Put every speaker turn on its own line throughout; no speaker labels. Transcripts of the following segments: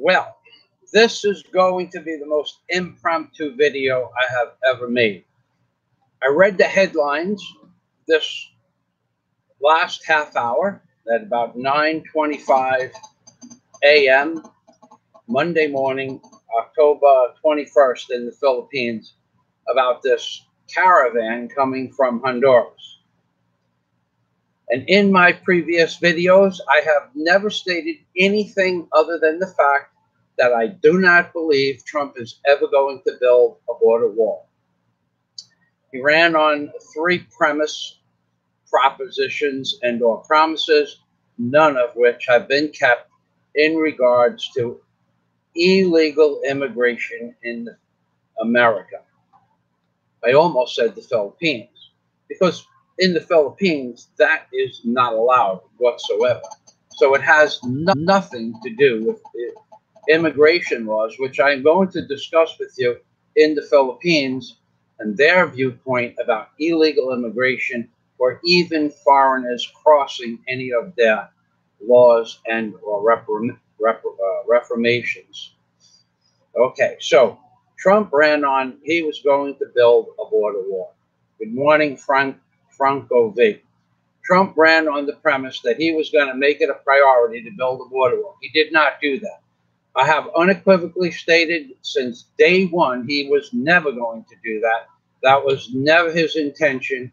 Well, this is going to be the most impromptu video I have ever made. I read the headlines this last half hour at about 9:25 a.m. Monday morning, October 21st in the Philippines, about this caravan coming from Honduras. And in my previous videos, I have never stated anything other than the fact that I do not believe Trump is ever going to build a border wall. He ran on three propositions and or promises, none of which have been kept in regards to illegal immigration in America. I almost said the Philippines, because in the Philippines, that is not allowed whatsoever. So it has nothing to do with immigration laws, which I'm going to discuss with you in the Philippines and their viewpoint about illegal immigration or even foreigners crossing any of their laws and or reformations. Okay, so Trump ran on, he was going to build a border wall. Good morning, Franco V. Trump ran on the premise that he was going to make it a priority to build a border wall. He did not do that. I have unequivocally stated since day one he was never going to do that. That was never his intention.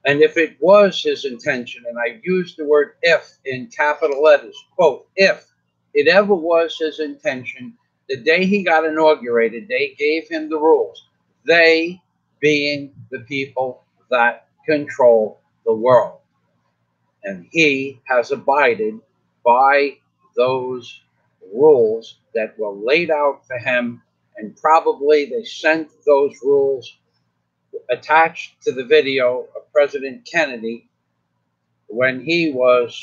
And if it was his intention, and I used the word if in capital letters, quote, if it ever was his intention, the day he got inaugurated, they gave him the rules. They being the people that control the world. And he has abided by those rules that were laid out for him, and probably they sent those rules attached to the video of President Kennedy when he was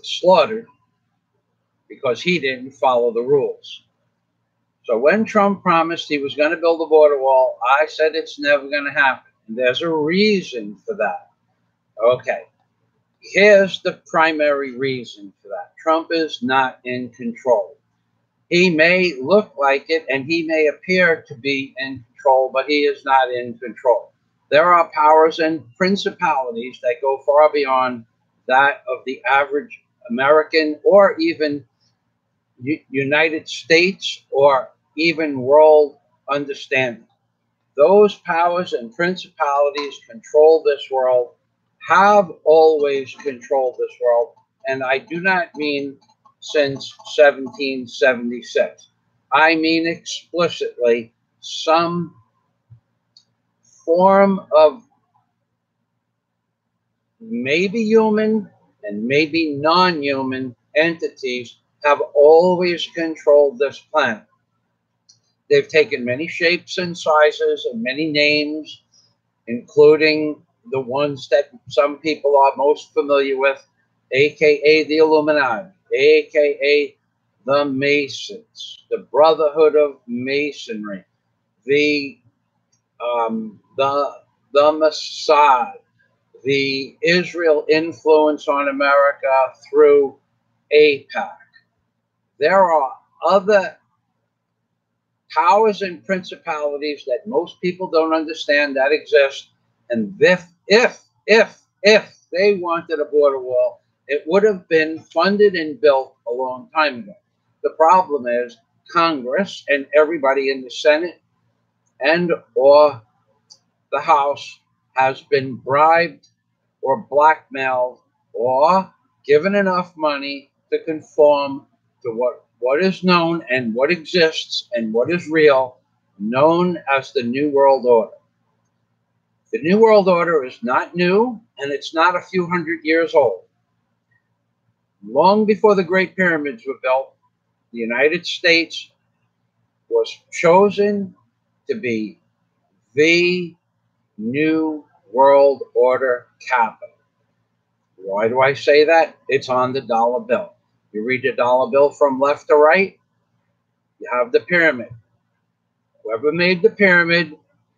slaughtered because he didn't follow the rules. So when Trump promised he was going to build a border wall, I said it's never going to happen. And there's a reason for that. Okay, here's the primary reason for that. Trump is not in control. He may look like it and he may appear to be in control, but he is not in control. There are powers and principalities that go far beyond that of the average American or even United States or even world understanding. Those powers and principalities control this world, have always controlled this world, and I do not mean since 1776. I mean explicitly some form of maybe human and maybe non-human entities have always controlled this planet. They've taken many shapes and sizes and many names, including the ones that some people are most familiar with, aka the Illuminati, aka the Masons, the Brotherhood of Masonry, the Mossad, the Israel influence on America through AIPAC. There are other powers and principalities that most people don't understand that exist. And if they wanted a border wall, it would have been funded and built a long time ago. The problem is Congress and everybody in the Senate and or the House has been bribed or blackmailed or given enough money to conform to what is known and what exists and what is real, known as the New World Order. The New World Order is not new, and it's not a few hundred years old. Long before the Great Pyramids were built, the United States was chosen to be the New World Order capital. Why do I say that? It's on the dollar bill. You read the dollar bill from left to right, you have the pyramid. Whoever made the pyramid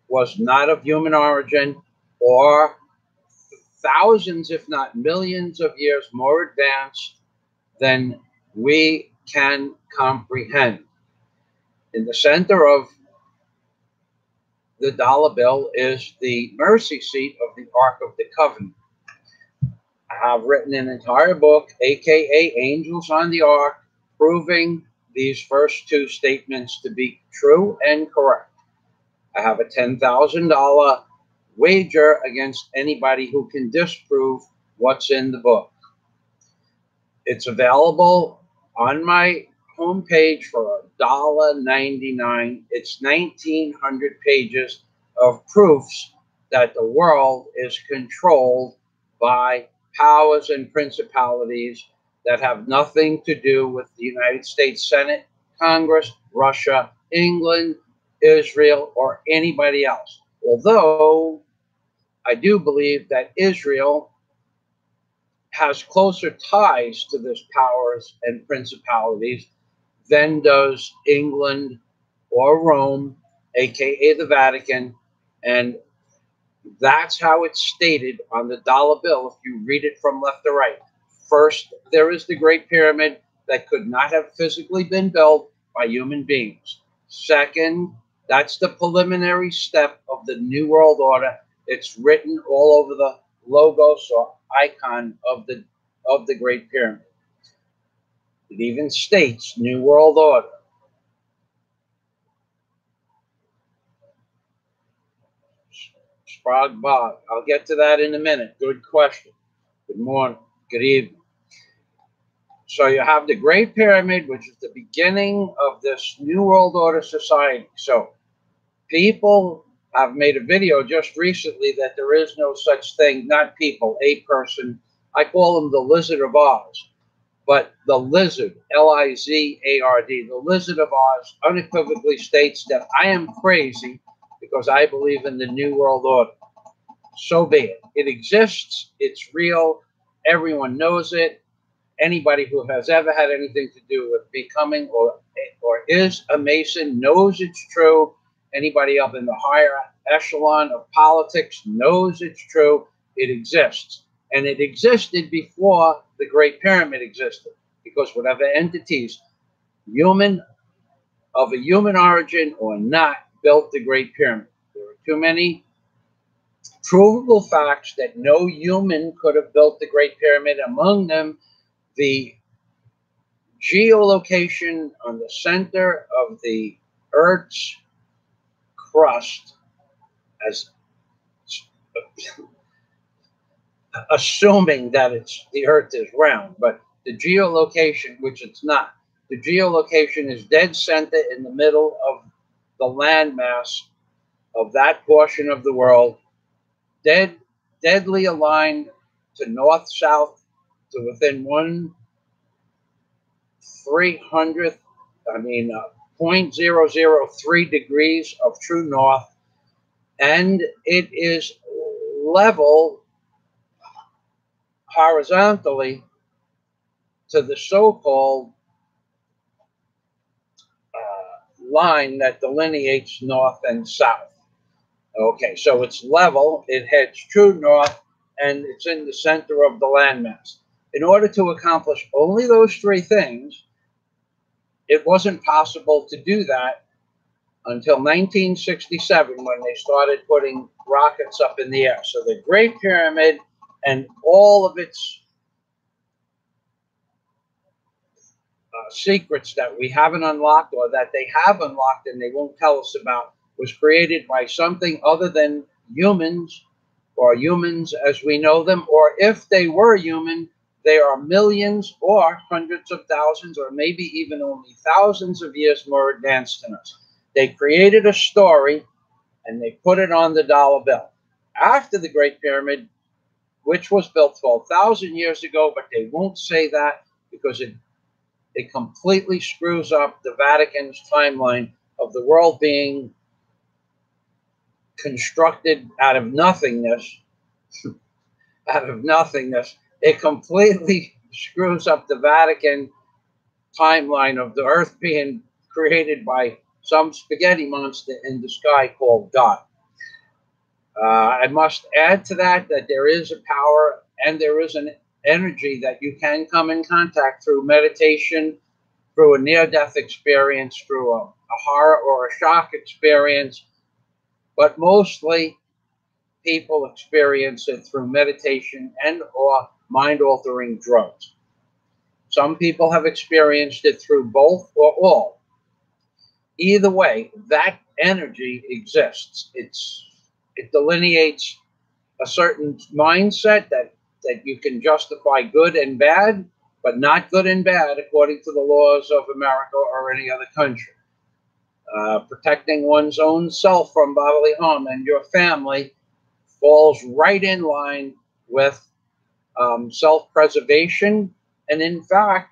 was not of human origin or thousands, if not millions of years more advanced than we can comprehend. In the center of the dollar bill is the mercy seat of the Ark of the Covenant. I have written an entire book, aka Angels on the Ark, proving these first two statements to be true and correct. I have a $10,000 wager against anybody who can disprove what's in the book. It's available on my homepage for $1.99. It's 1,900 pages of proofs that the world is controlled by powers and principalities that have nothing to do with the United States Senate, Congress, Russia, England, Israel, or anybody else. Although I do believe that Israel has closer ties to these powers and principalities than does England or Rome, aka the Vatican, and that's how it's stated on the dollar bill if you read it from left to right. First, there is the Great Pyramid that could not have physically been built by human beings. Second, that's the preliminary step of the New World Order. It's written all over the logos or icon of the Great Pyramid. It even states New World Order. Sprague Bog. I'll get to that in a minute. Good question. Good morning. Good evening. So you have the Great Pyramid, which is the beginning of this New World Order society. So people have made a video just recently that there is no such thing, not people, a person. I call him the Lizard of Oz. But the Lizard, L-I-Z-A-R-D, the Lizard of Oz unequivocally states that I am crazy because I believe in the New World Order. So be it. It exists. It's real. Everyone knows it. Anybody who has ever had anything to do with becoming or is a Mason knows it's true. Anybody up in the higher echelon of politics knows it's true. It exists. And it existed before the Great Pyramid existed, because whatever entities, human, of a human origin or not, built the Great Pyramid. There are too many provable facts that no human could have built the Great Pyramid. Among them, the geolocation on the center of the Earth's crust, as assuming that the Earth is round, but the geolocation, which it's not, the geolocation is dead center in the middle of the landmass of that portion of the world, deadly aligned to north-south to within 1/300th, 0.003 degrees of true north, and it is level horizontally to the so-called line that delineates north and south. Okay, so it's level, it heads true north, and it's in the center of the landmass. In order to accomplish only those three things, it wasn't possible to do that until 1967 when they started putting rockets up in the air. So the Great Pyramid and all of its secrets that we haven't unlocked or that they have unlocked and they won't tell us about was created by something other than humans, or humans as we know them, or if they were human, they are millions or hundreds of thousands or maybe even only thousands of years more advanced than us. They created a story and they put it on the dollar bill. After the Great Pyramid, which was built 12,000 years ago, but they won't say that because it completely screws up the Vatican's timeline of the world being constructed out of nothingness. Out of nothingness. It completely screws up the Vatican timeline of the Earth being created by some spaghetti monster in the sky called God. I must add to that there is a power and there is an energy that you can come in contact through meditation, through a near-death experience, through a horror or a shock experience, but mostly people experience it through meditation and or mind-altering drugs. Some people have experienced it through both or all. Either way, that energy exists. It delineates a certain mindset that you can justify good and bad, but not good and bad according to the laws of America or any other country. Protecting one's own self from bodily harm and your family falls right in line with self-preservation. And in fact,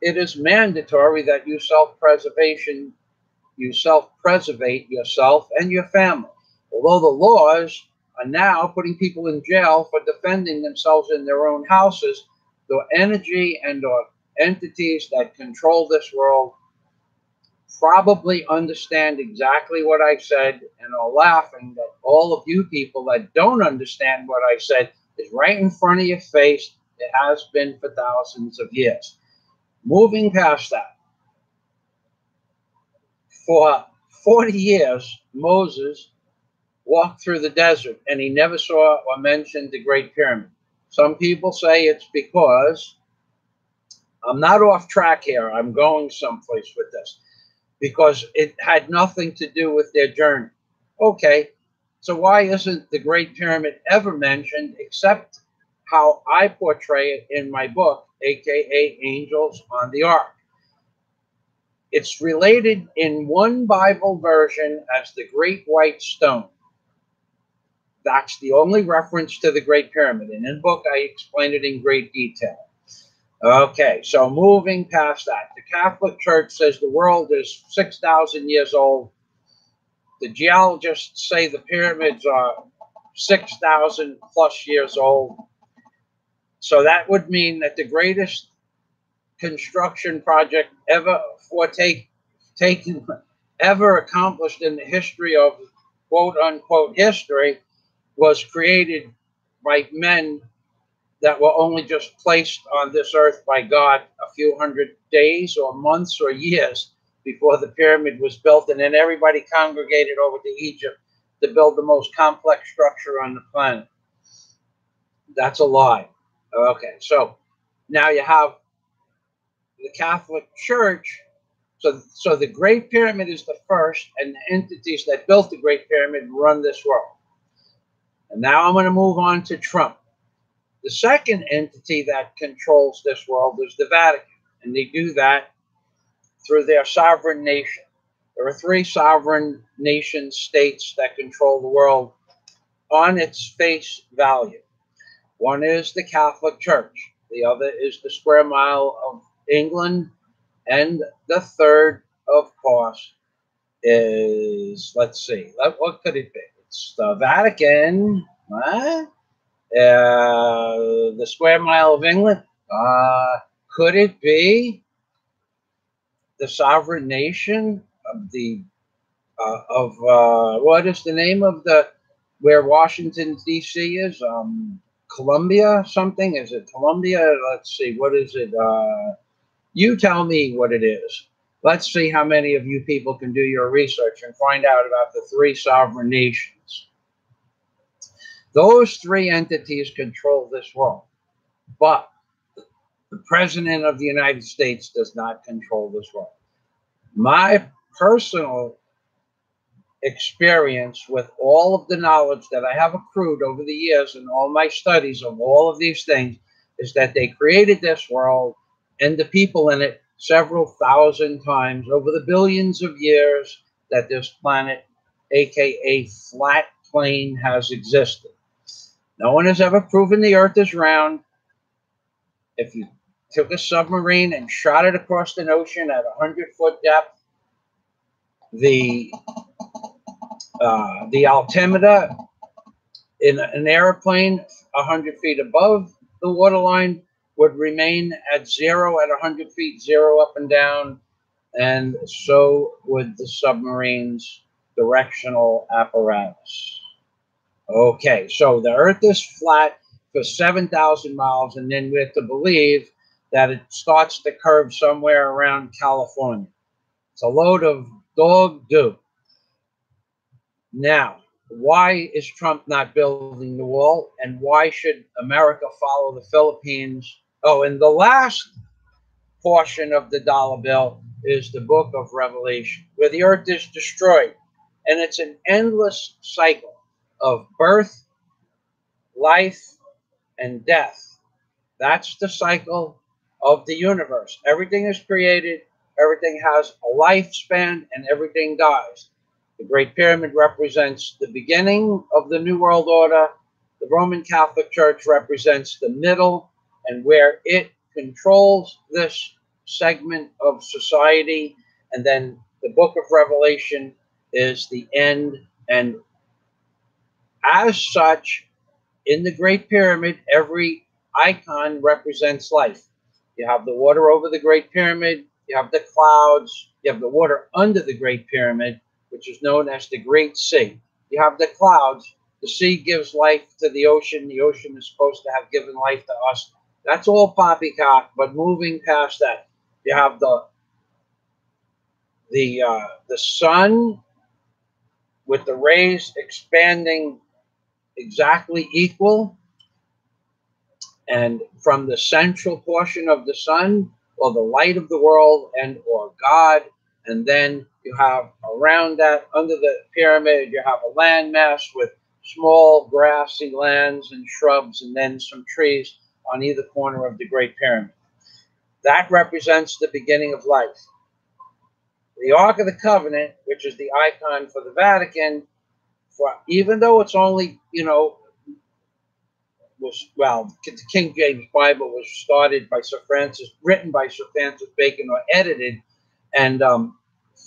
it is mandatory that you self-preservate yourself and your family. Although the laws are now putting people in jail for defending themselves in their own houses, the energy and the entities that control this world probably understand exactly what I said and are laughing that all of you people that don't understand what I said is right in front of your face. It has been for thousands of years. Moving past that, for 40 years, Moses walked through the desert and he never saw or mentioned the Great Pyramid. Some people say it's because, I'm not off track here, I'm going someplace with this, because it had nothing to do with their journey. Okay, so why isn't the Great Pyramid ever mentioned except how I portray it in my book, aka Angels on the Ark? It's related in one Bible version as the Great White Stone. That's the only reference to the Great Pyramid. And in the book, I explain it in great detail. Okay, so moving past that, the Catholic Church says the world is 6,000 years old. The geologists say the pyramids are 6,000 plus years old. So that would mean that the greatest construction project ever ever accomplished in the history of quote unquote history was created by men that were only just placed on this earth by God a few hundred days or months or years before the pyramid was built, and then everybody congregated over to Egypt to build the most complex structure on the planet. That's a lie. Okay, so now you have the Catholic Church. So the Great Pyramid is the first, and the entities that built the Great Pyramid run this world. And now I'm going to move on to Trump. The second entity that controls this world is the Vatican, and they do that through their sovereign nation. There are 3 sovereign nation states that control the world on its face value. One is the Catholic Church. The other is the square mile of England. And the third, of course, is, let's see, what could it be? It's the Vatican. What? The square mile of England. Could it be the sovereign nation of the what is the name of the where Washington D.C. is? Columbia something? Is it Columbia? Let's see. What is it? You tell me what it is. Let's see how many of you people can do your research and find out about the 3 sovereign nations. Those 3 entities control this world, but the President of the United States does not control this world. My personal experience with all of the knowledge that I have accrued over the years and all my studies of all of these things is that they created this world and the people in it several thousand times over the billions of years that this planet, aka flat plane, has existed. No one has ever proven the Earth is round. If you took a submarine and shot it across an ocean at 100-foot depth, the altimeter in an airplane 100 feet above the waterline would remain at 0 at 100 feet, 0 up and down, and so would the submarine's directional apparatus. Okay, so the Earth is flat for 7,000 miles, and then we're to believe that it starts to curve somewhere around California. It's a load of dog do. Now, why is Trump not building the wall, and why should America follow the Philippines? Oh, and the last portion of the dollar bill is the book of Revelation, where the earth is destroyed. And it's an endless cycle of birth, life, and death. That's the cycle of the universe. Everything is created, everything has a lifespan, and everything dies. The Great Pyramid represents the beginning of the New World Order. The Roman Catholic Church represents the middle, and where it controls this segment of society. And then the book of Revelation is the end. And as such, in the Great Pyramid, every icon represents life. You have the water over the Great Pyramid, you have the clouds, you have the water under the Great Pyramid, which is known as the Great Sea. You have the clouds. The sea gives life to the ocean. The ocean is supposed to have given life to us. That's all poppycock, but moving past that, you have the sun with the rays expanding exactly equal, and from the central portion of the sun, or the light of the world, and or God, and then you have around that, under the pyramid, you have a landmass with small grassy lands and shrubs, and then some trees on either corner of the Great Pyramid. That represents the beginning of life. The Ark of the Covenant, which is the icon for the Vatican, even though it's only, the King James Bible was started by written by Sir Francis Bacon, or edited, and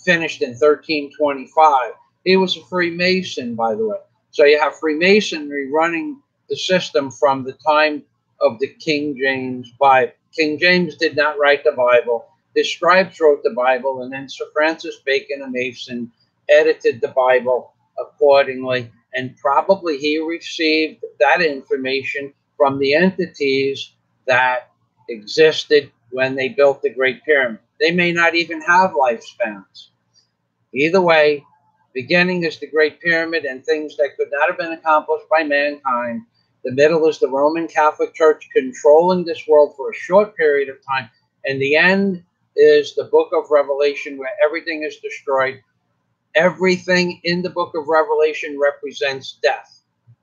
finished in 1325. He was a Freemason, by the way. So you have Freemasonry running the system from the time of the King James Bible. King James did not write the Bible. His scribes wrote the Bible, and then Sir Francis Bacon, a Mason, edited the Bible accordingly. And probably he received that information from the entities that existed when they built the Great Pyramid. They may not even have lifespans. Either way, beginning is the Great Pyramid and things that could not have been accomplished by mankind. The middle is the Roman Catholic Church controlling this world for a short period of time. And the end is the book of Revelation, where everything is destroyed. Everything in the book of Revelation represents death.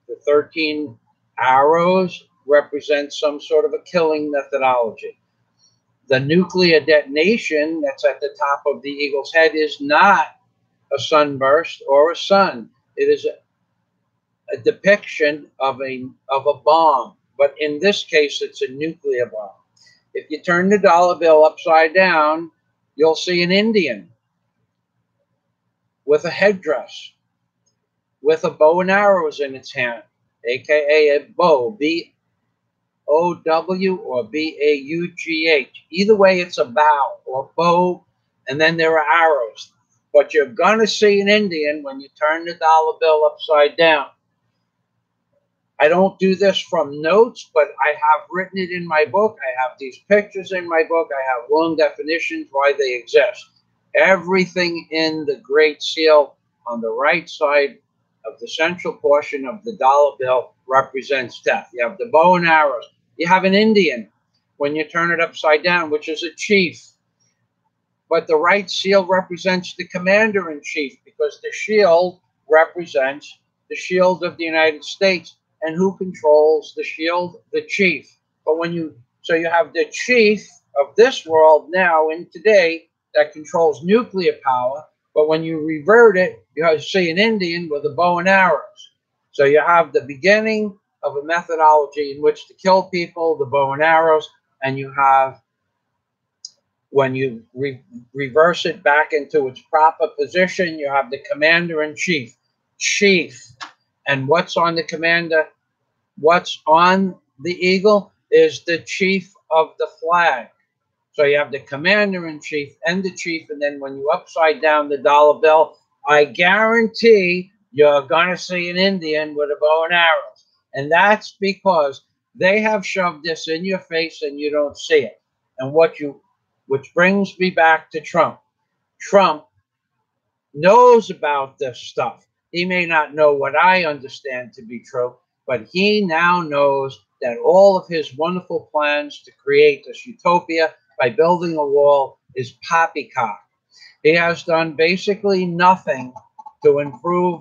The 13 arrows represent some sort of a killing methodology. The nuclear detonation that's at the top of the eagle's head is not a sunburst or a sun. It is a depiction of a bomb, but in this case, it's a nuclear bomb. If you turn the dollar bill upside down, you'll see an Indian with a headdress, with a bow and arrows in its hand, aka a bow, B-O-W or B-A-U-G-H. Either way, it's a bow or bow, and then there are arrows. But you're going to see an Indian when you turn the dollar bill upside down. I don't do this from notes, but I have written it in my book. I have these pictures in my book. I have long definitions why they exist. Everything in the Great Seal on the right side of the central portion of the dollar bill represents death. You have the bow and arrows. You have an Indian when you turn it upside down, which is a chief. But the right seal represents the commander-in-chief, because the shield represents the shield of the United States. And who controls the shield? The chief. But so you have the chief of this world now in today that controls nuclear power. But when you revert it, you see an Indian with a bow and arrows. So you have the beginning of a methodology in which to kill people, the bow and arrows, and you have, when you reverse it back into its proper position, you have the commander-in-chief. Chief. And what's on the commander? What's on the eagle is the chief of the flag. So you have the commander-in-chief and the chief, and then when you upside down the dollar bill, I guarantee you're going to see an Indian with a bow and arrows. And that's because They have shoved this in your face and you don't see it. And which brings me back to Trump. Trump knows about this stuff. He may not know what I understand to be true, but he now knows that all of his wonderful plans to create this utopia by building a wall is poppycock. He has done basically nothing to improve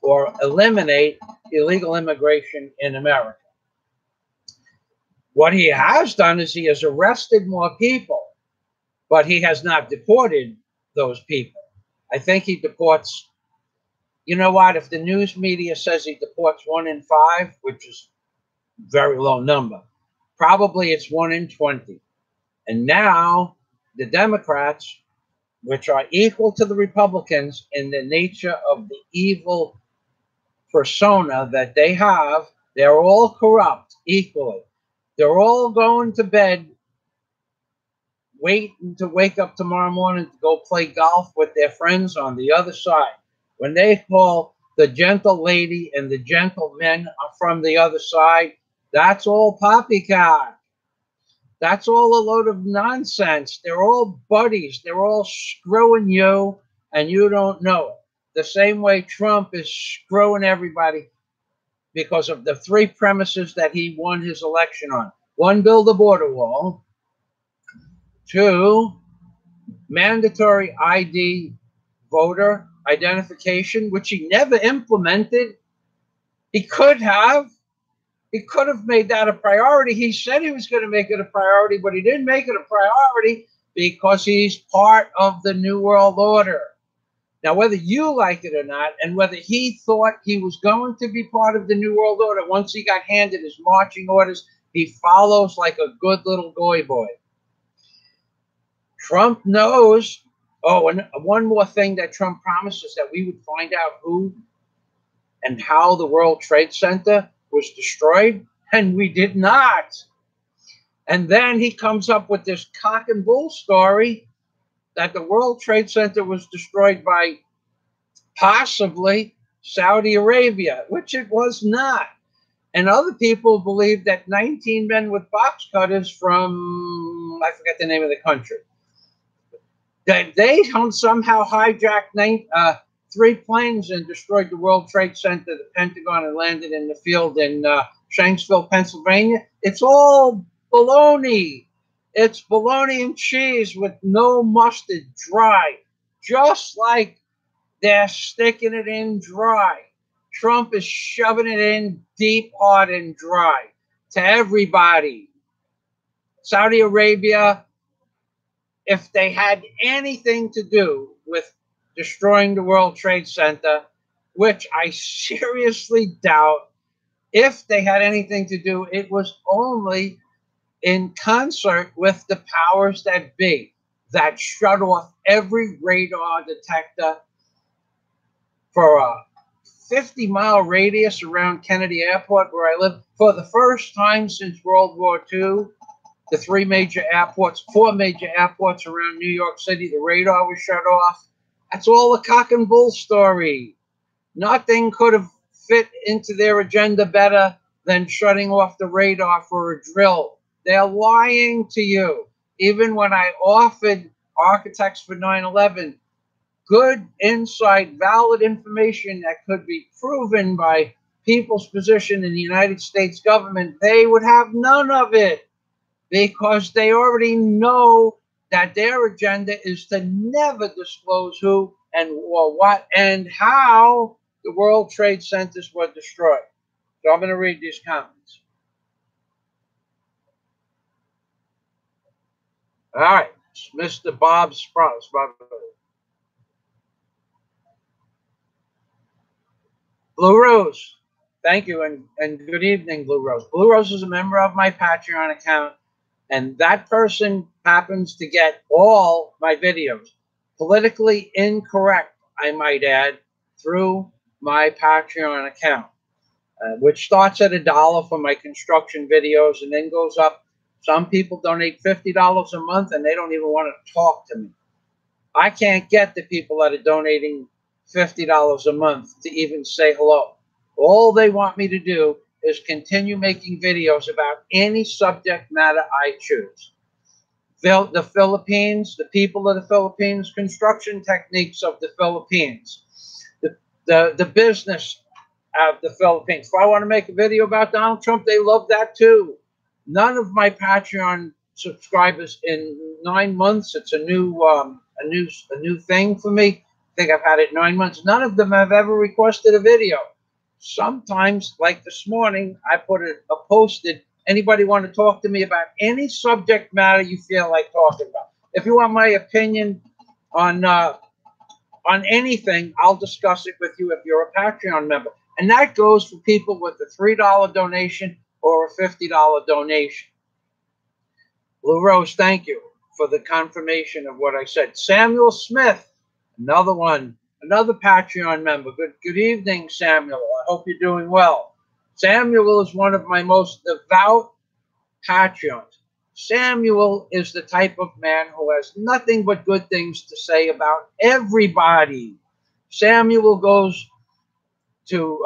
or eliminate illegal immigration in America. What he has done is he has arrested more people, but he has not deported those people. I think he deports, you know what, if the news media says he deports 1 in 5, which is a very low number, probably it's 1 in 20. And now the Democrats, which are equal to the Republicans in the nature of the evil persona that they have, they're all corrupt equally. They're all going to bed waiting to wake up tomorrow morning to go play golf with their friends on the other side. When they call the gentle lady and the gentlemen are from the other side, that's all poppycock. That's all a load of nonsense. They're all buddies. They're all screwing you, and you don't know it. The same way Trump is screwing everybody because of the 3 premises that he won his election on. 1, build a border wall. 2, mandatory ID voter identification, which he never implemented. He could have. He could have made that a priority. He said he was going to make it a priority, but he didn't make it a priority because he's part of the New World Order. Now, whether you like it or not, and whether he thought he was going to be part of the New World Order, once he got handed his marching orders, he follows like a good little goy boy. Trump knows. Oh, and one more thing that Trump promised is that we would find out who and how the World Trade Center was destroyed, and we did not. And then he comes up with this cock and bull story that the World Trade Center was destroyed by possibly Saudi Arabia, which it was not. And other people believe that 19 men with box cutters from, I forget the name of the country, that they somehow hijacked 3 planes and destroyed the World Trade Center, the Pentagon, and landed in the field in Shanksville, Pennsylvania. It's all baloney. It's bologna and cheese with no mustard, dry, just like they're sticking it in dry. Trump is shoving it in deep, hard, and dry to everybody. Saudi Arabia, if they had anything to do with destroying the World Trade Center, which I seriously doubt, if they had anything to do, it was only in concert with the powers that be that shut off every radar detector for a 50-mile radius around Kennedy Airport, where I live. For the first time since World War II, the 4 major airports around New York City, the radar was shut off. That's all a cock and bull story. Nothing could have fit into their agenda better than shutting off the radar for a drill. They're lying to you. Even when I offered Architects for 9/11 good insight, valid information that could be proven by people's position in the United States government, they would have none of it because they already know that their agenda is to never disclose who and or what and how the World Trade Centers were destroyed. So I'm going to read these comments. All right, Mr. Bob Sprouse. Blue Rose, thank you, and good evening, Blue Rose. Blue Rose is a member of my Patreon account, and that person happens to get all my videos, politically incorrect, I might add, through my Patreon account, which starts at $1 for my construction videos and then goes up. Some people donate $50 a month, and they don't even want to talk to me. I can't get the people that are donating $50 a month to even say hello. All they want me to do is continue making videos about any subject matter I choose. The Philippines, the people of the Philippines, construction techniques of the Philippines, the business of the Philippines. If I want to make a video about Donald Trump, they love that too. None of my Patreon subscribers in 9 months. It's a new thing for me. I think I've had it 9 months. None of them have ever requested a video. Sometimes, like this morning, I posted. Anybody want to talk to me about any subject matter you feel like talking about? If you want my opinion on anything, I'll discuss it with you if you're a Patreon member. And that goes for people with a $3 donation or a $50 donation. Blue Rose, thank you for the confirmation of what I said. Samuel Smith, another one, another Patreon member. Good evening, Samuel. I hope you're doing well. Samuel is one of my most devout Patreons. Samuel is the type of man who has nothing but good things to say about everybody. Samuel goes to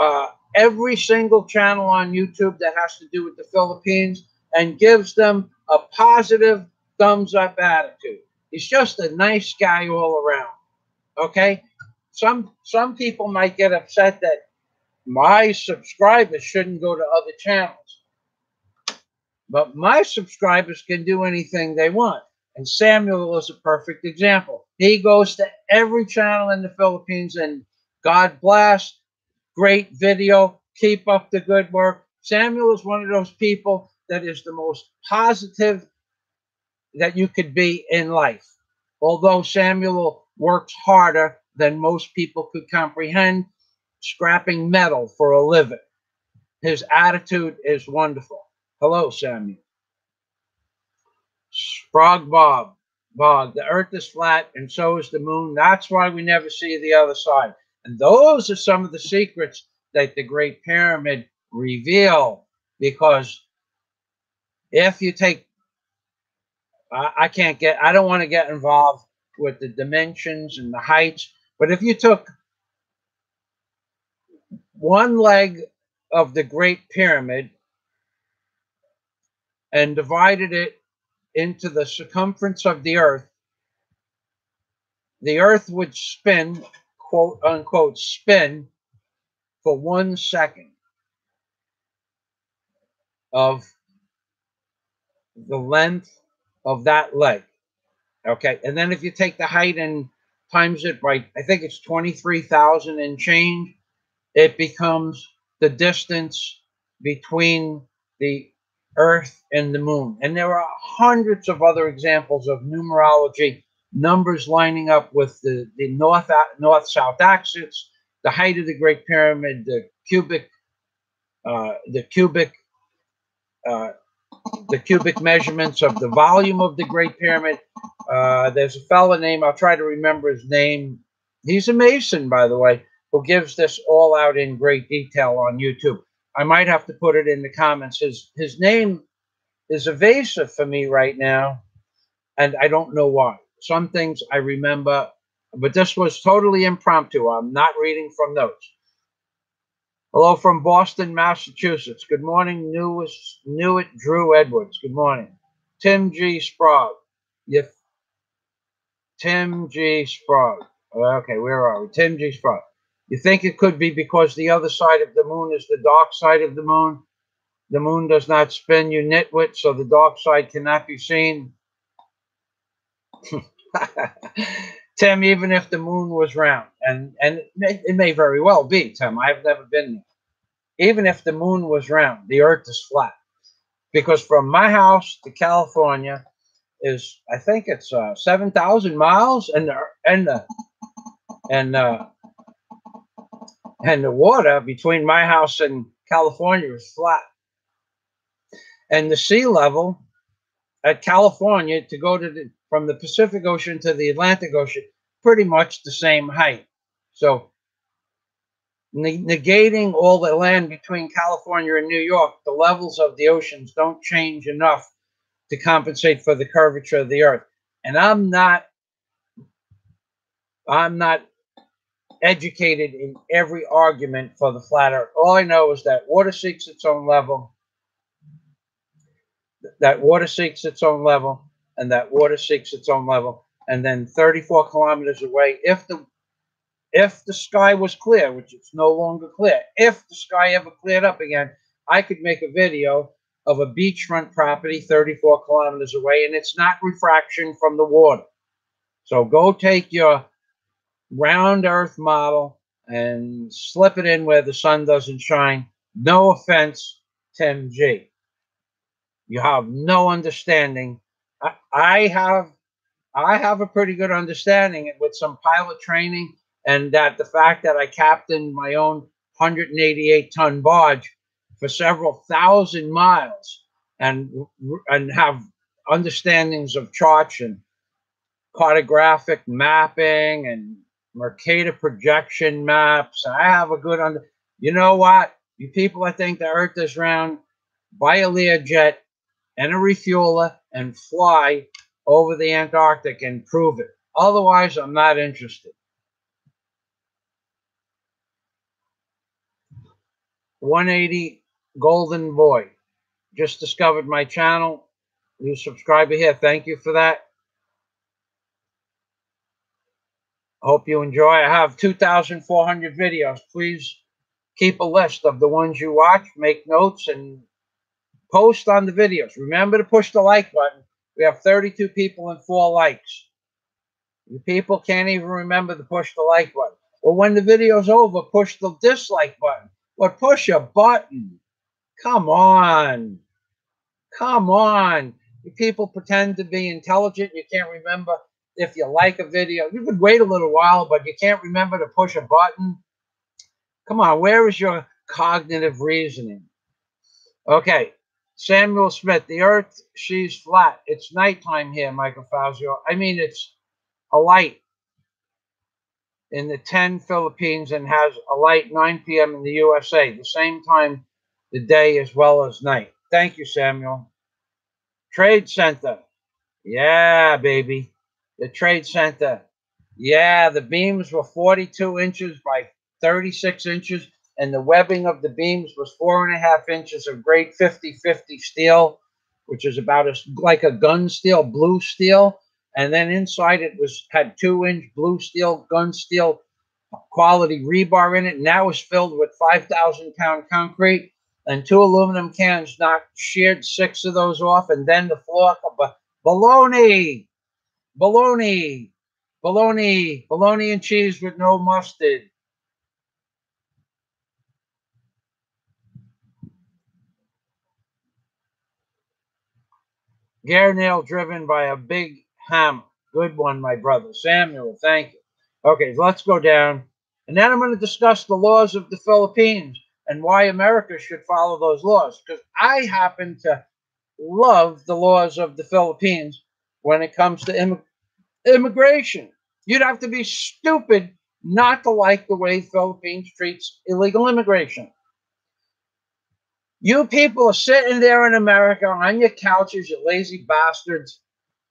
every single channel on YouTube that has to do with the Philippines and gives them a positive thumbs up attitude. He's just a nice guy all around. Okay? Some people might get upset that my subscribers shouldn't go to other channels. But my subscribers can do anything they want. And Samuel is a perfect example. He goes to every channel in the Philippines, and God bless. Great video. Keep up the good work. Samuel is one of those people that is the most positive that you could be in life. Although Samuel works harder than most people could comprehend, scrapping metal for a living. His attitude is wonderful. Hello, Samuel. Sprog Bob. The earth is flat and so is the moon. That's why we never see the other side. And those are some of the secrets that the Great Pyramid reveal. Because if you take, I don't want to get involved with the dimensions and the heights. But if you took one leg of the Great Pyramid and divided it into the circumference of the earth would spin, quote unquote, spin for 1 second of the length of that leg. Okay. And then if you take the height and times it by, I think it's 23,000 and change, it becomes the distance between the earth and the moon. And there are hundreds of other examples of numerology, numbers lining up with the north-south axis, the height of the Great Pyramid, the cubic measurements of the volume of the Great Pyramid. There's a fellow named, I'll try to remember his name. He's a Mason, by the way, who gives this all out in great detail on YouTube. I might have to put it in the comments. His name is evasive for me right now, and I don't know why. Some things I remember, but this was totally impromptu. I'm not reading from notes. Hello from Boston, Massachusetts. Good morning, Newitt Drew Edwards. Good morning. Tim G. Sprague. Tim G. Sprague. Okay, where are we? Tim G. Sprague. You think it could be because the other side of the moon is the dark side of the moon? The moon does not spin, you nitwit, so the dark side cannot be seen. Tim, even if the moon was round, and it may very well be, Tim, I've never been there. Even if the moon was round, the earth is flat. Because from my house to California is, I think it's 7,000 miles, and the water between my house and California is flat. And the sea level at California to go to from the Pacific Ocean to the Atlantic Ocean, pretty much the same height. So negating all the land between California and New York, the levels of the oceans don't change enough to compensate for the curvature of the earth. And I'm not educated in every argument for the flat earth. All I know is that water seeks its own level, that water seeks its own level, and that water seeks its own level. And then 34 kilometers away, if the sky was clear, which it's no longer clear, if the sky ever cleared up again, I could make a video of a beachfront property 34 kilometers away, and it's not refraction from the water. So go take your round earth model and slip it in where the sun doesn't shine. No offense, Tim G. You have no understanding. I have a pretty good understanding with some pilot training, and that the fact that I captained my own 188-ton barge for several thousand miles and have understandings of charts and cartographic mapping and Mercator projection maps. I have a good you know what? You people that think the earth is round, buy a Learjet and a refueler and fly over the Antarctic and prove it. Otherwise, I'm not interested. 180 Golden Boy. Just discovered my channel. New subscriber here. Thank you for that. Hope you enjoy. I have 2,400 videos. Please keep a list of the ones you watch, make notes, and post on the videos. Remember to push the like button. We have 32 people and 4 likes. You people can't even remember to push the like button. Well, when the video's over, push the dislike button. But push a button. Come on. Come on. You people pretend to be intelligent. You can't remember if you like a video. You could wait a little while, but you can't remember to push a button. Come on. Where is your cognitive reasoning? Okay. Samuel Smith. The earth, she's flat. It's nighttime here, Michael Fazio. I mean, it's a light in the 10 Philippines and has a light 9 p.m. in the USA, the same time the day as well as night. Thank you, Samuel. Trade Center. Yeah, baby. The Trade Center. Yeah, the beams were 42 inches by 36 inches, and the webbing of the beams was 4.5 inches of grade 50/50 steel, which is about like a gun steel, blue steel. And then inside it had 2-inch blue steel, gun steel quality rebar in it. And that was filled with 5,000-pound concrete. And 2 aluminum cans sheared 6 of those off. And then the floor, bologna, bologna, bologna, bologna and cheese with no mustard. Gear nail driven by a big hammer. Good one, my brother. Samuel, thank you. Okay, let's go down. And then I'm going to discuss the laws of the Philippines and why America should follow those laws. Because I happen to love the laws of the Philippines when it comes to immigration. You'd have to be stupid not to like the way the Philippines treats illegal immigration. You people are sitting there in America on your couches, you lazy bastards,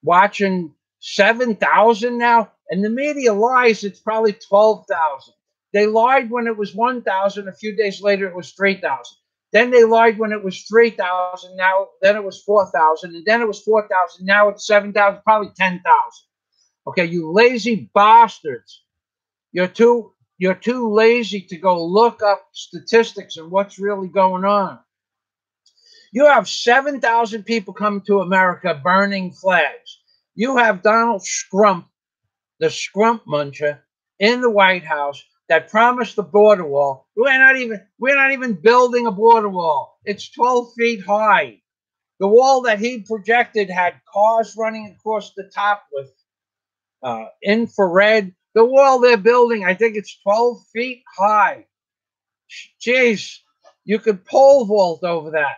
watching 7,000 now. And the media lies, it's probably 12,000. They lied when it was 1,000. A few days later, it was 3,000. Then they lied when it was 3,000. Then it was 4,000. And then it was 4,000. Now it's 7,000, probably 10,000. Okay, you lazy bastards. You're too lazy to go look up statistics and what's really going on. You have 7,000 people coming to America burning flags. You have Donald Trump, the Scrump muncher, in the White House that promised the border wall. We're not even building a border wall. It's 12 feet high. The wall that he projected had cars running across the top with infrared. The wall they're building, I think it's 12 feet high. Jeez, you could pole vault over that.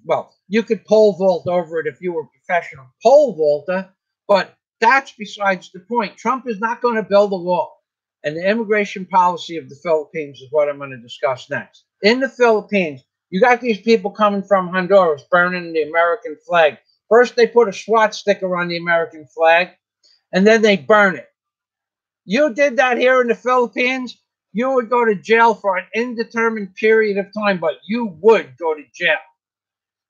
Well, you could pole vault over it if you were a professional pole vaulter, but that's besides the point. Trump is not going to build a wall. And the immigration policy of the Philippines is what I'm going to discuss next. In the Philippines, you got these people coming from Honduras burning the American flag. First, they put a SWAT sticker on the American flag, and then they burn it. You did that here in the Philippines, you would go to jail for an indeterminate period of time, but you would go to jail.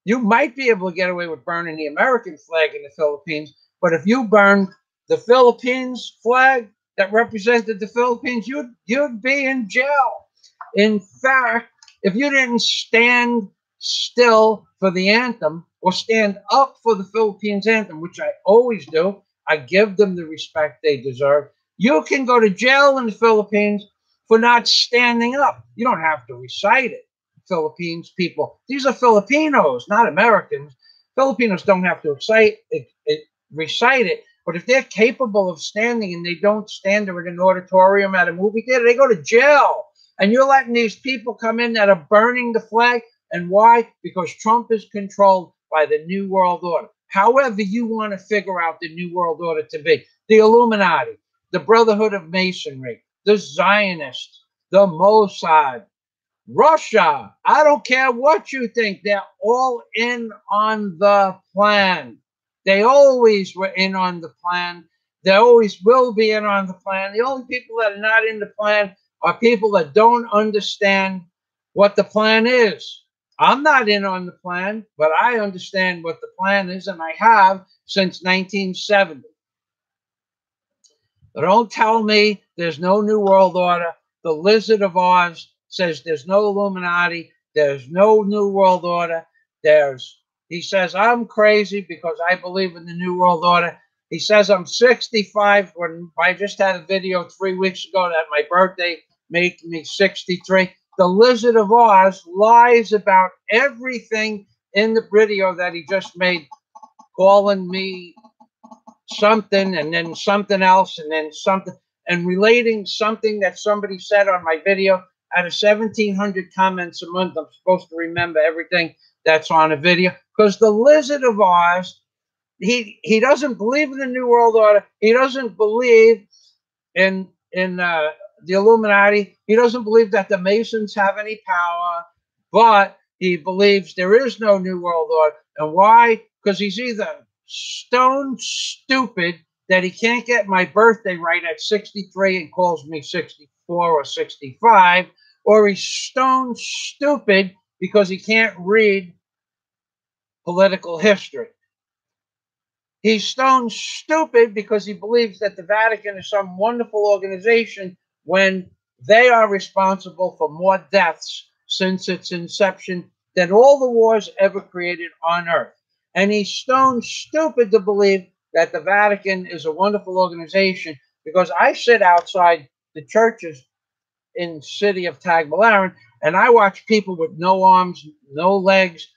You might be able to get away with burning the American flag in the Philippines, but if you burn the Philippines flag that represented the Philippines, you'd be in jail. In fact, if you didn't stand still for the anthem or stand up for the Philippines anthem, which I always do, I give them the respect they deserve. You can go to jail in the Philippines for not standing up. You don't have to recite it. Philippines people. These are Filipinos, not Americans. Filipinos don't have to recite it, but if they're capable of standing and they don't stand there in an auditorium at a movie theater, they go to jail. And you're letting these people come in that are burning the flag. And why? Because Trump is controlled by the New World Order. However you want to figure out the New World Order to be. The Illuminati, the Brotherhood of Masonry, the Zionists, the Mossad, Russia, I don't care what you think. They're all in on the plan. They always were in on the plan. They always will be in on the plan. The only people that are not in the plan are people that don't understand what the plan is. I'm not in on the plan, but I understand what the plan is, and I have since 1970. But don't tell me there's no New World Order. The Lizard of Oz says there's no Illuminati, there's no New World Order. He says I'm crazy because I believe in the New World Order. He says I'm 65 when I just had a video 3 weeks ago that my birthday made me 63. The Lizard of Oz lies about everything in the video that he just made, calling me something and then something else and then something, and relating something that somebody said on my video. Out of 1,700 comments a month, I'm supposed to remember everything that's on a video, because the Lizard of Oz, he doesn't believe in the New World Order. He doesn't believe in the Illuminati. He doesn't believe that the Masons have any power, but he believes there is no New World Order. And why? Because he's either stone stupid that he can't get my birthday right at 63 and calls me 64 or 65, or he's stone stupid because he can't read political history. He's stone stupid because he believes that the Vatican is some wonderful organization when they are responsible for more deaths since its inception than all the wars ever created on Earth. And he's stone stupid to believe that the Vatican is a wonderful organization, because I sit outside the churches in the city of Tagbilaran and I watch people with no arms, no legs,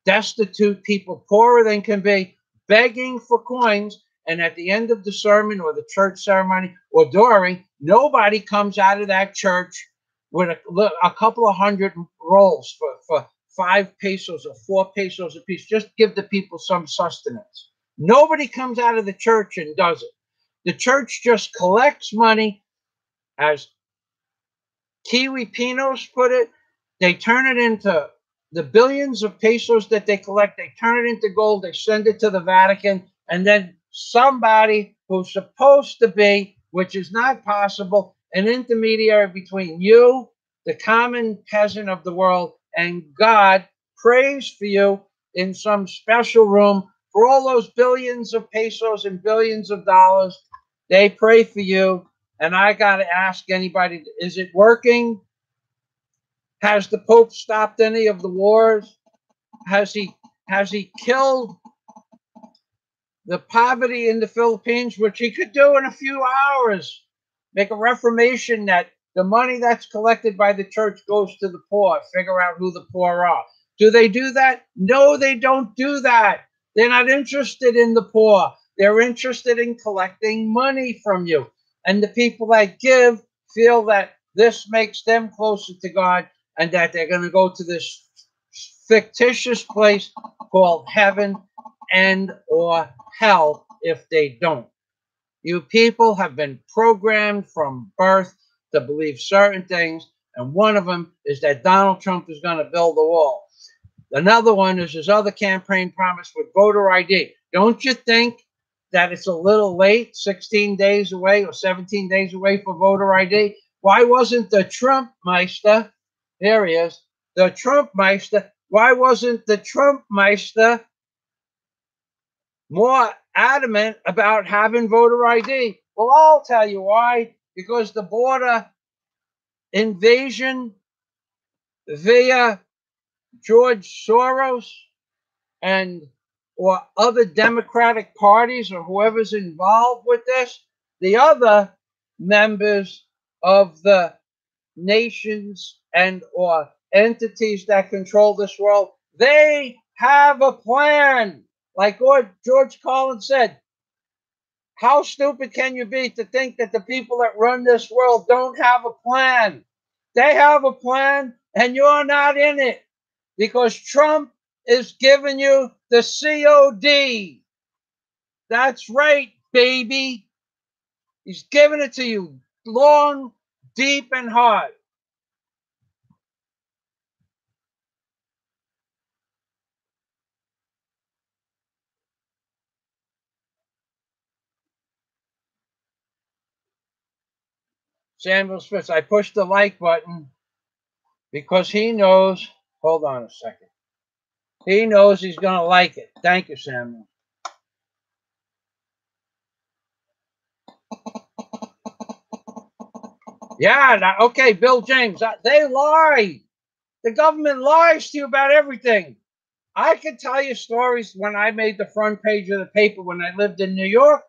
destitute people, poorer than can be, begging for coins. And at the end of the sermon or the church ceremony or during, nobody comes out of that church with a couple of hundred rolls for 5 pesos or 4 pesos a piece. Just give the people some sustenance. Nobody comes out of the church and does it. The church just collects money, as Kiwi Pinos put it. They turn it into the billions of pesos that they collect. They turn it into gold. They send it to the Vatican. And then somebody who's supposed to be, which is not possible, an intermediary between you, the common peasant of the world, and God, prays for you in some special room for all those billions of pesos and billions of dollars. They pray for you. And I got to ask anybody, is it working? Has the Pope stopped any of the wars? Has he killed the poverty in the Philippines, which he could do in a few hours? Make a reformation that the money that's collected by the church goes to the poor. Figure out who the poor are. Do they do that? No, they don't do that. They're not interested in the poor. They're interested in collecting money from you. And the people that give feel that this makes them closer to God, and that they're going to go to this fictitious place called heaven and or hell if they don't. You people have been programmed from birth to believe certain things, and one of them is that Donald Trump is going to build a wall. Another one is his other campaign promise with voter ID. Don't you think that it's a little late, 16 days away or 17 days away for voter ID. Why wasn't the Trumpmeister, here he is, the Trumpmeister, why wasn't the Trumpmeister more adamant about having voter ID? Well, I'll tell you why. Because the border invasion via George Soros and or other Democratic parties or whoever's involved with this, the other members of the nations and or entities that control this world, they have a plan. Like what George Carlin said, how stupid can you be to think that the people that run this world don't have a plan? They have a plan and you're not in it because Trump is giving you the COD. That's right, baby. He's giving it to you long, deep, and hard. Samuel Smith, I pushed the like button because he knows. Hold on a second. He knows he's going to like it. Thank you, Samuel. Yeah, okay, Bill James. They lie. The government lies to you about everything. I could tell you stories when I made the front page of the paper when I lived in New York,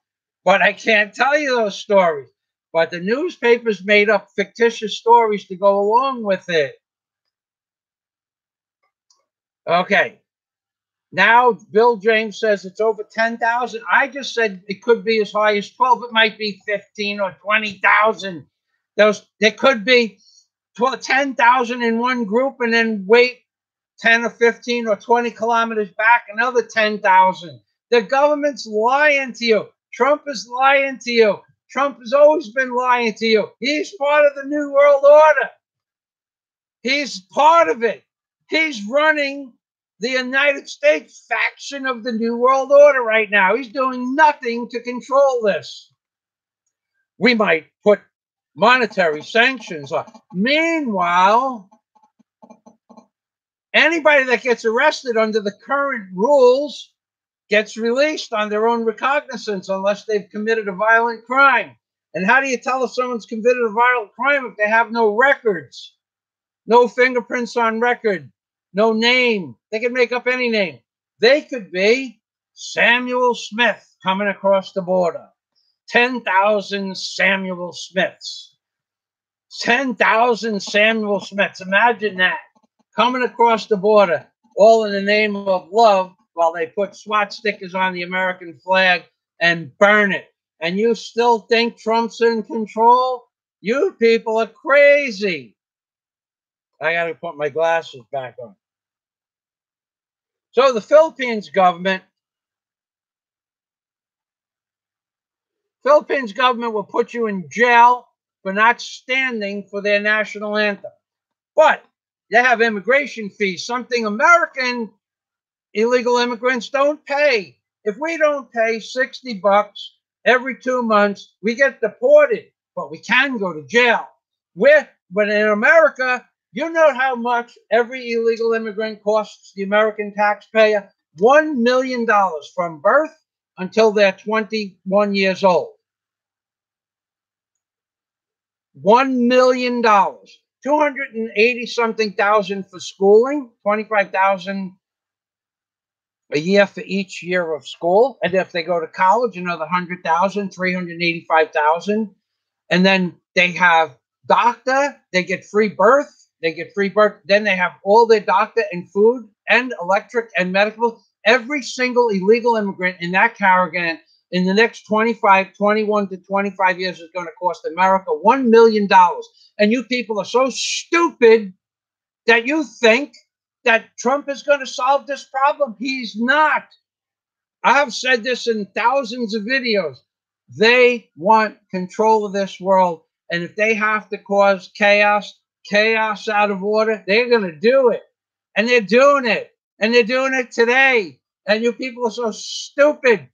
but I can't tell you those stories. But the newspapers made up fictitious stories to go along with it. Okay. Now, Bill James says it's over 10,000. I just said it could be as high as 12. It might be 15 or 20,000. There could be 10,000 in one group and then wait 10 or 15 or 20 kilometers back, another 10,000. The government's lying to you. Trump is lying to you. Trump has always been lying to you. He's part of the New World Order. He's part of it. He's running the United States faction of the New World Order right now. He's doing nothing to control this. We might put monetary sanctions on. Meanwhile, anybody that gets arrested under the current rules gets released on their own recognizance unless they've committed a violent crime. And how do you tell if someone's committed a violent crime if they have no records? No fingerprints on record, no name. They can make up any name. They could be Samuel Smith coming across the border. 10,000 Samuel Smiths. 10,000 Samuel Smiths. Imagine that. Coming across the border, all in the name of love, while they put SWAT stickers on the American flag and burn it. And you still think Trump's in control? You people are crazy. I got to put my glasses back on. So the Philippines government will put you in jail for not standing for their national anthem. But they have immigration fees, something American illegal immigrants don't pay. If we don't pay $60 every 2 months, we get deported, but we can go to jail. But in America, you know how much every illegal immigrant costs the American taxpayer? $1 million from birth until they're 21 years old. $1 million. 280-something thousand for schooling, 25,000 a year for each year of school. And if they go to college, another 100,000, 385,000. And then they have doctor, they get free birth. Then they have all their doctor and food and electric and medical. Every single illegal immigrant in that caravan in the next 21 to 25 years is going to cost America $1 million. And you people are so stupid that you think that Trump is going to solve this problem. He's not. I have said this in thousands of videos. They want control of this world. And if they have to cause chaos out of order, they're going to do it. And they're doing it. And they're doing it today. And you people are so stupid.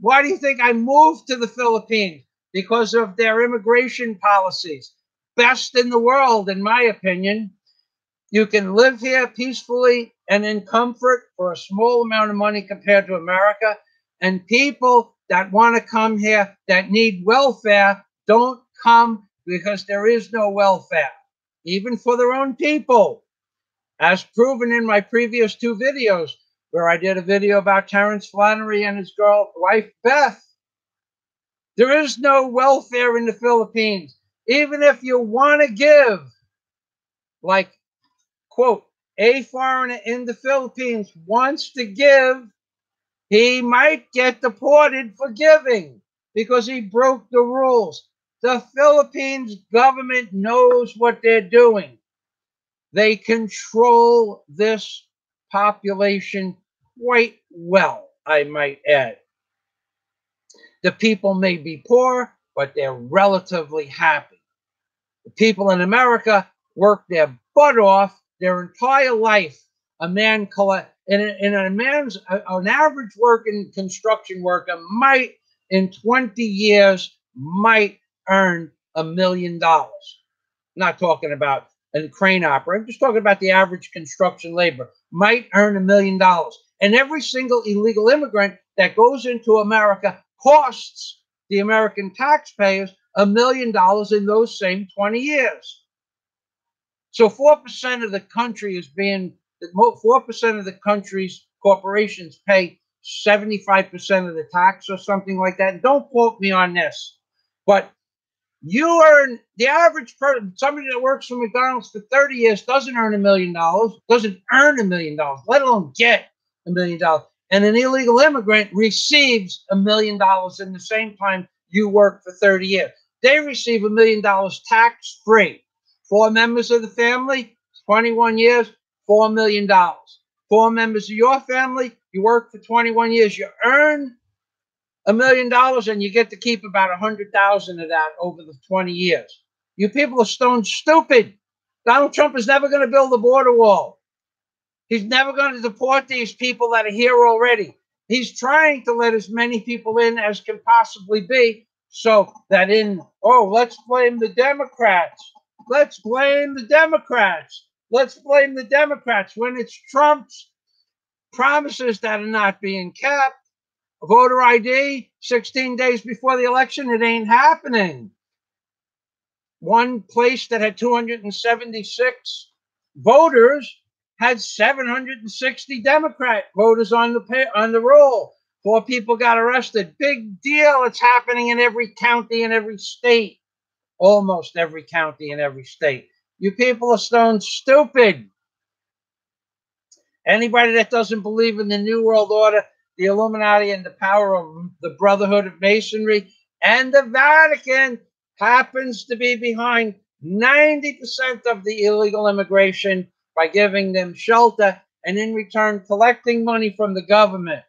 Why do you think I moved to the Philippines? Because of their immigration policies. Best in the world, in my opinion. You can live here peacefully and in comfort for a small amount of money compared to America. And people that want to come here that need welfare don't come because there is no welfare, even for their own people. As proven in my previous two videos, where I did a video about Terrence Flannery and his wife, Beth. There is no welfare in the Philippines. Even if you want to give, like, quote, a foreigner in the Philippines wants to give, he might get deported for giving because he broke the rules. The Philippines government knows what they're doing. They control this population quite well, I might add. The people may be poor, but they're relatively happy. The people in America work their butt off their entire life. A man an average working construction worker might in 20 years might earn $1 million. I'm not talking about a crane operator. I'm just talking about the average construction labor might earn $1 million. And every single illegal immigrant that goes into America costs the American taxpayers $1 million in those same 20 years. So 4% of the country is being 4% of the country's corporations pay 75% of the tax or something like that. And don't quote me on this, but you earn the average person, somebody that works for McDonald's for 30 years doesn't earn $1 million, doesn't earn $1 million, let alone get $1 million. And an illegal immigrant receives $1 million in the same time you work for 30 years. They receive $1 million tax free. 4 members of the family, 21 years, $4 million. 4 members of your family, you work for 21 years, you earn $1 million, and you get to keep about 100,000 of that over the 20 years. You people are stone stupid. Donald Trump is never going to build a border wall. He's never going to deport these people that are here already. He's trying to let as many people in as can possibly be, so that let's blame the Democrats. Let's blame the Democrats. Let's blame the Democrats when it's Trump's promises that are not being kept. Voter ID 16 days before the election, it ain't happening. One place that had 276 voters had 760 Democrat voters on the roll. 4 people got arrested. Big deal. It's happening in every county in every state. Almost every county in every state. You people are stone stupid. Anybody that doesn't believe in the New World Order, the Illuminati, and the power of the Brotherhood of Masonry, and the Vatican happens to be behind 90% of the illegal immigration by giving them shelter and in return collecting money from the government.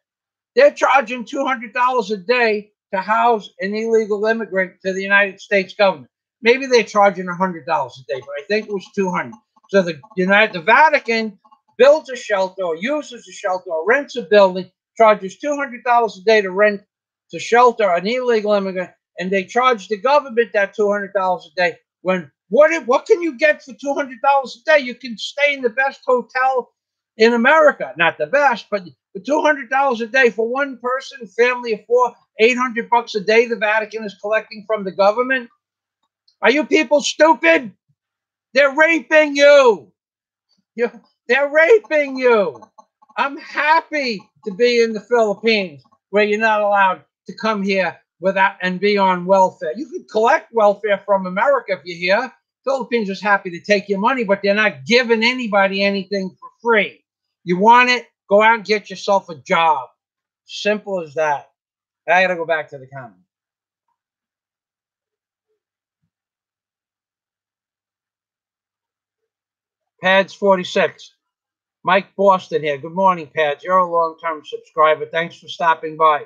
They're charging $200 a day to house an illegal immigrant to the United States government. Maybe they're charging $100 a day, but I think it was $200. So the Vatican builds a shelter or uses a shelter or rents a building, charges $200 a day to shelter an illegal immigrant, and they charge the government that $200 a day. When what can you get for $200 a day? You can stay in the best hotel in America, not the best, but for $200 a day for one person, family of 4, $800 a day. The Vatican is collecting from the government. Are you people stupid? They're raping you. They're raping you. I'm happy to be in the Philippines where you're not allowed to come here without and be on welfare. You can collect welfare from America if you're here. Philippines is happy to take your money, but they're not giving anybody anything for free. You want it? Go out and get yourself a job. Simple as that. I got to go back to the comment. Pads 46. Mike Boston here. Good morning, Pads. You're a long-term subscriber. Thanks for stopping by.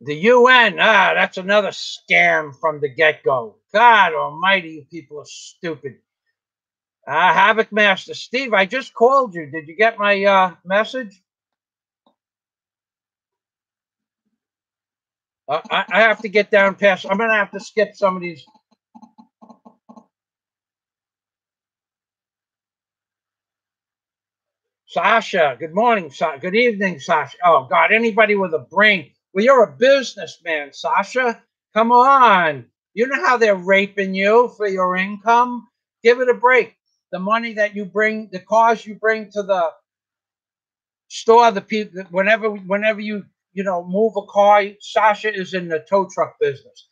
The UN, that's another scam from the get-go. God almighty, you people are stupid. Havoc Master. Steve, I just called you. Did you get my message? I have to get down past. I'm going to have to skip some of these. Sasha, good morning. Good evening, Sasha. Oh, God, anybody with a brain. Well, you're a businessman, Sasha. Come on. You know how they're raping you for your income? Give it a break. The money that you bring, the cars you bring to the store, the people, whenever you move a car, Sasha is in the tow truck business.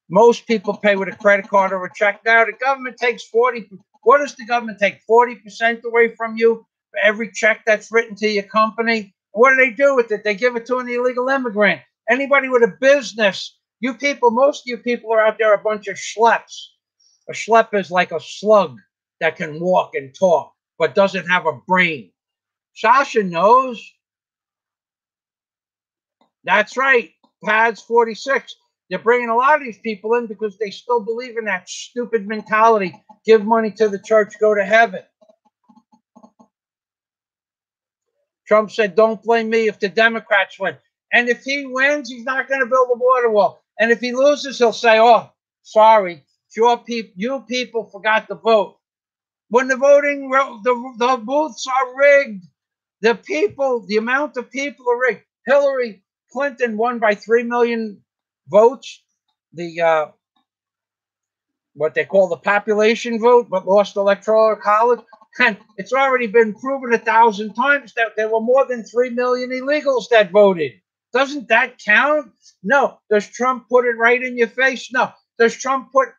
Most people pay with a credit card or a check. Now the government takes 40. What does the government take? 40% away from you for every check that's written to your company. What do they do with it? They give it to an illegal immigrant. Anybody with a business, you people, most of you people are out there a bunch of schleps. A schlep is like a slug that can walk and talk, but doesn't have a brain. Sasha knows. That's right. PADS 46. They're bringing a lot of these people in because they still believe in that stupid mentality. Give money to the church, go to heaven. Trump said, don't blame me if the Democrats win. And if he wins, he's not going to build a border wall. And if he loses, he'll say, oh, sorry, you people forgot to vote. When the voting, the booths are rigged. The amount of people are rigged. Hillary Clinton won by 3 million votes. What they call the population vote, but lost electoral college. And it's already been proven 1,000 times that there were more than 3 million illegals that voted. Doesn't that count? No. Does Trump put it right in your face? No. Does Trump put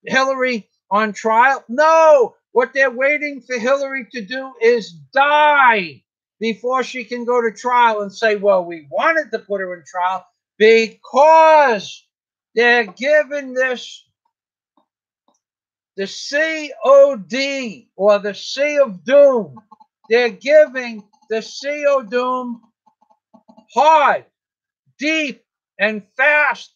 Hillary on trial? No. What they're waiting for Hillary to do is die before she can go to trial and say, well, we wanted to put her in trial because they're giving this the COD, or the Sea of Doom. They're giving the Sea of Doom hard, deep, and fast,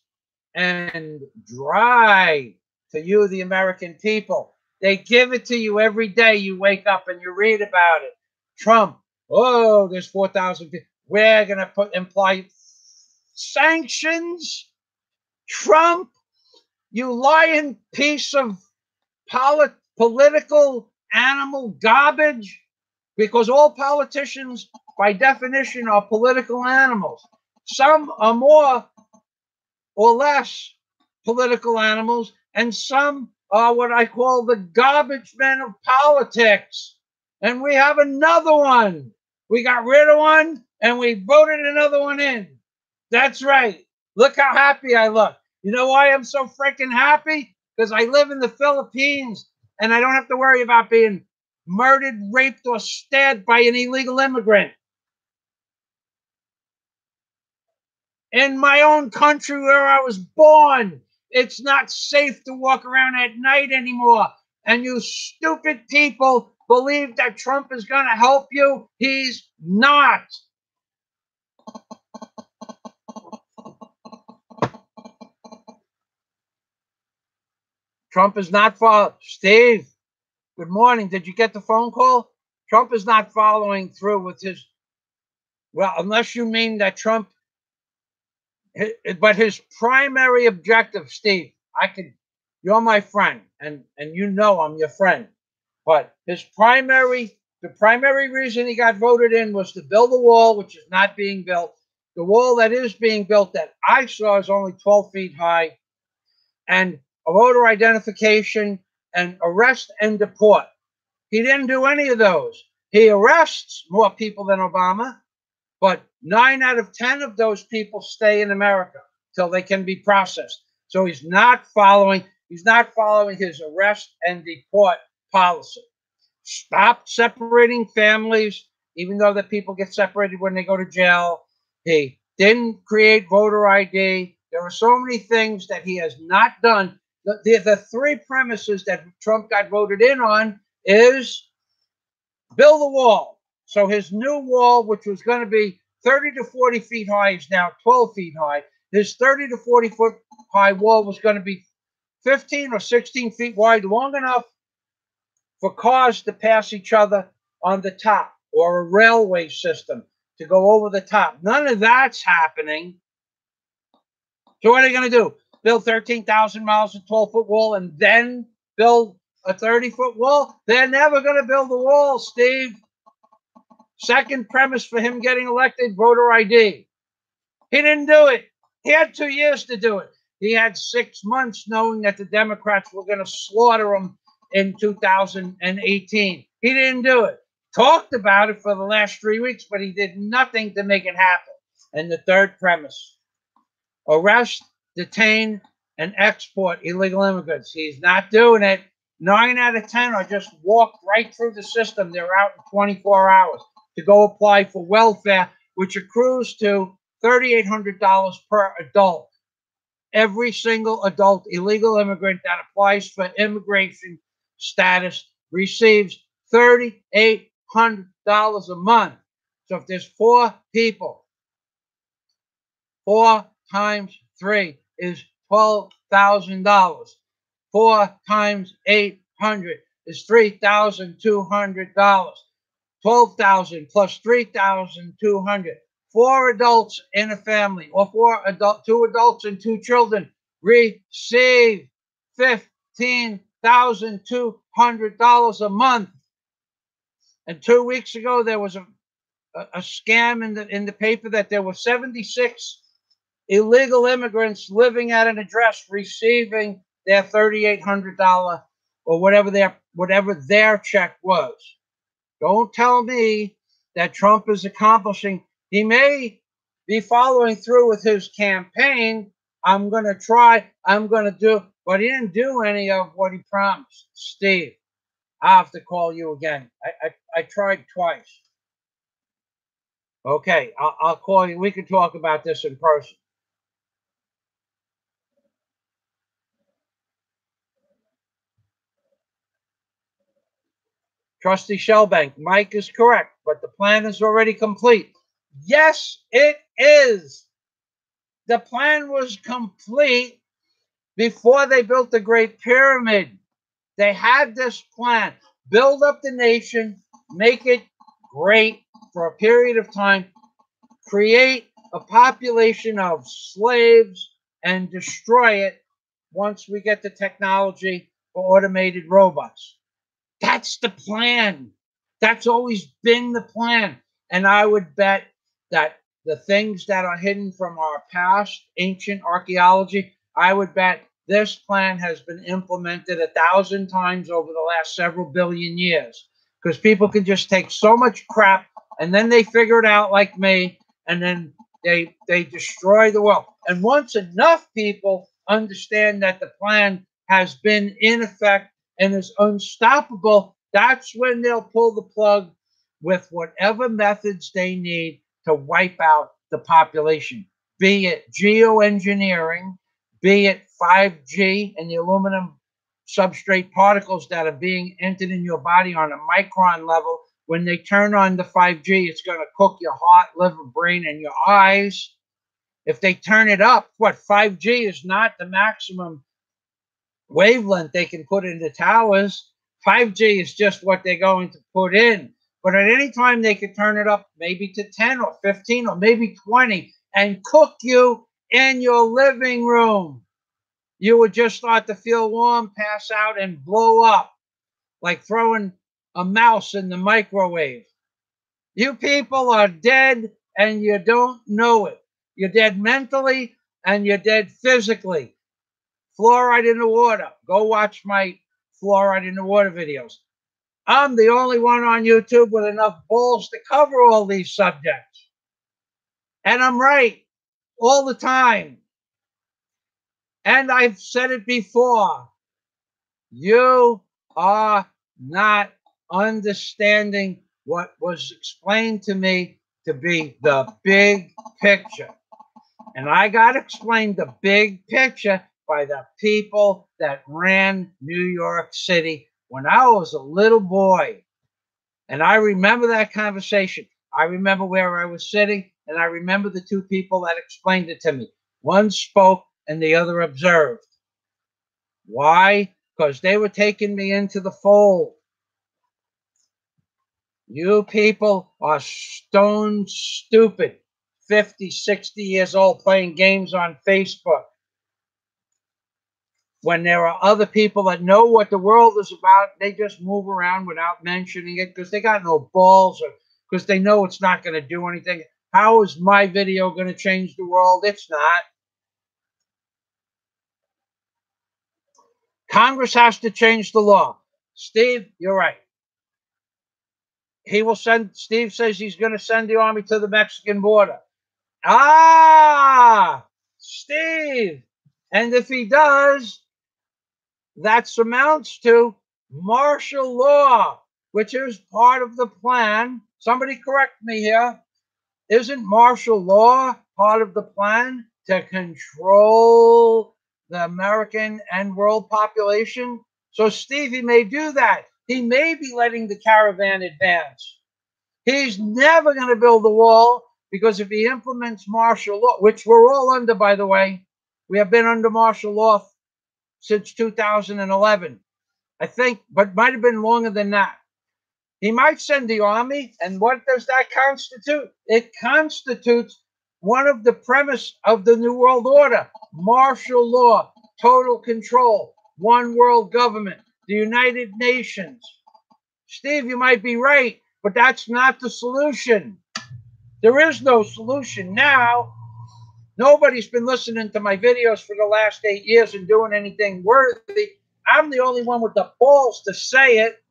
and dry to you, the American people. They give it to you every day. You wake up and you read about it. Trump, oh, there's 4,000 people. We're going to imply sanctions. Trump, you lying piece of political animal garbage, because all politicians, by definition, are political animals. Some are more or less political animals, and some are what I call the garbage men of politics. And we have another one. We got rid of one, and we voted another one in. That's right. Look how happy I look. You know why I'm so freaking happy? Because I live in the Philippines, and I don't have to worry about being murdered, raped, or stabbed by an illegal immigrant. In my own country where I was born, it's not safe to walk around at night anymore. And you stupid people believe that Trump is going to help you. He's not. Trump is not following. Steve, good morning. Did you get the phone call? Trump is not following through with his, well, unless you mean that Trump, but his primary objective, Steve, you're my friend, and you know I'm your friend, but the primary reason he got voted in was to build a wall, which is not being built. The wall that is being built that I saw is only 12 feet high, and a voter identification and arrest and deport. He didn't do any of those. He arrests more people than Obama, but 9 out of 10 of those people stay in America till they can be processed. So he's not following his arrest and deport policy. Stop separating families, even though the people get separated when they go to jail. He didn't create voter ID. There are so many things that he has not done. The three premises that Trump got voted in on is build a wall. So his new wall, which was going to be 30 to 40 feet high, is now 12 feet high. his 30 to 40 foot high wall was going to be 15 or 16 feet wide, long enough for cars to pass each other on the top, or a railway system to go over the top. None of that's happening. So what are they going to do? Build 13,000 miles of 12-foot wall and then build a 30-foot wall? They're never going to build a wall, Steve. Second premise for him getting elected, voter ID. He didn't do it. He had 2 years to do it. He had 6 months knowing that the Democrats were going to slaughter him in 2018. He didn't do it. Talked about it for the last 3 weeks, but he did nothing to make it happen. And the third premise, arrest, detain, and export illegal immigrants. He's not doing it. 9 out of 10 are just walked right through the system. They're out in 24 hours to go apply for welfare, which accrues to $3,800 per adult. Every single adult illegal immigrant that applies for immigration status receives $3,800 a month. So if there's 4 people, 4 times 3 is $12,000. 4 times 800 is $3,200. 12,000 plus 3,200. 4 adults in a family, or 2 adults and 2 children receive $15,200 a month. And 2 weeks ago, there was a scam in the paper that there were 76 illegal immigrants living at an address receiving their $3,800 or whatever their check was. Don't tell me that Trump is accomplishing. He may be following through with his campaign. I'm going to try. I'm going to do. But he didn't do any of what he promised. Steve, I have to call you again. I tried twice. Okay, I'll call you. We can talk about this in person. Trustee Shellbank, Mike is correct, but the plan is already complete. Yes, it is. The plan was complete before they built the Great Pyramid. They had this plan. Build up the nation, make it great for a period of time, create a population of slaves, and destroy it once we get the technology for automated robots. That's the plan. That's always been the plan. And I would bet that the things that are hidden from our past, ancient archaeology, I would bet this plan has been implemented 1,000 times over the last several billion years. Because people can just take so much crap and then they figure it out like me, and then they destroy the world. And once enough people understand that the plan has been in effect and is unstoppable, that's when they'll pull the plug with whatever methods they need to wipe out the population, be it geoengineering, be it 5G and the aluminum substrate particles that are being entered in your body on a micron level. When they turn on the 5G, it's going to cook your heart, liver, brain, and your eyes. If they turn it up, 5G is not the maximum wavelength they can put into towers. 5G is just what they're going to put in. But at any time, they could turn it up maybe to 10 or 15 or maybe 20 and cook you in your living room. You would just start to feel warm, pass out, and blow up like throwing a mouse in the microwave. You people are dead and you don't know it. You're dead mentally and you're dead physically. Fluoride in the water. Go watch my fluoride in the water videos. I'm the only one on YouTube with enough balls to cover all these subjects. And I'm right all the time. And I've said it before. You are not understanding what was explained to me to be the big picture. And I got explained the big picture by the people that ran New York City when I was a little boy. And I remember that conversation. I remember where I was sitting, and I remember the 2 people that explained it to me. One spoke and the other observed. Why? Because they were taking me into the fold. You people are stone stupid, 50, 60 years old, playing games on Facebook, when there are other people that know what the world is about. They just move around without mentioning it because they got no balls, or because they know it's not going to do anything. How is my video going to change the world? It's not. Congress has to change the law. Steve, you're right. Steve says he's going to send the army to the Mexican border. Ah, Steve. And if he does, that amounts to martial law, which is part of the plan. Somebody correct me here. Isn't martial law part of the plan to control the American and world population? So Stevie may do that. He may be letting the caravan advance. He's never going to build a wall, because if he implements martial law, which we're all under, by the way, we have been under martial law since 2011, I think, but might have been longer than that. He might send the army, and what does that constitute? It constitutes one of the premise of the New World Order: martial law, total control, one world government, the United Nations. Steve, you might be right, but that's not the solution. There is no solution now. Nobody's been listening to my videos for the last 8 years and doing anything worthy. I'm the only one with the balls to say it.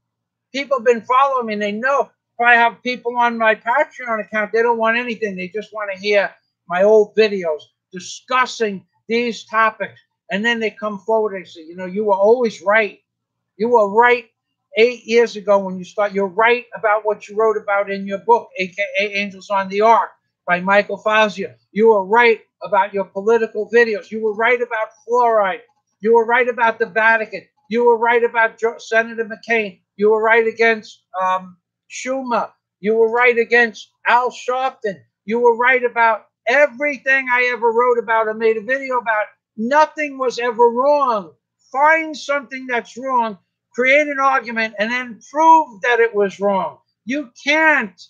People have been following me, and they know if I have people on my Patreon account, they don't want anything. They just want to hear my old videos discussing these topics. And then they come forward and say, you were always right. You were right 8 years ago when you start. You're right about what you wrote about in your book, aka Angels on the Ark by Michael Fazio. You were right about your political videos. You were right about fluoride. You were right about the Vatican. You were right about Senator McCain. You were right against Schumer. You were right against Al Sharpton. You were right about everything I ever wrote about or made a video about. Nothing was ever wrong. Find something that's wrong, create an argument, and then prove that it was wrong. You can't,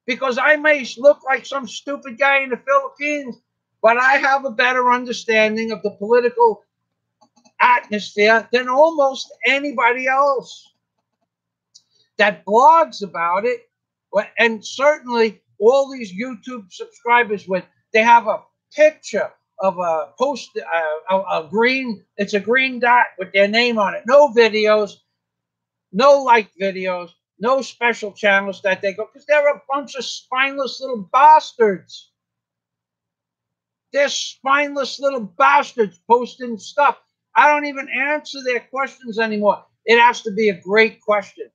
because I may look like some stupid guy in the Philippines, but I have a better understanding of the political atmosphere than almost anybody else that blogs about it. And certainly all these YouTube subscribers, they have a picture of a post, it's a green dot with their name on it. No videos, no like videos, no special channels that they go, because they're a bunch of spineless little bastards. They're spineless little bastards posting stuff. I don't even answer their questions anymore. It has to be a great question,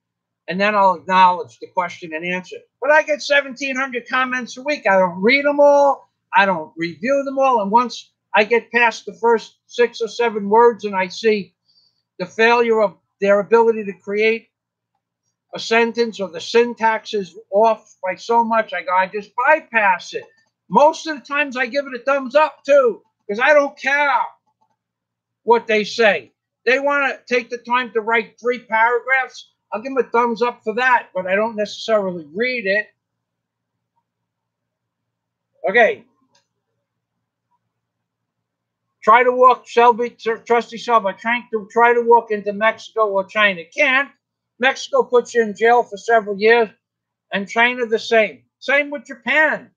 and then I'll acknowledge the question and answer. But I get 1,700 comments a week. I don't read them all. I don't review them all. And once I get past the first 6 or 7 words and I see the failure of their ability to create a sentence, or the syntax is off by so much, I just bypass it. Most of the times I give it a thumbs up too, because I don't care what they say. They want to take the time to write 3 paragraphs. I'll give them a thumbs up for that, but I don't necessarily read it. Okay. Try to walk, Trusty Shelby, try to walk into Mexico or China. Can't. Mexico puts you in jail for several years, and China the same. Same with Japan.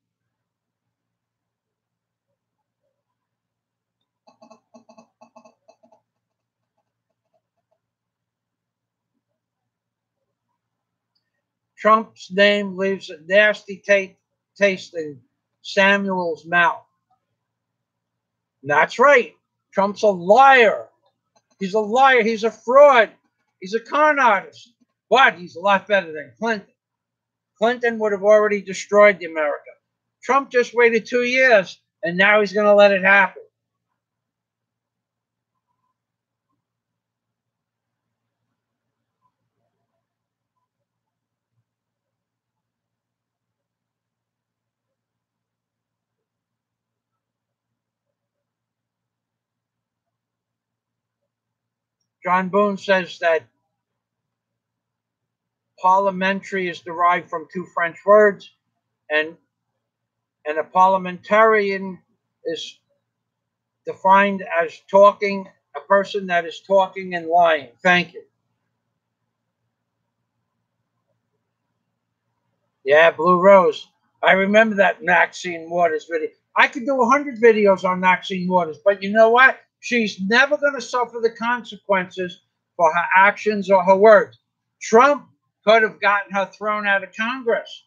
Trump's name leaves a nasty taste in Samuel's mouth. That's right. Trump's a liar. He's a liar. He's a fraud. He's a con artist. But he's a lot better than Clinton. Clinton would have already destroyed the America. Trump just waited 2 years, and now he's going to let it happen. John Boone says that parliamentary is derived from two French words, and a parliamentarian is defined as talking, a person that is talking and lying. Thank you. Yeah, Blue Rose. I remember that Maxine Waters video. I could do 100 videos on Maxine Waters, but you know what? She's never going to suffer the consequences for her actions or her words. Trump could have gotten her thrown out of Congress.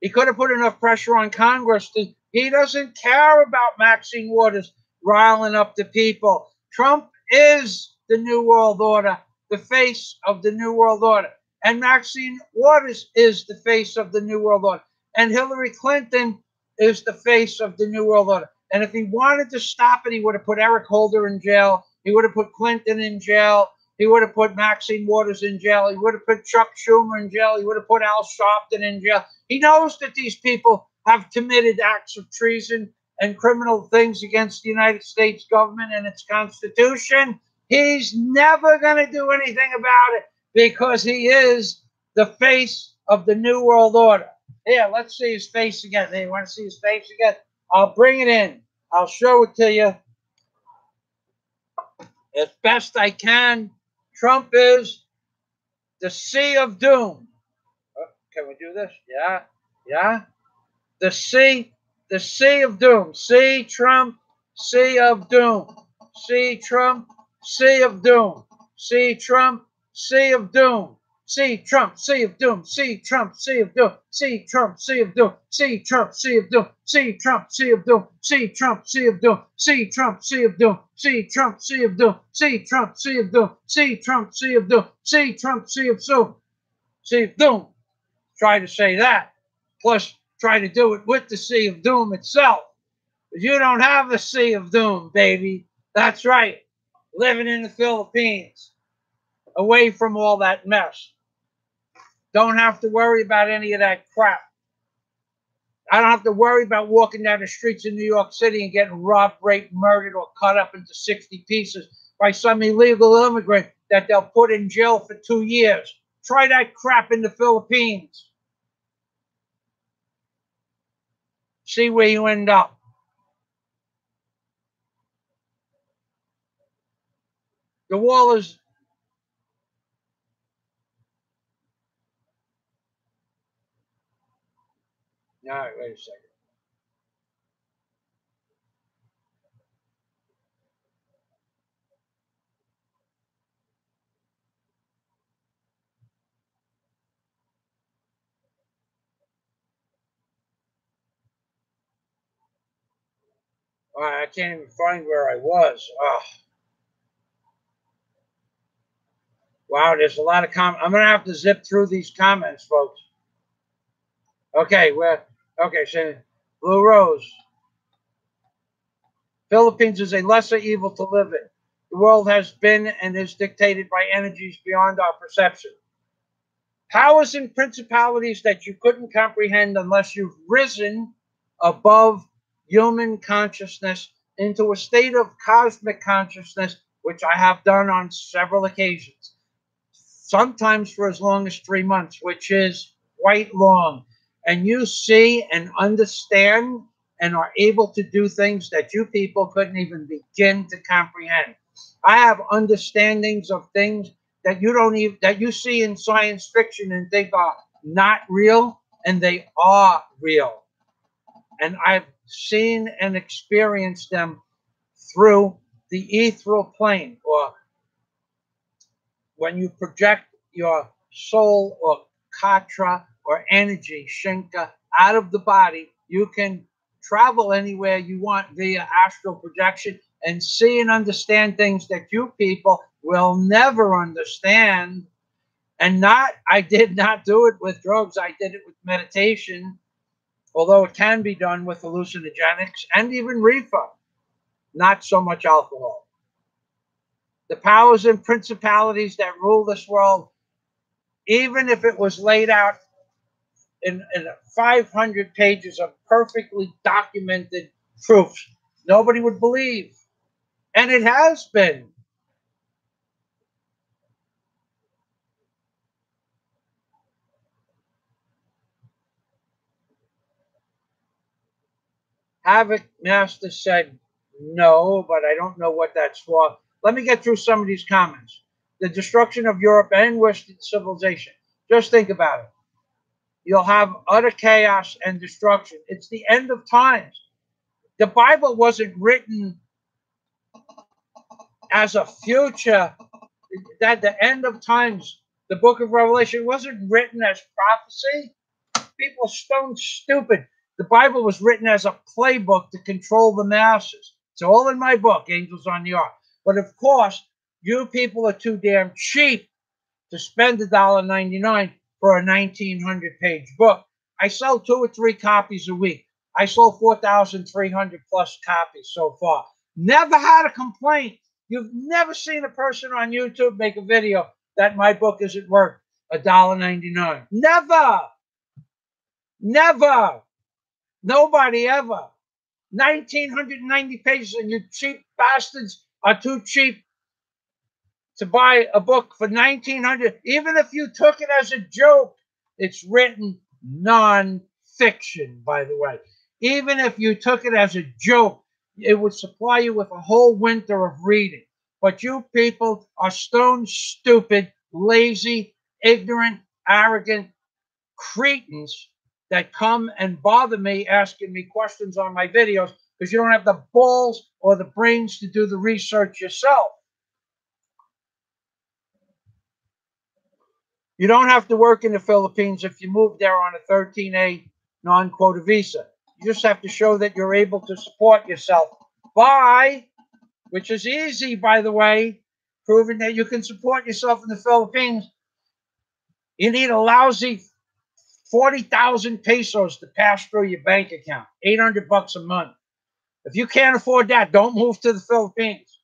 He could have put enough pressure on Congress to. He doesn't care about Maxine Waters riling up the people. Trump is the New World Order, the face of the New World Order. And Maxine Waters is the face of the New World Order. And Hillary Clinton is the face of the New World Order. And if he wanted to stop it, he would have put Eric Holder in jail. He would have put Clinton in jail. He would have put Maxine Waters in jail. He would have put Chuck Schumer in jail. He would have put Al Sharpton in jail. He knows that these people have committed acts of treason and criminal things against the United States government and its Constitution. He's never going to do anything about it because he is the face of the New World Order. Here, let's see his face again. Hey, you want to see his face again? I'll bring it in. I'll show it to you as best I can. Trump is the Sea of Doom. Oh, can we do this? Yeah, yeah. The Sea of Doom. See Trump, Sea of Doom. See Trump, Sea of Doom. See Trump, Sea of Doom. See Trump, Sea of Doom. See Trump, Sea of Doom. See Trump, Sea of Doom. See Trump, Sea of Doom. See Trump, Sea of Doom. See Trump, Sea of Doom. See Trump, Sea of Doom. See Trump, Sea of Doom. See Trump, Sea of Doom. See Trump, Sea of Doom. See Trump, Sea of Doom. Sea of Doom. Try to say that. Plus, try to do it with the Sea of Doom itself. But you don't have the Sea of Doom, baby. That's right. Living in the Philippines. Away from all that mess. Don't have to worry about any of that crap. I don't have to worry about walking down the streets of New York City and getting robbed, raped, murdered, or cut up into 60 pieces by some illegal immigrant that they'll put in jail for 2 years. Try that crap in the Philippines. See where you end up. The wall is... All right, wait a second. All right, I can't even find where I was. Oh. Wow, there's a lot of comments. I'm going to have to zip through these comments, folks. Okay, so Blue Rose. Philippines is a lesser evil to live in. The world has been and is dictated by energies beyond our perception. Powers and principalities that you couldn't comprehend unless you've risen above human consciousness into a state of cosmic consciousness, which I have done on several occasions. Sometimes for as long as 3 months, which is quite long. And you see and understand and are able to do things that you people couldn't even begin to comprehend. I have understandings of things that you see in science fiction and think are not real, and they are real. And I've seen and experienced them through the ethereal plane, or when you project your soul or katra or energy, shinka, out of the body, you can travel anywhere you want via astral projection and see and understand things that you people will never understand. And I did not do it with drugs. I did it with meditation, although it can be done with hallucinogenics and even reefer, not so much alcohol. The powers and principalities that rule this world, even if it was laid out in 500 pages of perfectly documented proofs, nobody would believe. And it has been. Havoc Master said no, but I don't know what that's for. Let me get through some of these comments. The destruction of Europe and Western civilization. Just think about it. You'll have utter chaos and destruction. It's the end of times. The Bible wasn't written as a future, that the end of times, the book of Revelation wasn't written as prophecy. People are stone stupid. The Bible was written as a playbook to control the masses. It's all in my book, Angels on the Ark. But of course, you people are too damn cheap to spend $1.99 for a 1,900-page book. I sell 2 or 3 copies a week. I sold 4,300 plus copies so far. Never had a complaint. You've never seen a person on YouTube make a video that my book isn't worth $1.99. Never. Never. Nobody ever. 1,990 pages, and you cheap bastards are too cheap to buy a book for 1,900. Even if you took it as a joke, it's written non-fiction, by the way. Even if you took it as a joke, it would supply you with a whole winter of reading. But you people are stone stupid, lazy, ignorant, arrogant cretins that come and bother me asking me questions on my videos because you don't have the balls or the brains to do the research yourself. You don't have to work in the Philippines if you move there on a 13A non-quota visa. You just have to show that you're able to support yourself by, which is easy, by the way, proving that you can support yourself in the Philippines. You need a lousy 40,000 pesos to pass through your bank account, $800 a month. If you can't afford that, don't move to the Philippines.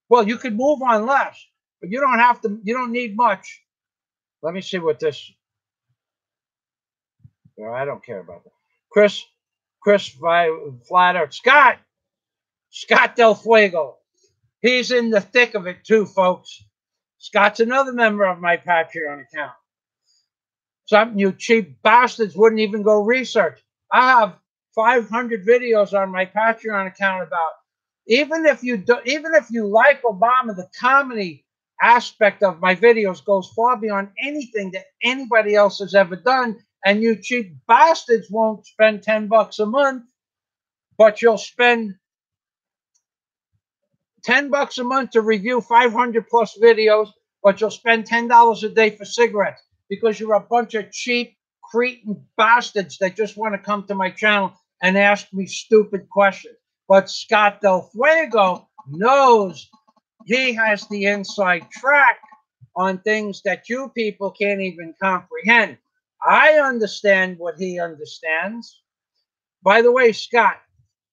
Well, you could move on less, but you don't have to, you don't need much. Let me see what this, no, I don't care about that. Chris Flatter, Scott Del Fuego. He's in the thick of it too, folks. Scott's another member of my Patreon account. Something you cheap bastards wouldn't even go research. I have 500 videos on my Patreon account about, even if you like Obama, the comedy aspect of my videos goes far beyond anything that anybody else has ever done. And you cheap bastards won't spend $10 a month, but you'll spend $10 a month to review 500 plus videos, but you'll spend $10 a day for cigarettes because you're a bunch of cheap cretin bastards that just want to come to my channel and ask me stupid questions. But Scott Del Fuego knows he has the inside track on things that you people can't even comprehend. I understand what he understands. By the way, Scott,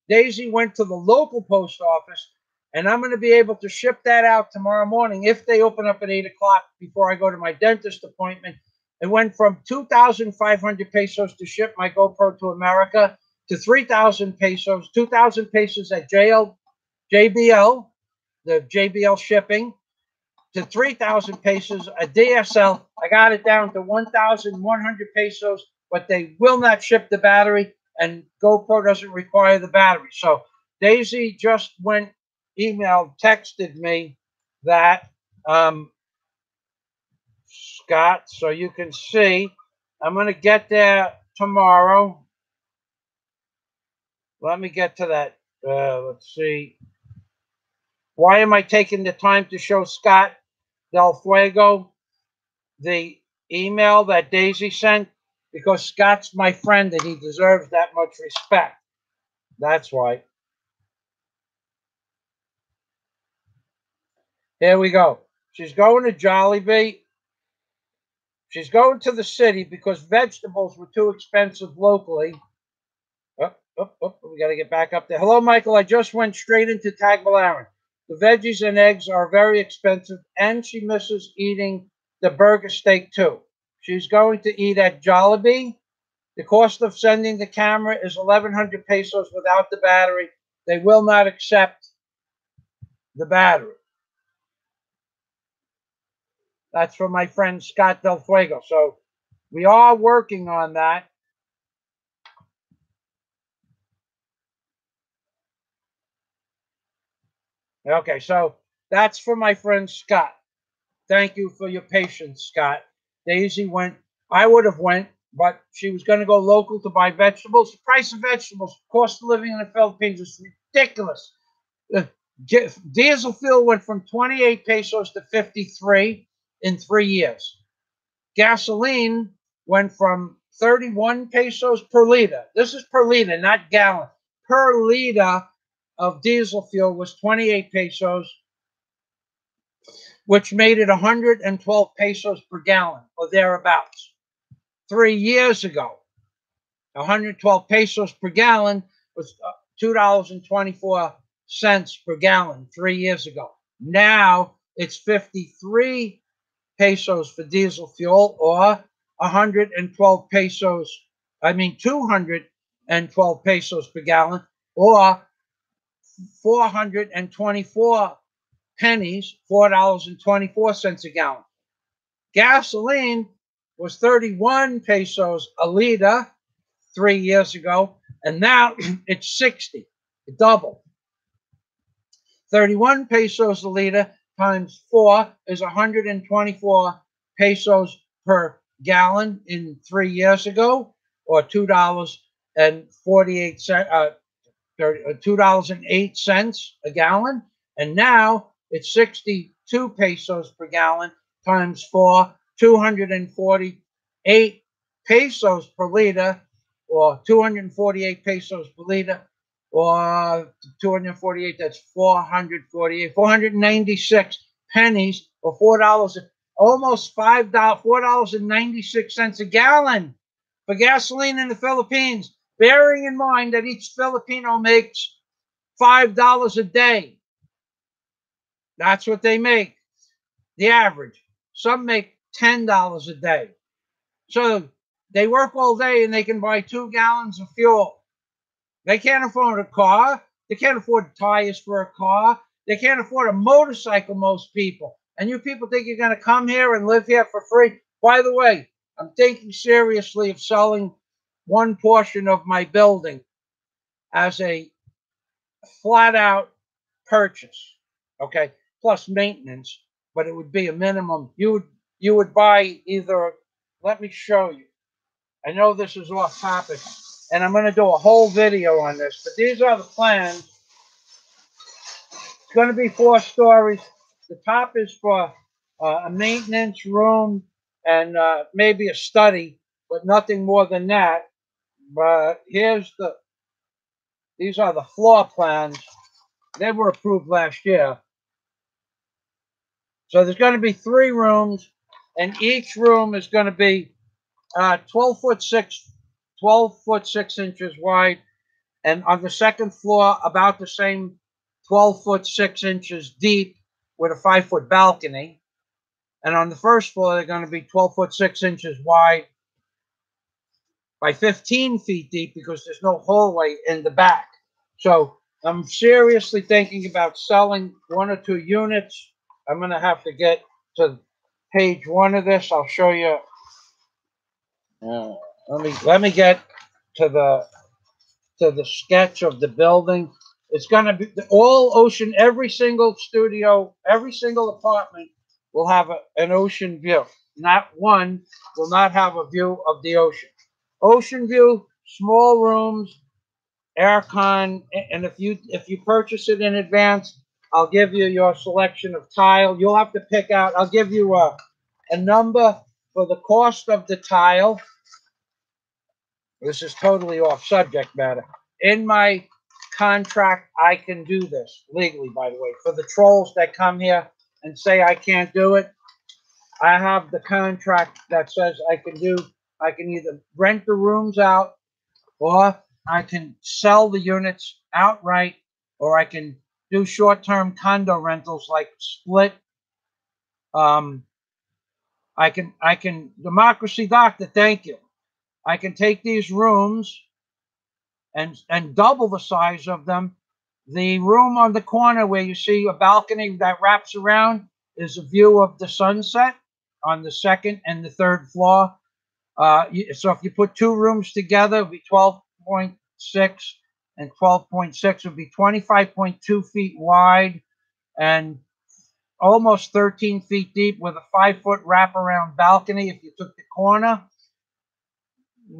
Daisy went to the local post office, and I'm going to be able to ship that out tomorrow morning if they open up at 8 o'clock before I go to my dentist appointment. It went from 2,500 pesos to ship my GoPro to America to 3,000 pesos, 2,000 pesos at JBL, the JBL shipping, to 3,000 pesos a DSL. I got it down to 1,100 pesos, but they will not ship the battery, and GoPro doesn't require the battery. So Daisy just texted me that, Scott, so you can see. I'm going to get there tomorrow. Let me get to that. Let's see. Why am I taking the time to show Scott Del Fuego the email that Daisy sent? Because Scott's my friend and he deserves that much respect. That's why. Here we go. She's going to Jollibee. She's going to the city because vegetables were too expensive locally. We got to get back up there. Hello, Michael. I just went straight into Tagbilaran. The veggies and eggs are very expensive, and she misses eating the burger steak too. She's going to eat at Jollibee. The cost of sending the camera is 1,100 pesos without the battery. They will not accept the battery. That's from my friend Scott Del Fuego. So we are working on that. Okay, so that's for my friend Scott. Thank you for your patience, Scott. Daisy went, I would have went, but she was going to go local to buy vegetables. The price of vegetables, cost of living in the Philippines is ridiculous. The diesel fuel went from 28 pesos to 53 in 3 years. Gasoline went from 31 pesos per liter. This is per liter, not gallon. Per liter of diesel fuel was 28 pesos, which made it 112 pesos per gallon or thereabouts. 3 years ago, 112 pesos per gallon was $2.24 per gallon 3 years ago. Now it's 53 pesos for diesel fuel, or 112 pesos, 212 pesos per gallon, or 424 pennies, $4.24 a gallon. Gasoline was 31 pesos a liter 3 years ago, and now it's 60. It doubled. 31 pesos a liter times 4 is 124 pesos per gallon in 3 years ago, or $2.48, $2.08 a gallon. And now it's 62 pesos per gallon times 4, 248 pesos per liter, or 248 pesos per liter, or 248, that's 448, 496 pennies, or $4, almost $5, $4.96 a gallon for gasoline in the Philippines, bearing in mind that each Filipino makes $5 a day. That's what they make, the average. Some make $10 a day. So they work all day and they can buy 2 gallons of fuel. They can't afford a car. They can't afford tires for a car. They can't afford a motorcycle, most people. And you people think you're going to come here and live here for free? By the way, I'm thinking seriously of selling one portion of my building as a flat out purchase, okay, plus maintenance, but it would be a minimum. You would buy either, let me show you. I know this is off topic, and I'm going to do a whole video on this, but these are the plans. It's going to be 4 stories. The top is for a maintenance room and maybe a study, but nothing more than that. But these are the floor plans. They were approved last year. So there's going to be 3 rooms, and each room is going to be 12 foot 6 inches wide, and on the second floor, about the same, 12 foot 6 inches deep, with a 5-foot balcony. And on the first floor, they're going to be 12 foot 6 inches wide by 15 feet deep, because there's no hallway in the back. So I'm seriously thinking about selling 1 or 2 units. I'm going to have to get to page 1 of this. I'll show you. Let me get to the sketch of the building. It's going to be all ocean. Every single studio, every single apartment will have an ocean view. Not one will not have a view of the ocean. Ocean view, small rooms, aircon, and if you purchase it in advance, I'll give you your selection of tile. You'll have to pick out. I'll give you a number for the cost of the tile. This is totally off subject matter. In my contract, I can do this legally, by the way. For the trolls that come here and say I can't do it, I have the contract that says I can either rent the rooms out, or I can sell the units outright, or I can do short-term condo rentals like split. I can, Democracy Doctor, thank you. I can take these rooms and double the size of them. The room on the corner where you see a balcony that wraps around is a view of the sunset on the 2nd and the 3rd floor. So if you put 2 rooms together, it would be 12.6 and 12.6. It would be 25.2 feet wide and almost 13 feet deep with a 5-foot wraparound balcony. If you took the corner,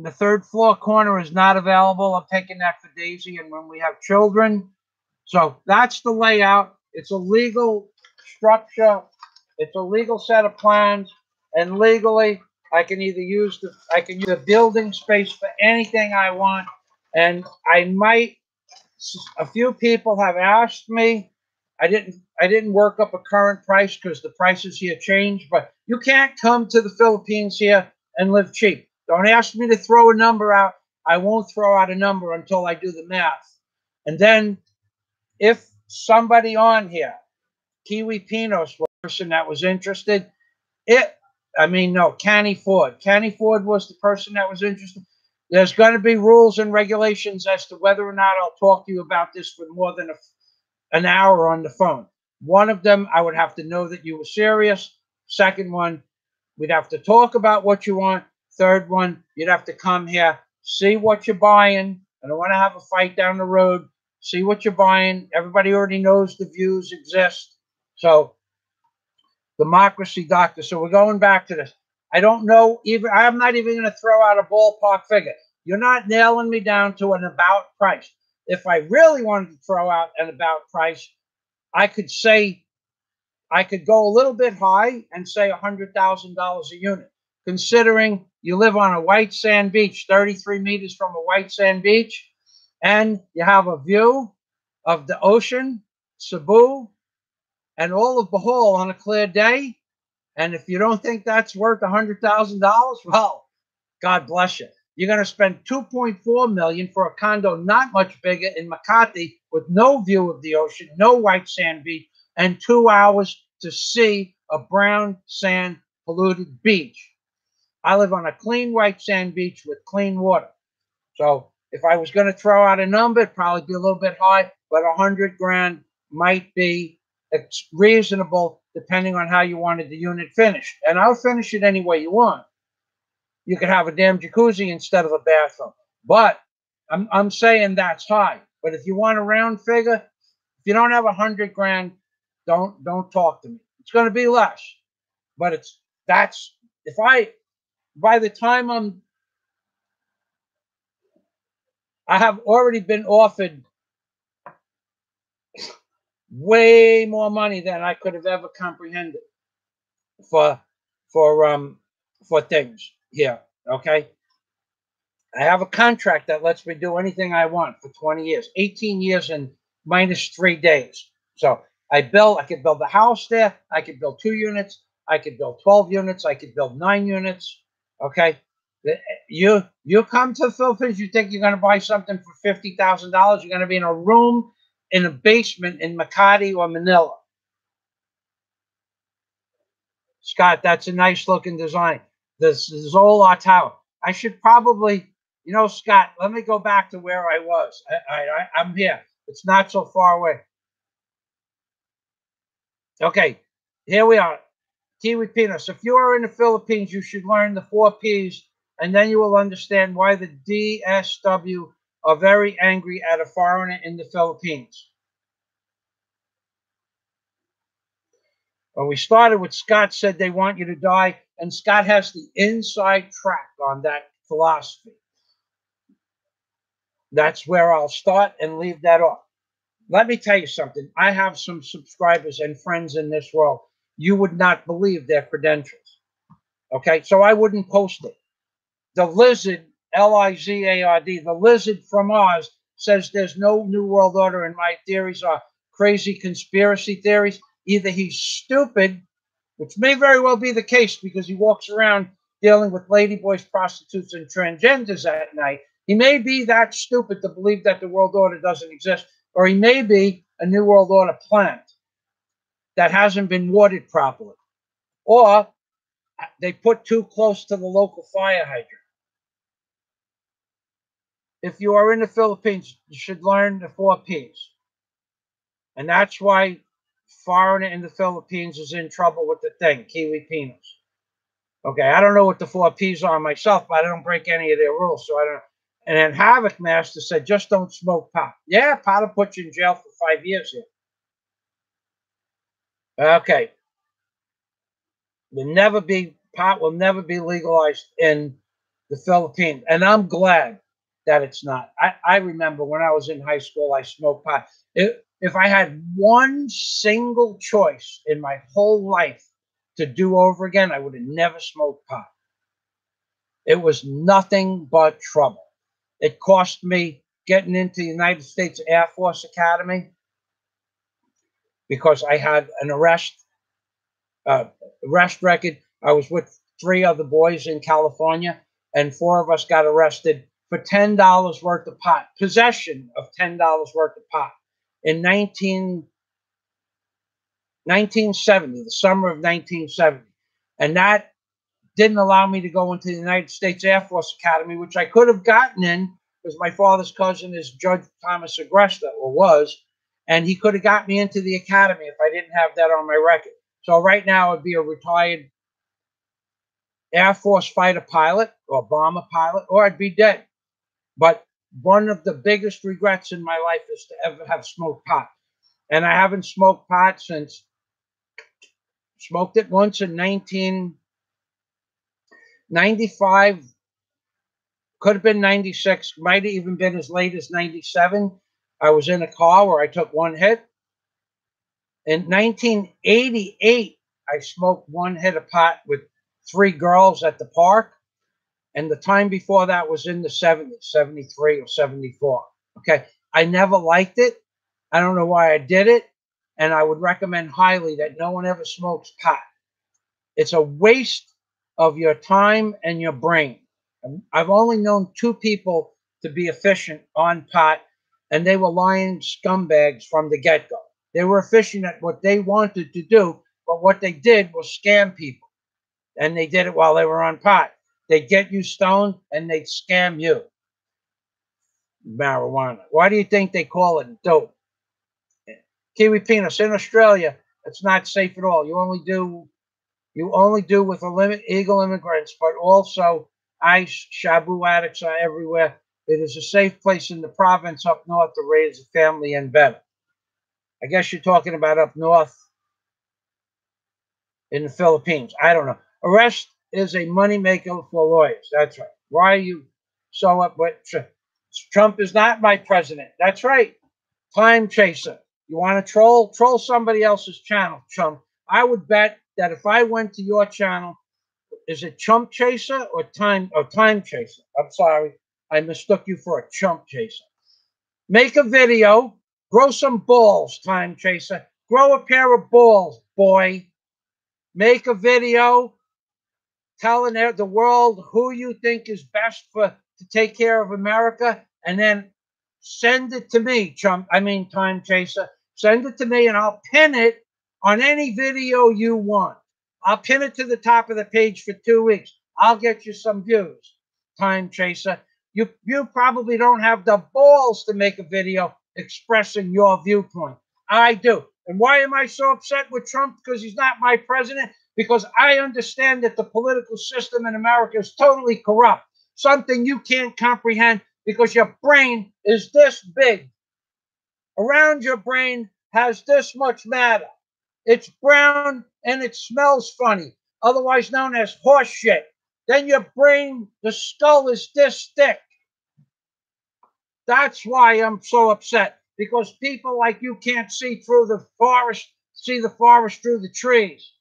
the third floor corner is not available. I'm taking that for Daisy and when we have children. So that's the layout. It's a legal structure. It's a legal set of plans, and legally, I can either use the building space for anything I want. And I might. A few people have asked me. I didn't work up a current price because the prices here change. But you can't come to the Philippines here and live cheap. Don't ask me to throw a number out. I won't throw out a number until I do the math. And then if somebody on here, Kiwi Pinos, was the person that was interested, Canny Ford. Canny Ford was the person that was interested. There's going to be rules and regulations as to whether or not I'll talk to you about this for more than an hour on the phone. One of them, I would have to know that you were serious. Second one, we'd have to talk about what you want. Third one, you'd have to come here, see what you're buying. I don't want to have a fight down the road. See what you're buying. Everybody already knows the views exist. So, democracy, doctor. So we're going back to this. I don't know even. I'm not even going to throw out a ballpark figure. You're not nailing me down to an about price. If I really wanted to throw out an about price, I could go a little bit high and say $100,000 a unit, considering you live on a white sand beach, 33 meters from a white sand beach, and you have a view of the ocean, Cebu, and all of Bohol on a clear day. And if you don't think that's worth $100,000, well, God bless you. You're going to spend $2.4 million for a condo not much bigger in Makati with no view of the ocean, no white sand beach, and 2 hours to see a brown sand polluted beach. I live on a clean white sand beach with clean water. So if I was going to throw out a number, it'd probably be a little bit high, but $100,000 might be reasonable depending on how you wanted the unit finished. And I'll finish it any way you want. You could have a damn jacuzzi instead of a bathroom. But I'm saying that's high. But if you want a round figure, if you don't have $100,000, don't talk to me. It's going to be less. But by the time I have already been offered way more money than I could have ever comprehended for things here. Okay, I have a contract that lets me do anything I want for 20 years, 18 years and minus 3 days. So I could build a house there. I could build 2 units. I could build 12 units. I could build 9 units. Okay, you come to the Philippines. You think you're going to buy something for $50,000? You're going to be in a room in a basement in Makati or Manila. Scott, that's a nice looking design. This Zola Tower. I should probably, Scott, let me go back to where I was. I'm here. It's not so far away. Okay, here we are. Kiwi Pinos. If you are in the Philippines, you should learn the 4 Ps, and then you will understand why the DSW are very angry at a foreigner in the Philippines. Well, we started with Scott said they want you to die, and Scott has the inside track on that philosophy. That's where I'll start and leave that off. Let me tell you something. I have some subscribers and friends in this world. You would not believe their credentials. Okay, so I wouldn't post it. The Lizard, Lizard, the Lizard from Oz, says there's no New World Order, and my theories are crazy conspiracy theories. Either he's stupid, which may very well be the case because he walks around dealing with ladyboys, prostitutes, and transgenders at night. He may be that stupid to believe that the world order doesn't exist, or he may be a New World Order plant that hasn't been watered properly, or they put too close to the local fire hydrant. If you are in the Philippines, you should learn the 4 Ps. And that's why foreigner in the Philippines is in trouble with the thing, Kiwi Pinos. Okay, I don't know what the 4 Ps are myself, but I don't break any of their rules, so I don't. And then Havoc Master said, just don't smoke pot. Yeah, pot will put you in jail for 5 years here. Okay. Pot will never be legalized in the Philippines. And I'm glad that it's not. I remember when I was in high school, I smoked pot. If I had one single choice in my whole life to do over again, I would have never smoked pot. It was nothing but trouble. It cost me getting into the United States Air Force Academy because I had an arrest record. I was with 3 other boys in California, and 4 of us got arrested for $10 worth of pot, possession of $10 worth of pot in 1970, the summer of 1970. And that didn't allow me to go into the United States Air Force Academy, which I could have gotten in because my father's cousin is Judge Thomas Agresta, or was, and he could have got me into the academy if I didn't have that on my record. So right now I'd be a retired Air Force fighter pilot or bomber pilot, or I'd be dead. But one of the biggest regrets in my life is to ever have smoked pot. And I haven't smoked pot since, smoked it once in 1995, could have been 96, might have even been as late as 97. I was in a car where I took one hit. In 1988, I smoked one hit of pot with 3 girls at the park. And the time before that was in the 70s, 73 or 74. Okay. I never liked it. I don't know why I did it. And I would recommend highly that no one ever smokes pot. It's a waste of your time and your brain. I've only known 2 people to be efficient on pot, and they were lying scumbags from the get-go. They were efficient at what they wanted to do, but what they did was scam people. And they did it while they were on pot. They'd get you stoned and they'd scam you. Marijuana. Why do you think they call it dope? Kiwi peanuts in Australia, it's not safe at all. You only do with illegal immigrants, but also ice, shabu addicts are everywhere. It is a safe place in the province up north to raise a family and better. I guess you're talking about up north in the Philippines. I don't know. Arrest is a moneymaker for lawyers. That's right. Why are you so up? But Trump is not my president. That's right. Time chaser. You want to troll? Troll somebody else's channel, Trump. I would bet that if I went to your channel, is it Chump Chaser or Time Chaser? I'm sorry, I mistook you for a chump chaser. Make a video, grow some balls, Time Chaser. Grow a pair of balls, boy. Make a video telling the world who you think is best to take care of America, and then send it to me, Time Chaser. Send it to me, and I'll pin it on any video you want. I'll pin it to the top of the page for 2 weeks. I'll get you some views, Time Chaser. You probably don't have the balls to make a video expressing your viewpoint. I do. And why am I so upset with Trump? Because he's not my president. Because I understand that the political system in America is totally corrupt. Something you can't comprehend because your brain is this big. Around your brain has this much matter. It's brown and it smells funny, otherwise known as horse shit. Then your brain, the skull is this thick. That's why I'm so upset, because people like you can't see through the forest, see the forest through the trees,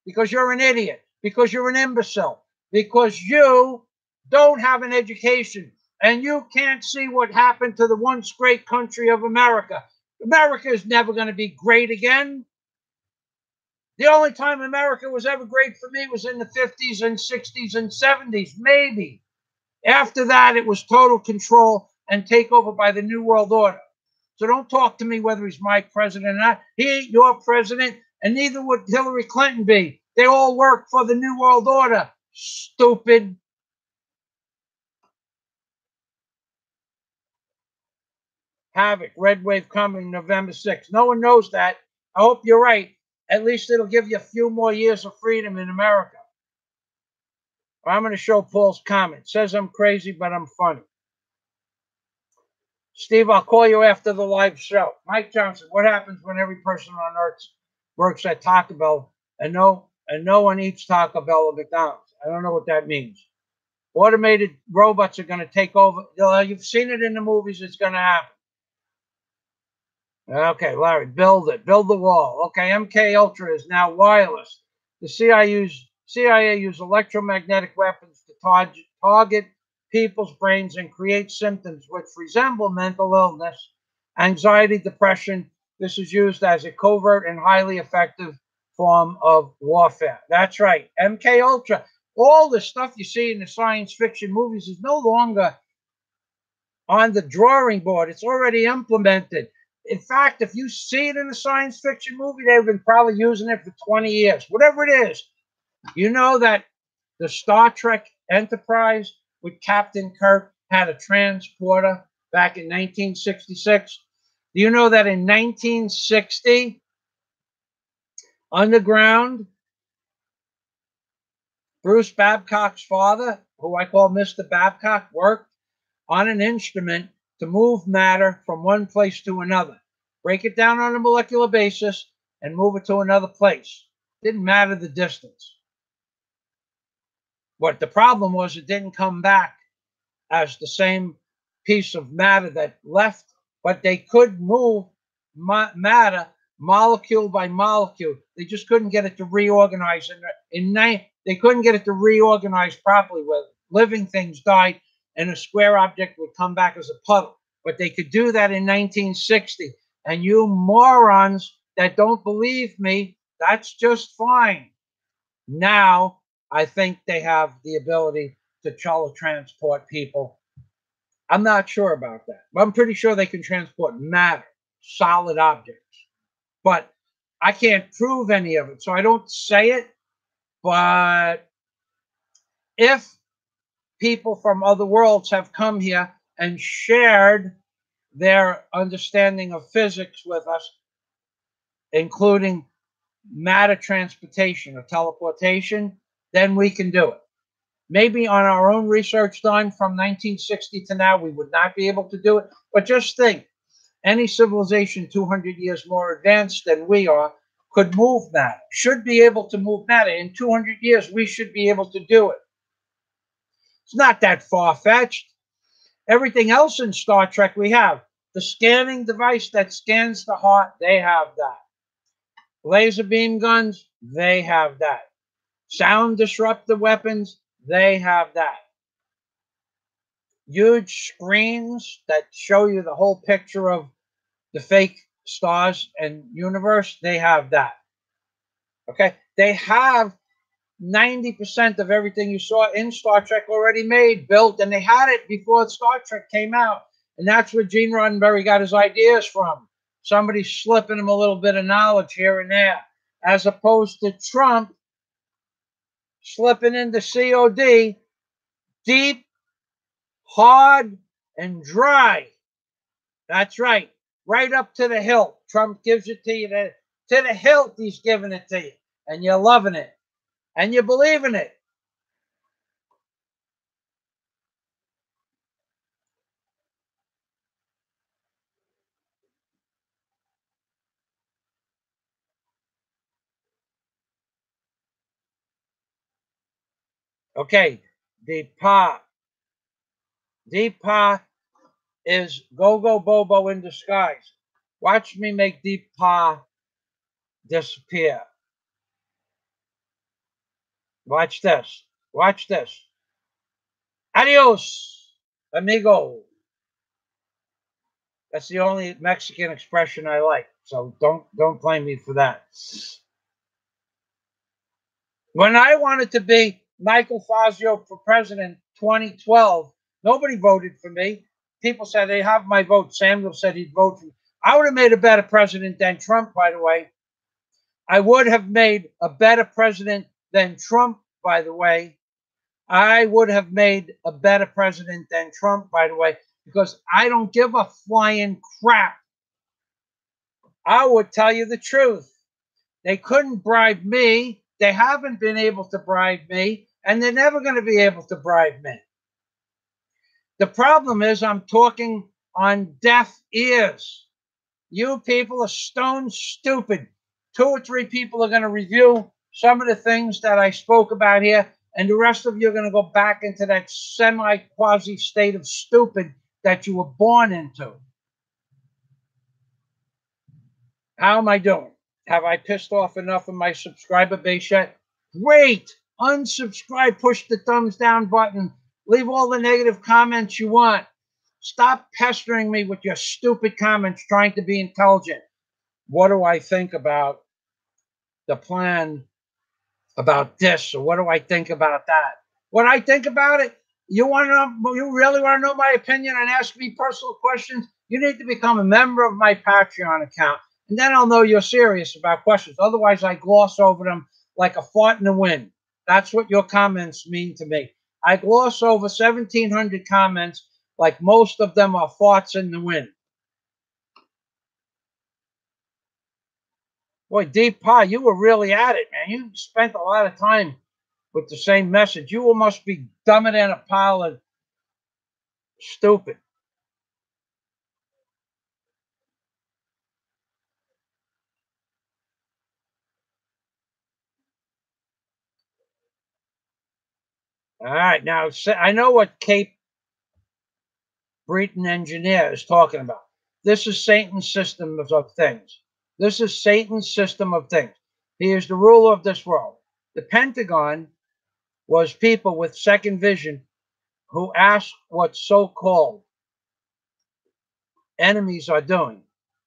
because you're an idiot, because you're an imbecile, because you don't have an education, and you can't see what happened to the once great country of America. America is never going to be great again. The only time America was ever great for me was in the 50s and 60s and 70s, maybe. After that, it was total control and takeover by the New World Order. So don't talk to me whether he's my president or not. He ain't your president, and neither would Hillary Clinton be. They all work for the New World Order. Stupid. Havoc, red wave coming November 6th. No one knows that. I hope you're right. At least it'll give you a few more years of freedom in America. I'm going to show Paul's comment. It says I'm crazy, but I'm funny. Steve, I'll call you after the live show. Mike Johnson, what happens when every person on Earth's works at Taco Bell, and no one eats Taco Bell at McDonald's. I don't know what that means. Automated robots are going to take over. You've seen it in the movies. It's going to happen. Okay, Larry, build it. Build the wall. Okay, MK Ultra is now wireless. The CIA use electromagnetic weapons to target people's brains and create symptoms which resemble mental illness, anxiety, depression. This is used as a covert and highly effective form of warfare. That's right, MK Ultra. All the stuff you see in the science fiction movies is no longer on the drawing board. It's already implemented. In fact, if you see it in a science fiction movie, they've been probably using it for 20 years. Whatever it is, you know that the Star Trek Enterprise with Captain Kirk had a transporter back in 1966. Do you know that in 1960, underground, Bruce Babcock's father, who I call Mr. Babcock, worked on an instrument to move matter from one place to another, break it down on a molecular basis, and move it to another place. Didn't matter the distance. What the problem was, it didn't come back as the same piece of matter that left, but they could move matter molecule by molecule. They just couldn't get it to reorganize. They couldn't get it to reorganize properly. Where living things died, and a square object would come back as a puddle. But they could do that in 1960. And you morons that don't believe me, that's just fine. Now, I think they have the ability to transport people. I'm not sure about that, but I'm pretty sure they can transport matter, solid objects. But I can't prove any of it, so I don't say it. But if people from other worlds have come here and shared their understanding of physics with us, including matter transportation or teleportation, then we can do it. Maybe on our own research done from 1960 to now, we would not be able to do it. But just think, any civilization 200 years more advanced than we are could move matter, should be able to move matter. In 200 years, we should be able to do it. It's not that far-fetched. Everything else in Star Trek we have. The scanning device that scans the heart, they have that. Laser beam guns, they have that. Sound disruptor weapons, they have that. Huge screens that show you the whole picture of the fake stars and universe, they have that. Okay? They have 90% of everything you saw in Star Trek already made, built, and they had it before Star Trek came out. And that's where Gene Roddenberry got his ideas from. Somebody slipping him a little bit of knowledge here and there, as opposed to Trump slipping into COD, deep, hard, and dry. That's right. Right up to the hilt. Trump gives it to you. To the hilt, he's giving it to you. And you're loving it. And you believe in it. Okay, Deepa. Deepa is Go-Go Bobo in disguise. Watch me make Deepa disappear. Watch this. Watch this. Adios, amigo. That's the only Mexican expression I like. So don't blame me for that. When I wanted to be Michael Fazio for president 2012, nobody voted for me. People said they have my vote. Samuel said he'd vote for me. I would have made a better president than Trump, by the way. I would have made a better president than Trump, by the way. I would have made a better president than Trump, by the way, because I don't give a flying crap. I would tell you the truth. They couldn't bribe me. They haven't been able to bribe me, and they're never going to be able to bribe me. The problem is I'm talking on deaf ears. You people are stone stupid. 2 or 3 people are going to review some of the things that I spoke about here, and the rest of you are going to go back into that semi-quasi state of stupid that you were born into. How am I doing? Have I pissed off enough of my subscriber base yet? Great. Unsubscribe, push the thumbs down button. Leave all the negative comments you want. Stop pestering me with your stupid comments trying to be intelligent. What do I think about the plan about this, or what do I think about that? What I think about it? You want to know? You really want to know my opinion and ask me personal questions? You need to become a member of my Patreon account, and then I'll know you're serious about questions. Otherwise, I gloss over them like a fart in the wind. That's what your comments mean to me. I gloss over 1,700 comments like most of them are farts in the wind. Boy, Deep Pie, you were really at it, man. You spent a lot of time with the same message. You must be dumber than a pile of stupid. All right, now I know what Cape Breton engineer is talking about. This is Satan's system of things. This is Satan's system of things. He is the ruler of this world. The Pentagon was people with second vision who asked what so-called enemies are doing.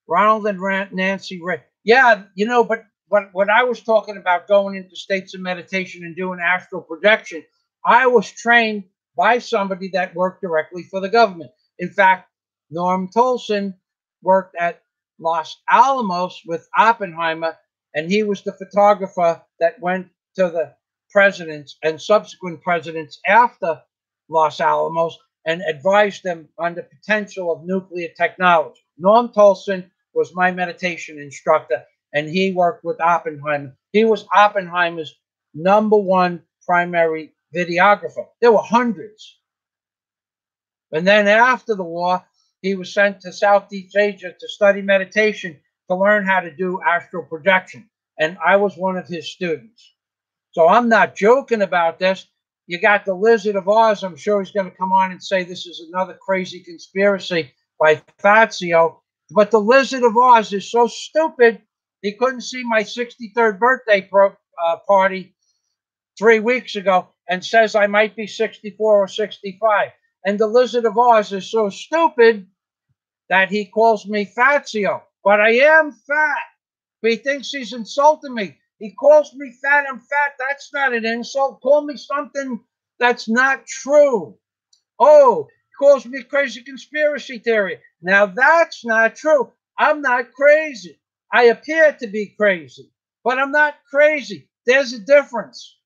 Ronald and Nancy Ray. Yeah, you know, but what I was talking about going into states of meditation and doing astral projection, I was trained by somebody that worked directly for the government. In fact, Norm Tolson worked at Los Alamos with Oppenheimer, and he was the photographer that went to the presidents and subsequent presidents after Los Alamos and advised them on the potential of nuclear technology. Norm Tolson was my meditation instructor, and he worked with Oppenheimer. He was Oppenheimer's #1 primary videographer. There were hundreds. And then after the war, he was sent to Southeast Asia to study meditation, to learn how to do astral projection. And I was one of his students. So I'm not joking about this. You got the Lizard of Oz. I'm sure he's going to come on and say this is another crazy conspiracy by Fazio. But the Lizard of Oz is so stupid, he couldn't see my 63rd birthday party 3 weeks ago and says I might be 64 or 65. And the Lizard of Oz is so stupid that he calls me Fazio. But I am fat. But he thinks he's insulting me. He calls me fat. I'm fat. That's not an insult. Call me something that's not true. Oh, he calls me crazy conspiracy theory. Now that's not true. I'm not crazy. I appear to be crazy, but I'm not crazy. There's a difference.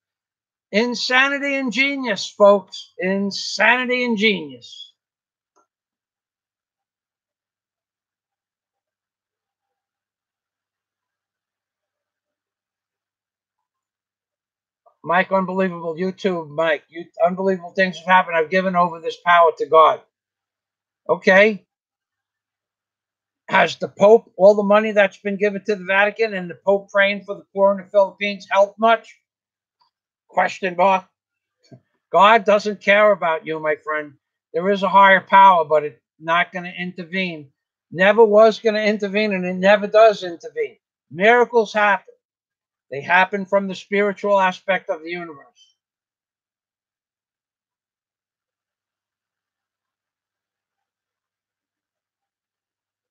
Insanity and genius, folks. Insanity and genius. Mike, unbelievable. YouTube, Mike. Unbelievable things have happened. I've given over this power to God. Okay. Has the Pope, all the money that's been given to the Vatican and the Pope praying for the poor in the Philippines helped much? Question mark. God doesn't care about you, my friend. There is a higher power, but it's not going to intervene. Never was going to intervene, and it never does intervene. Miracles happen. They happen from the spiritual aspect of the universe.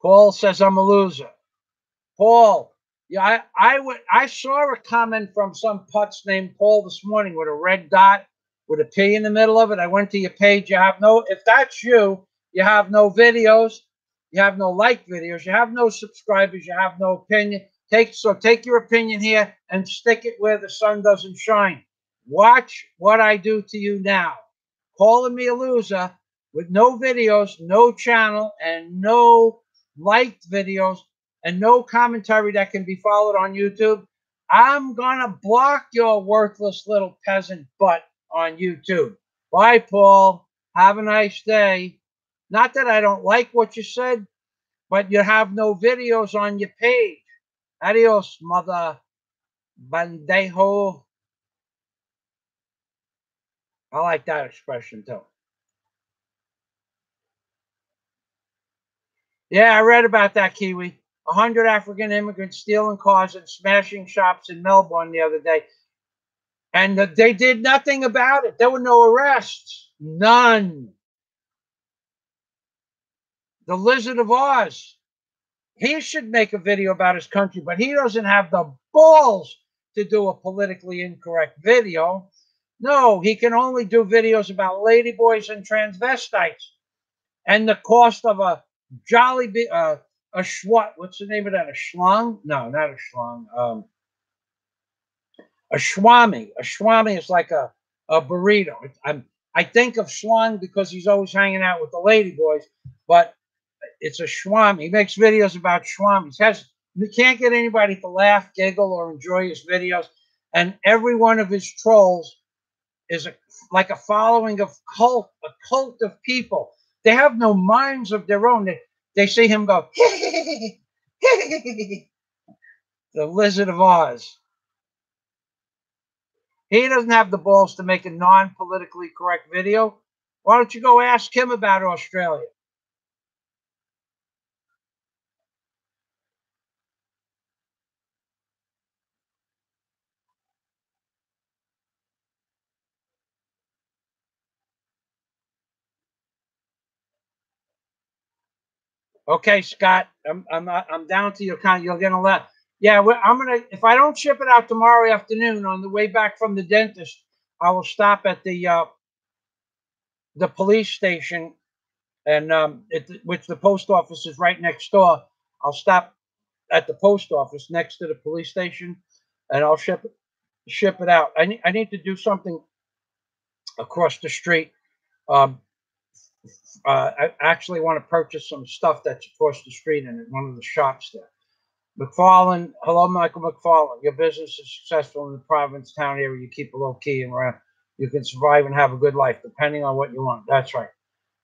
Paul says I'm a loser. Paul, yeah, I saw a comment from some putz named Paul this morning with a red dot with a P in the middle of it. I went to your page. You have no, if that's you, you have no videos, you have no like videos, you have no subscribers, you have no opinion. Take your opinion here and stick it where the sun doesn't shine. Watch what I do to you now. Calling me a loser with no videos, no channel, and no liked videos, and no commentary that can be followed on YouTube. I'm going to block your worthless little peasant butt on YouTube. Bye, Paul. Have a nice day. Not that I don't like what you said, but you have no videos on your page. Adios, mother bandejo. I like that expression too. Yeah, I read about that, Kiwi. 100 African immigrants stealing cars and smashing shops in Melbourne the other day. And they did nothing about it. There were no arrests. None. The Lizard of Oz. He should make a video about his country, but he doesn't have the balls to do a politically incorrect video. No, he can only do videos about ladyboys and transvestites and the cost of a jolly big, a schwat. What's the name of that? A schlong? No, not a schlong. A schwami. A schwami is like a burrito. I think of schlong because he's always hanging out with the ladyboys, but it's a schwami. He makes videos about schwamis. You can't get anybody to laugh, giggle, or enjoy his videos. And every one of his trolls is like a following of a cult of people. They have no minds of their own. They see him go, the Lizard of Oz. He doesn't have the balls to make a non-politically correct video. Why don't you go ask him about Australia? Okay, Scott, I'm down to your account. You're gonna let. Yeah, I'm gonna. If I don't ship it out tomorrow afternoon on the way back from the dentist, I will stop at the police station, and which the post office is right next door. I'll stop at the post office next to the police station, and I'll ship it out. I need to do something across the street. Um, I actually want to purchase some stuff that's across the street in one of the shops there. McFarland, hello, Michael McFarland. Your business is successful in the Provincetown area. You keep a low key and around. You can survive and have a good life, depending on what you want. That's right.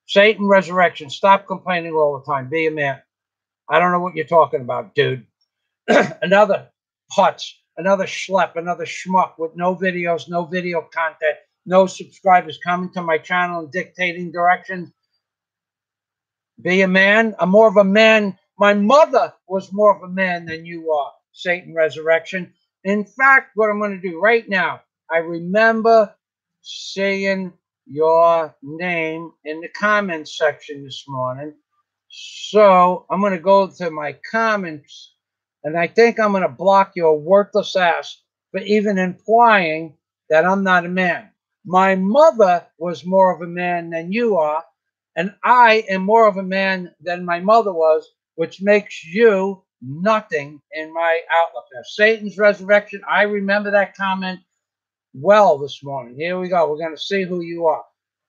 Satan Resurrection. Stop complaining all the time. Be a man. I don't know what you're talking about, dude. Another putz, another schlep, another schmuck with no videos, no video content, no subscribers coming to my channel and dictating directions. Be a man. I'm more of a man. My mother was more of a man than you are, Satan Resurrection. In fact, what I'm going to do right now, I remember saying your name in the comments section this morning. So I'm going to go to my comments, and I think I'm going to block your worthless ass for even implying that I'm not a man. My mother was more of a man than you are, and I am more of a man than my mother was, which makes you nothing in my outlook. Now, Satan's Resurrection, I remember that comment well this morning. Here we go. We're going to see who you are.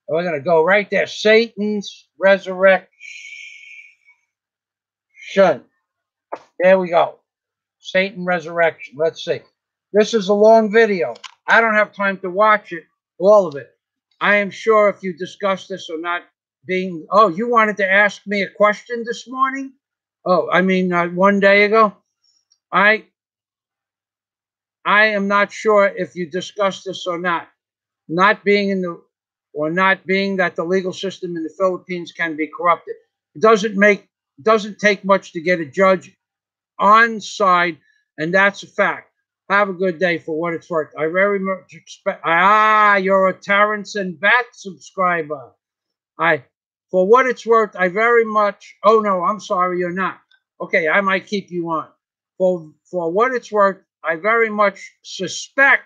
We're going to go right there. Satan's Resurrection. There we go. Satan Resurrection. Let's see. This is a long video. I don't have time to watch it, all of it. I am sure if you discuss this or not being... Oh, you wanted to ask me a question this morning? Oh, I mean, 1 day ago? I am not sure if you discussed this or not. Not being that the legal system in the Philippines can be corrupted. It doesn't take much to get a judge on side, and that's a fact. Have a good day for what it's worth. I very much expect... you're a Terrence and Bat subscriber. For what it's worth, I very much... Oh, no, I'm sorry, you're not. Okay, I might keep you on. For what it's worth, I very much suspect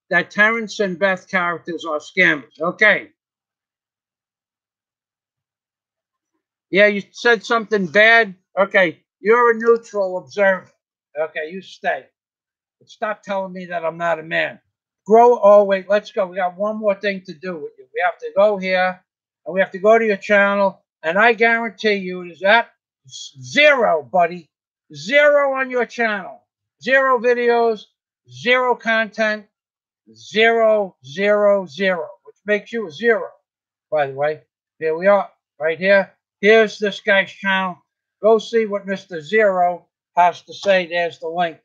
that Terrence and Beth characters are scammers. Okay. Yeah, you said something bad. Okay, you're a neutral observer. Okay, you stay. But stop telling me that I'm not a man. Oh, wait, let's go. We got one more thing to do with you. We have to go here, and we have to go to your channel, and I guarantee you is that 0, buddy. 0 on your channel. 0 videos, 0 content, 0, 0, 0, which makes you a 0, by the way. Here we are, right here. Here's this guy's channel. Go see what Mr. Zero has to say. There's the link.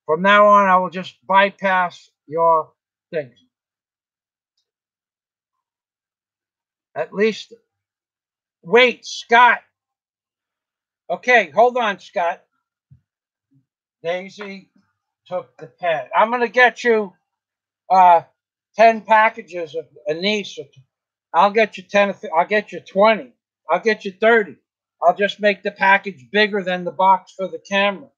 From now on, I will just bypass your things. At least, wait, Scott. Okay, hold on, Scott. Daisy took the pen. I'm going to get you 10 packages of anise. I'll get you 10. I'll get you 20. I'll get you 30. I'll just make the package bigger than the box for the camera.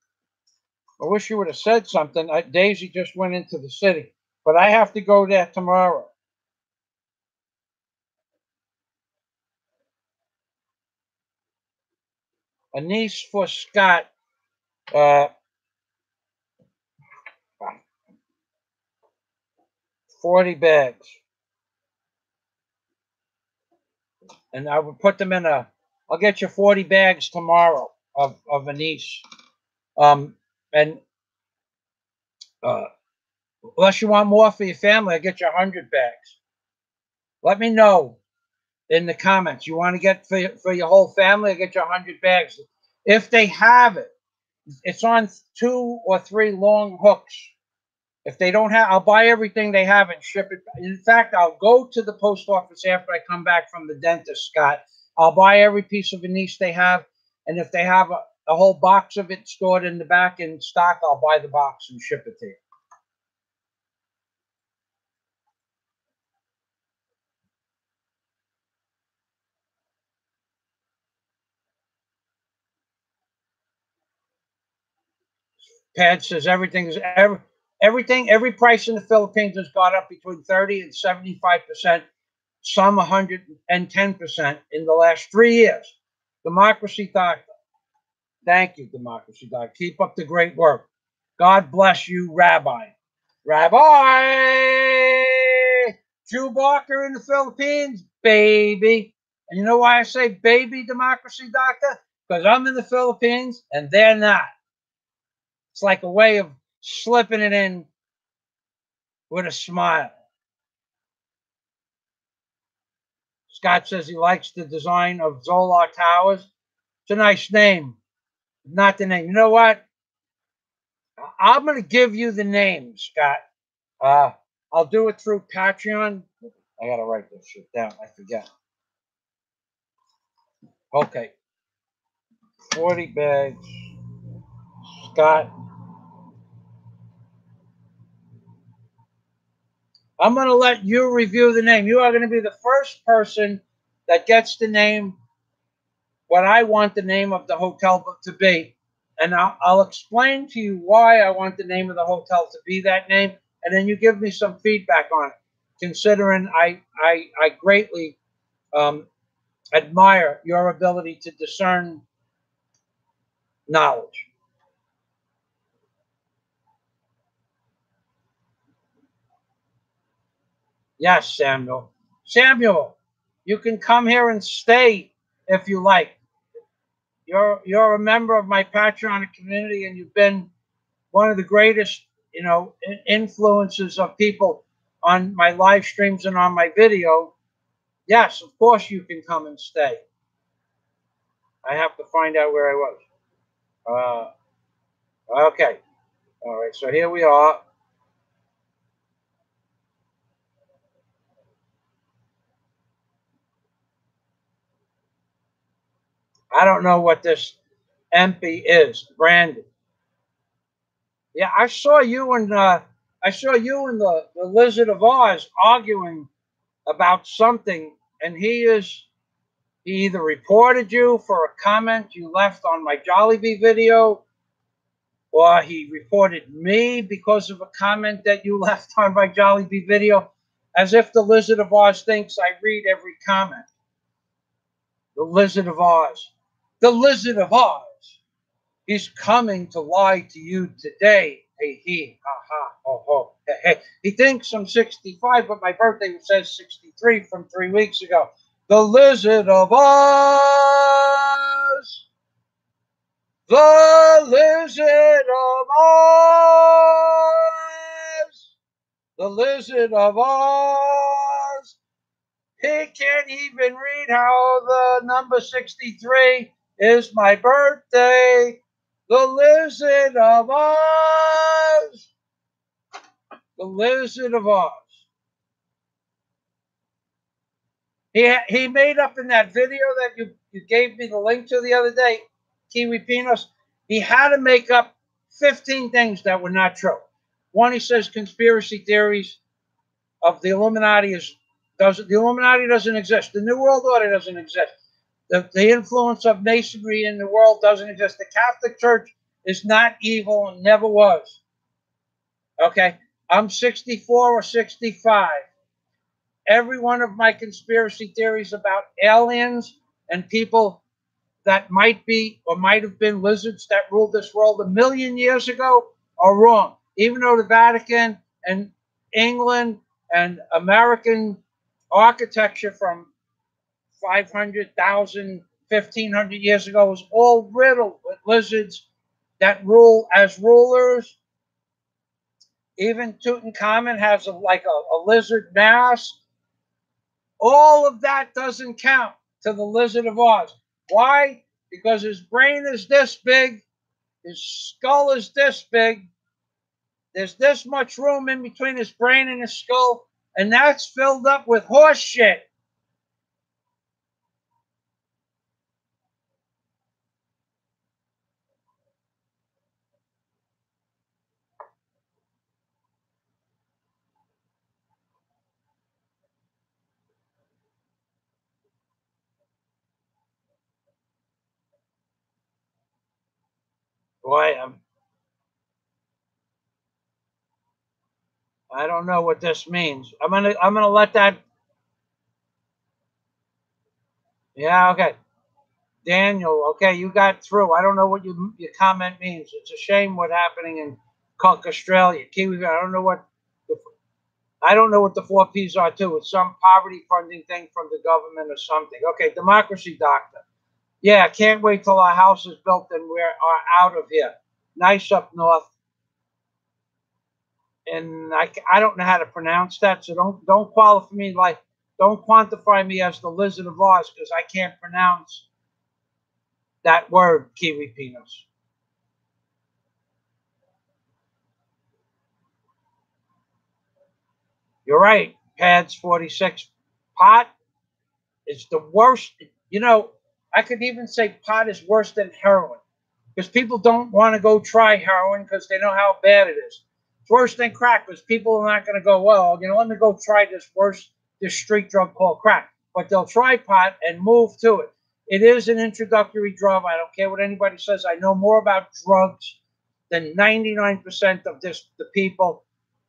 I wish you would have said something. Daisy just went into the city, but I have to go there tomorrow. Anise for Scott. 40 bags. And I would put them in I'll get you 40 bags tomorrow of anise. And unless you want more for your family, I'll get you 100 bags. Let me know in the comments. You want to get for your whole family, I'll get you 100 bags. If they have it, it's on 2 or 3 long hooks. If they don't have, I'll buy everything they have and ship it. In fact, I'll go to the post office after I come back from the dentist, Scott. I'll buy every piece of anise they have. And if they have a whole box of it stored in the back in stock, I'll buy the box and ship it to you. Pad says every price in the Philippines has gone up between 30 and 75%, some 110% in the last 3 years. Democracy Doctor. Thank you, Democracy Doctor. Keep up the great work. God bless you, Rabbi. Rabbi! Drew Barker in the Philippines, baby. And you know why I say baby, Democracy Doctor? Because I'm in the Philippines and they're not. It's like a way of slipping it in with a smile. Scott says he likes the design of Zolar Towers. It's a nice name. Not the name. You know what? I'm going to give you the name, Scott. I'll do it through Patreon. I got to write this shit down. I forget. Okay. 40 bags. Scott. I'm going to let you review the name. You are going to be the first person that gets to name what I want the name of the hotel to be. And I'll explain to you why I want the name of the hotel to be that name. And then you give me some feedback on it, considering I greatly admire your ability to discern knowledge. Yes, Samuel. Samuel, you can come here and stay if you like. You're a member of my Patreon community, and you've been one of the greatest, influences of people on my live streams and on my video. Yes, of course you can come and stay. I have to find out where I was. Okay. All right, so here we are. I don't know what this MP is. Brandon. Yeah, I saw you and the Lizard of Oz arguing about something, and he either reported you for a comment you left on my Jollibee video, or he reported me because of a comment that you left on my Jollibee video, as if the Lizard of Oz thinks I read every comment. The Lizard of Oz. The Lizard of Oz. He's coming to lie to you today. Hey, he, ha, ha, ho, ho, hey, hey. He thinks I'm 65, but my birthday says 63 from 3 weeks ago. The Lizard of Oz. The Lizard of Oz. The Lizard of Oz. He can't even read how the number 63 is my birthday. The Lizard of Oz. Oz? The Wizard of Oz. He made up in that video that you gave me the link to the other day, Kiwi Pinos, he had to make up 15 things that were not true. One, he says conspiracy theories of the Illuminati the Illuminati doesn't exist. The New World Order doesn't exist. The influence of Masonry in the world doesn't exist. The Catholic Church is not evil and never was. Okay? I'm 64 or 65. Every one of my conspiracy theories about aliens and people that might be or might have been lizards that ruled this world a million years ago are wrong. Even though the Vatican and England and American architecture from 500,000, 1,500 years ago was all riddled with lizards that rule as rulers. Even Tutankhamun has a lizard mask. All of that doesn't count to the Lizard of Oz. Why? Because his brain is this big, his skull is this big, there's this much room in between his brain and his skull, and that's filled up with horse shit. Boy, I don't know what this means. I'm gonna let that. Yeah, okay. Daniel, okay, you got through. I don't know what your comment means. It's a shame what's happening in Cook, Australia. Kiwi, I don't know what the 4Ps are too. It's some poverty funding thing from the government or something. Okay, democracy doctor. Yeah, can't wait till our house is built and we're out of here. Nice up north. And I don't know how to pronounce that, so don't qualify me don't quantify me as the Lizard of Oz because I can't pronounce that word, Kiwi Pinos. You're right, Pads 46. Pot is the worst. You know, I could even say pot is worse than heroin because people don't want to go try heroin because they know how bad it is. It's worse than crack because people are not going to go, well, let me go try this street drug called crack. But they'll try pot and move to it. It is an introductory drug. I don't care what anybody says. I know more about drugs than 99% of the people,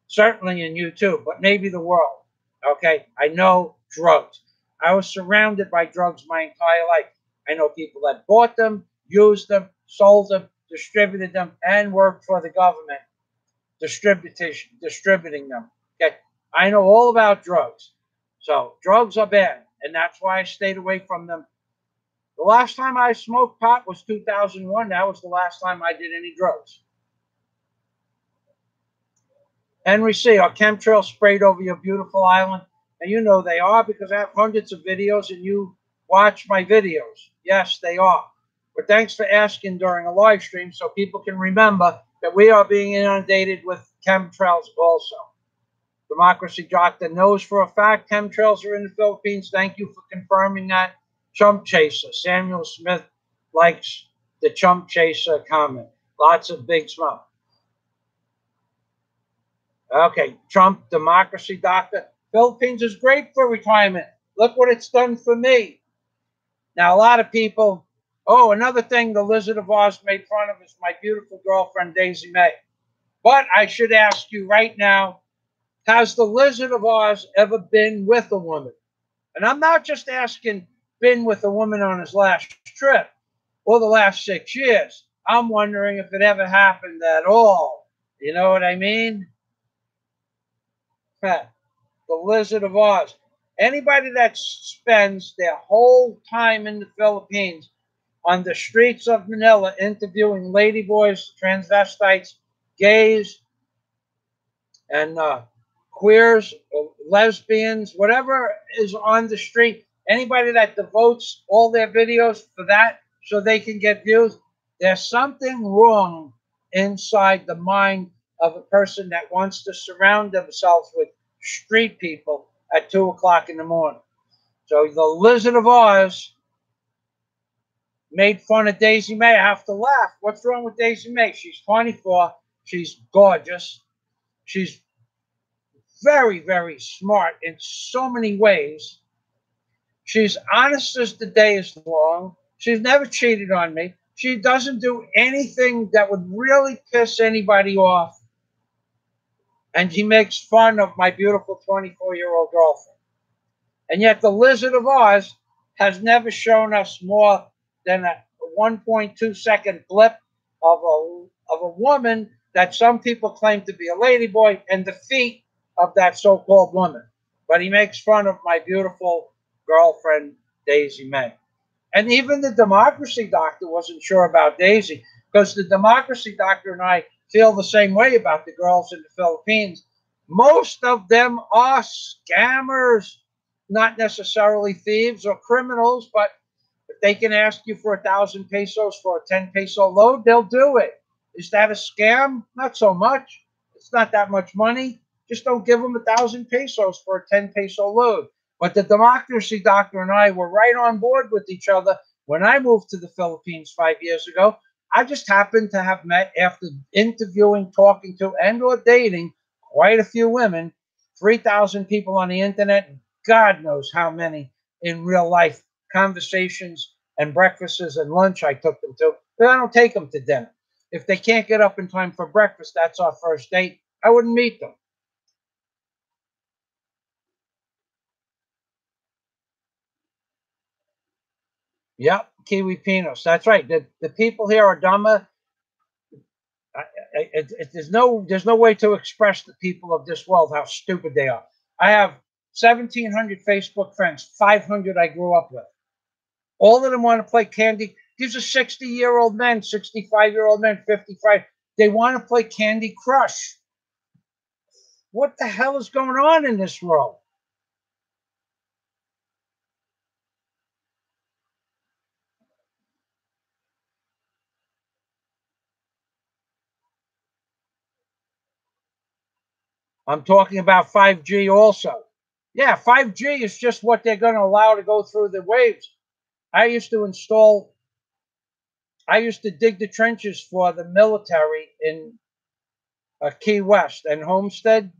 certainly in you too, but maybe the world. Okay? I know drugs. I was surrounded by drugs my entire life. I know people that bought them, used them, sold them, distributed them, and worked for the government distributing them. Okay, I know all about drugs. So drugs are bad, and that's why I stayed away from them. The last time I smoked pot was 2001. That was the last time I did any drugs. Henry C., are chemtrails sprayed over your beautiful island? And you know they are because I have hundreds of videos and you watch my videos. Yes, they are. But thanks for asking during a live stream so people can remember that we are being inundated with chemtrails also. Democracy Doctor knows for a fact chemtrails are in the Philippines. Thank you for confirming that. Chump Chaser. Samuel Smith likes the Chump Chaser comment. Lots of big smoke. Okay, Trump, Democracy Doctor. Philippines is great for retirement. Look what it's done for me. Now, a lot of people, another thing the Lizard of Oz made fun of is my beautiful girlfriend, Daisy May. But I should ask you right now, has the Lizard of Oz ever been with a woman? And I'm not just asking, been with a woman on his last trip or the last 6 years. I'm wondering if it ever happened at all. You know what I mean? The Lizard of Oz. Anybody that spends their whole time in the Philippines on the streets of Manila interviewing ladyboys, transvestites, gays, and queers, lesbians, whatever is on the street, anybody that devotes all their videos for that so they can get views, there's something wrong inside the mind of a person that wants to surround themselves with street people at 2 o'clock in the morning. So the Lizard of Oz made fun of Daisy May. I have to laugh. What's wrong with Daisy May? She's 24. She's gorgeous. She's very, very smart in so many ways. She's honest as the day is long. She's never cheated on me. She doesn't do anything that would really piss anybody off. And she makes fun of my beautiful 24-year-old girlfriend. And yet the Lizard of Oz has never shown us more than a 1.2-second blip of a woman that some people claim to be a ladyboy and the feet of that so-called woman. But he makes fun of my beautiful girlfriend, Daisy May. And even the Democracy Doctor wasn't sure about Daisy, because the Democracy Doctor and I feel the same way about the girls in the Philippines. Most of them are scammers, not necessarily thieves or criminals, but if they can ask you for 1,000 pesos for a 10 peso load, they'll do it. Is that a scam? Not so much. It's not that much money. Just don't give them 1,000 pesos for a 10 peso load. But the Democracy Doctor and I were right on board with each other when I moved to the Philippines 5 years ago. I just happened to have met, after interviewing, talking to, and or dating quite a few women, 3,000 people on the internet, and God knows how many in real life, conversations and breakfasts and lunch I took them to, but I don't take them to dinner. If they can't get up in time for breakfast, that's our first date. I wouldn't meet them. Yep, Kiwi Pinos. That's right. The people here are dumber. There's no way to express the people of this world how stupid they are. I have 1,700 Facebook friends. 500 I grew up with. All of them want to play Candy. These are 60-year-old men, 65-year-old men, 55. They want to play Candy Crush. What the hell is going on in this world? I'm talking about 5G also. Yeah, 5G is just what they're going to allow to go through the waves. I used to install, I used to dig the trenches for the military in Key West and Homestead,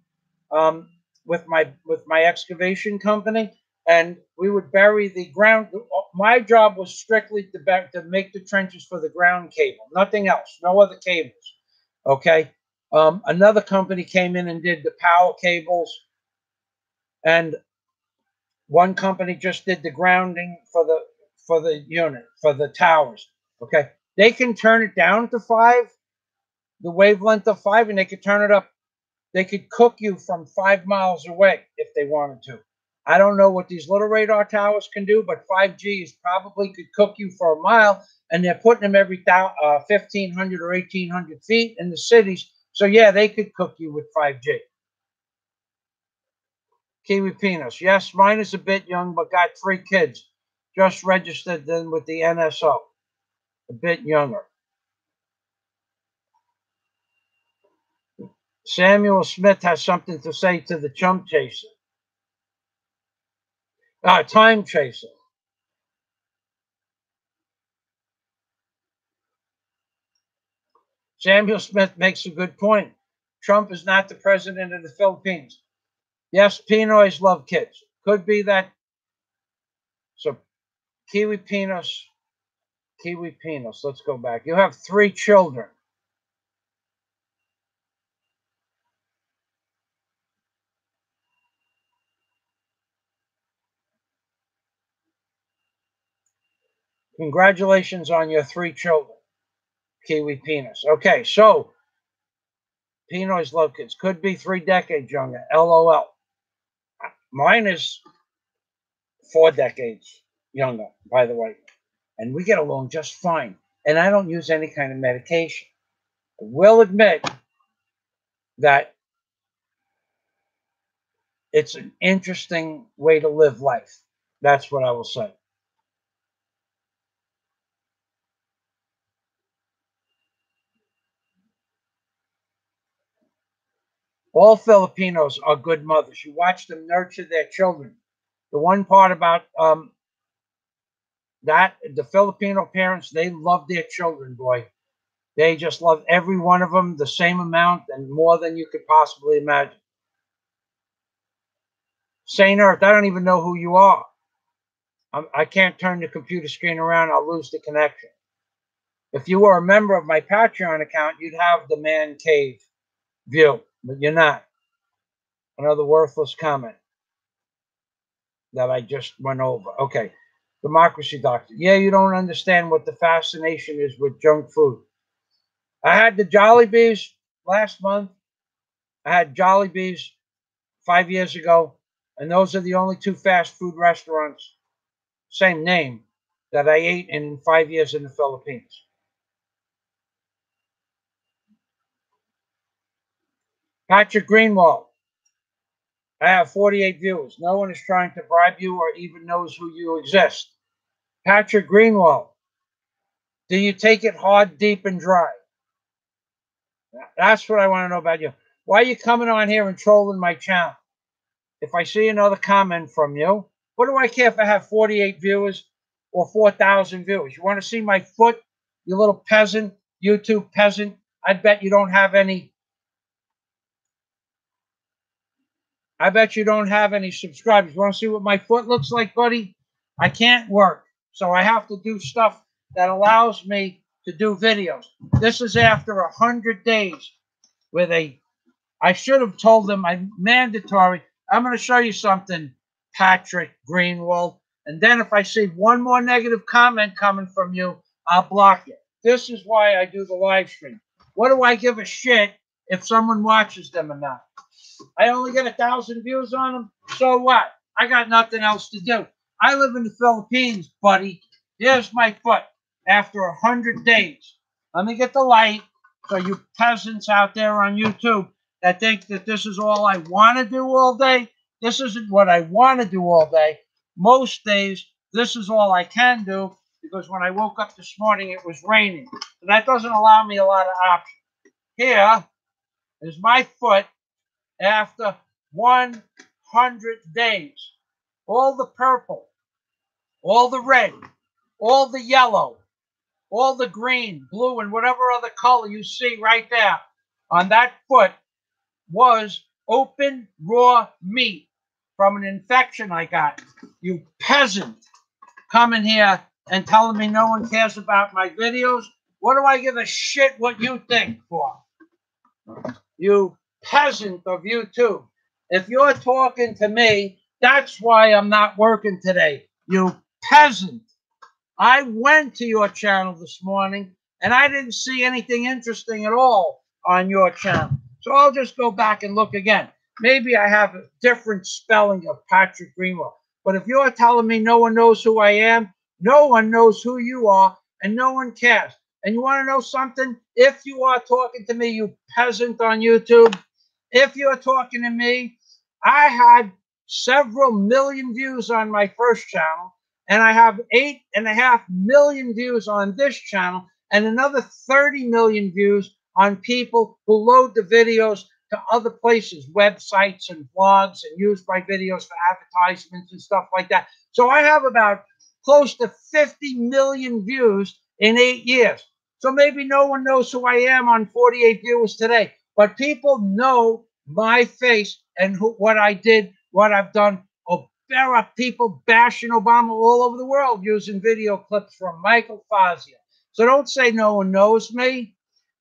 um, with my excavation company, and we would bury the ground. My job was strictly to make the trenches for the ground cable, nothing else, no other cables. Okay. Another company came in and did the power cables, and one company just did the grounding for the unit for the towers. Okay, they can turn it down to 5, the wavelength of 5, and they could turn it up. They could cook you from 5 miles away if they wanted to. I don't know what these little radar towers can do, but 5G is probably could cook you for a mile, and they're putting them every 1,500 or 1,800 feet in the cities. So yeah, they could cook you with 5G. Kiwi Pinos. Yes, mine is a bit young, but got 3 kids. Just registered then with the NSO. A bit younger. Samuel Smith has something to say to the chump chaser. Time chaser. Samuel Smith makes a good point. Trump is not the president of the Philippines. Yes, Pinoys love kids. Could be that. So, Kiwi Pinos, Kiwi Pinos. Let's go back. You have 3 children. Congratulations on your 3 children, Kiwi Pinos. Okay, so Pinoy's love kids. Could be 3 decades younger. LOL. Mine is 4 decades younger, by the way. And we get along just fine. And I don't use any kind of medication. I will admit that it's an interesting way to live life. That's what I will say. All Filipinos are good mothers. You watch them nurture their children. The one part about that, the Filipino parents, they love their children, boy. They just love every one of them the same amount and more than you could possibly imagine. Saint Earth, I don't even know who you are. I can't turn the computer screen around. I'll lose the connection. If you were a member of my Patreon account, you'd have the man cave view, but you're not. Another worthless comment that I just went over. Okay. Democracy Doctor. Yeah, you don't understand what the fascination is with junk food. I had the Jollibees last month. I had Jollibees 5 years ago. And those are the only two fast food restaurants, same name, that I ate in 5 years in the Philippines. Patrick Greenwald. I have 48 viewers. No one is trying to bribe you or even knows who you exist. Patrick Greenwald. Do you take it hard, deep, and dry? That's what I want to know about you. Why are you coming on here and trolling my channel? If I see another comment from you, what do I care if I have 48 viewers or 4,000 viewers? You want to see my foot, you little peasant, YouTube peasant? I bet you don't have any. I bet you don't have any subscribers. You want to see what my foot looks like, buddy? I can't work, so I have to do stuff that allows me to do videos. This is after 100 days with I should have told them I'm mandatory. I'm going to show you something, Patrick Greenwald. And then if I see one more negative comment coming from you, I'll block it. This is why I do the live stream. What do I give a shit if someone watches them or not? I only get 1,000 views on them. So what? I got nothing else to do. I live in the Philippines, buddy. Here's my foot after 100 days. Let me get the light so you peasants out there on YouTube that think that this is all I want to do all day. This isn't what I want to do all day. Most days, this is all I can do because when I woke up this morning, it was raining. So that doesn't allow me a lot of options. Here is my foot after 100 days. All the purple, all the red, all the yellow, all the green, blue, and whatever other color you see right there on that foot was open raw meat from an infection I got. You peasant coming here and telling me no one cares about my videos. What do I give a shit what you think for? You peasant of YouTube. If you're talking to me, that's why I'm not working today. You peasant. I went to your channel this morning and I didn't see anything interesting at all on your channel. So I'll just go back and look again. Maybe I have a different spelling of Patrick Greenwald. But if you're telling me no one knows who I am, no one knows who you are, and no one cares. And you want to know something? If you are talking to me, you peasant on YouTube, if you're talking to me, I had several million views on my first channel, and I have 8.5 million views on this channel, and another 30 million views on people who load the videos to other places, websites and blogs, and use my videos for advertisements and stuff like that. So I have about close to 50 million views in 8 years. So maybe no one knows who I am on 48 viewers today, but people know my face and what I did, what I've done. Oh, there are people bashing Obama all over the world using video clips from Michael Fazio. So don't say no one knows me.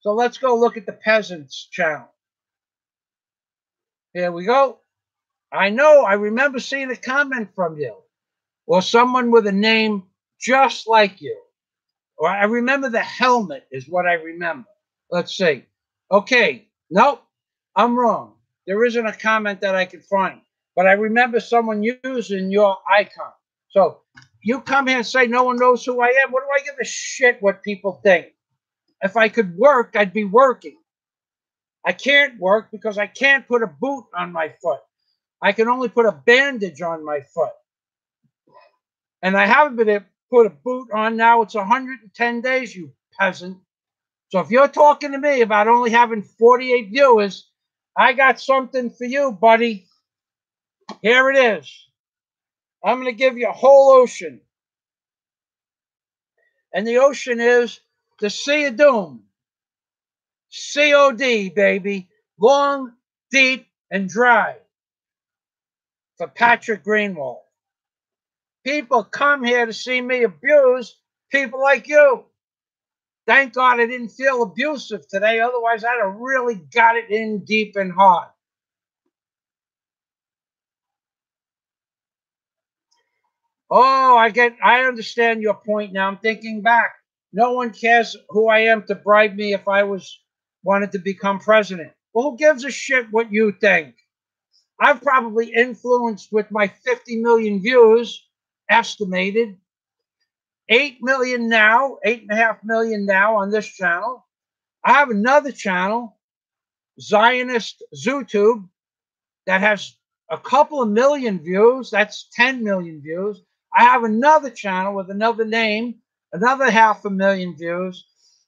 So let's go look at the Peasants channel. Here we go. I know, I remember seeing a comment from you or someone with a name just like you. Or I remember the helmet is what I remember. Let's see. Okay. Nope. I'm wrong. There isn't a comment that I could find. But I remember someone using your icon. So you come here and say no one knows who I am. What do I give a shit what people think? If I could work, I'd be working. I can't work because I can't put a boot on my foot. I can only put a bandage on my foot. And I haven't been able to put a boot on now. It's 110 days, you peasant. So if you're talking to me about only having 48 viewers, I got something for you, buddy. Here it is. I'm going to give you a whole ocean. And the ocean is the Sea of Doom. COD, baby. Long, deep, and dry. For Patrick Greenwald. People come here to see me abuse people like you. Thank God I didn't feel abusive today. Otherwise, I'd have really got it in deep and hard. Oh, I understand your point now. I'm thinking back. No one cares who I am to bribe me if I wanted to become president. Well, who gives a shit what you think? I've probably influenced with my 50 million views, estimated, 8 million now, 8.5 million now on this channel. I have another channel, Zionist ZooTube, that has a couple of million views. That's 10 million views. I have another channel with another name, another 500,000 views.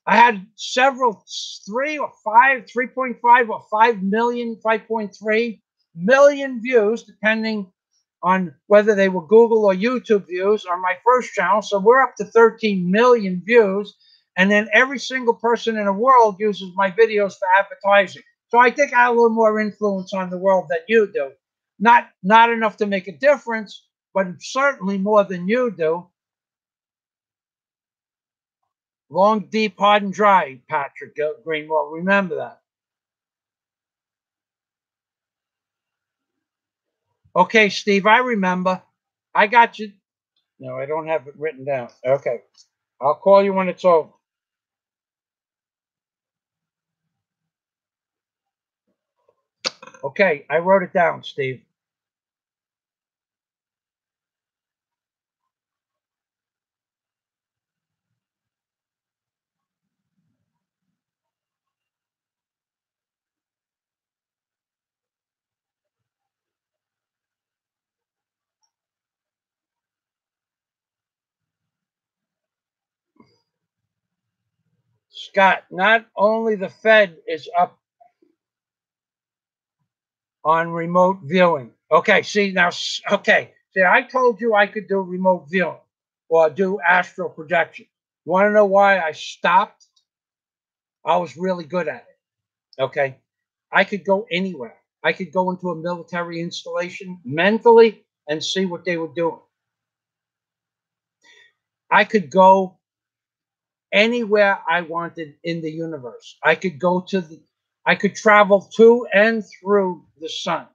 I had several, 3.5 or 5 million, 5.3 million views, depending on whether they were Google or YouTube views on my first channel. So we're up to 13 million views. And then every single person in the world uses my videos for advertising. So I think I have a little more influence on the world than you do. Not enough to make a difference, but certainly more than you do. Long, deep, hard, and dry, Patrick Greenwald. Remember that. Okay, Steve, I remember. I got you. No, I don't have it written down. Okay. I'll call you when it's over. Okay, I wrote it down, Steve. Scott, not only the Fed is up on remote viewing. Okay, see now, okay. See, I told you I could do remote viewing or do astral projection. You want to know why I stopped? I was really good at it. Okay. I could go anywhere. I could go into a military installation mentally and see what they were doing. I could go anywhere I wanted in the universe. I could travel to and through the sun.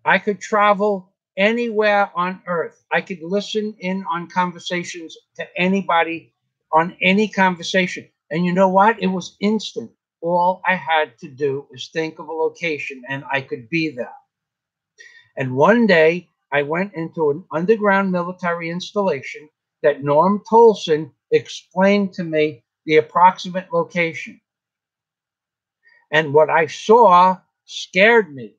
I could travel anywhere on earth. I could listen in on conversations to anybody on any conversation. And you know what? It was instant. All I had to do was think of a location and I could be there. And one day I went into an underground military installation that Norm Tolson explained to me the approximate location. And what I saw scared me.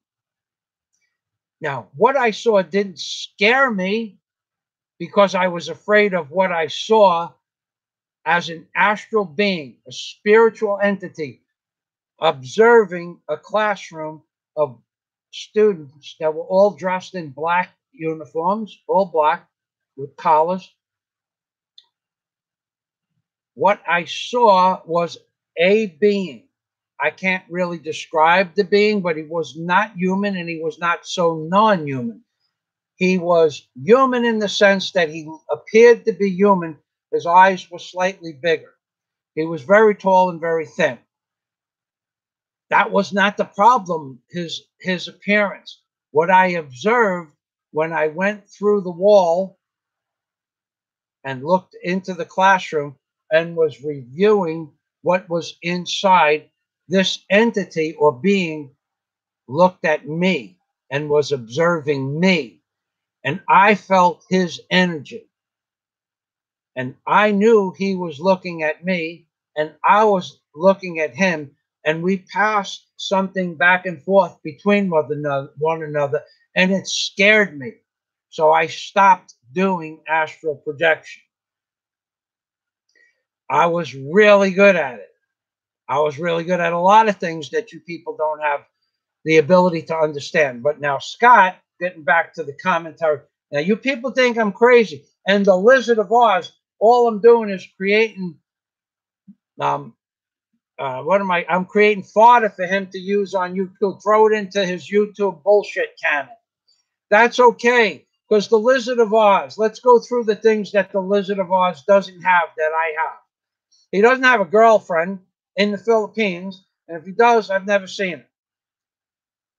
Now, what I saw didn't scare me because I was afraid of what I saw as an astral being, a spiritual entity, observing a classroom of students that were all dressed in black uniforms, all black with collars. What I saw was a being. I can't really describe the being, but he was not human and he was not so non-human. He was human in the sense that he appeared to be human. His eyes were slightly bigger. He was very tall and very thin. That was not the problem, his appearance. What I observed when I went through the wall and looked into the classroom and was reviewing what was inside, this entity or being looked at me and was observing me. And I felt his energy. And I knew he was looking at me and I was looking at him. And we passed something back and forth between one another, and it scared me. So I stopped doing astral projection. I was really good at it. I was really good at a lot of things that you people don't have the ability to understand. But now, Scott, getting back to the commentary, now you people think I'm crazy. And the Lizard of Oz, all I'm doing is creating, um, I'm creating fodder for him to use on YouTube, throw it into his YouTube bullshit cannon. That's okay, because the Lizard of Oz, let's go through the things that the Lizard of Oz doesn't have that I have. He doesn't have a girlfriend in the Philippines, and if he does, I've never seen it.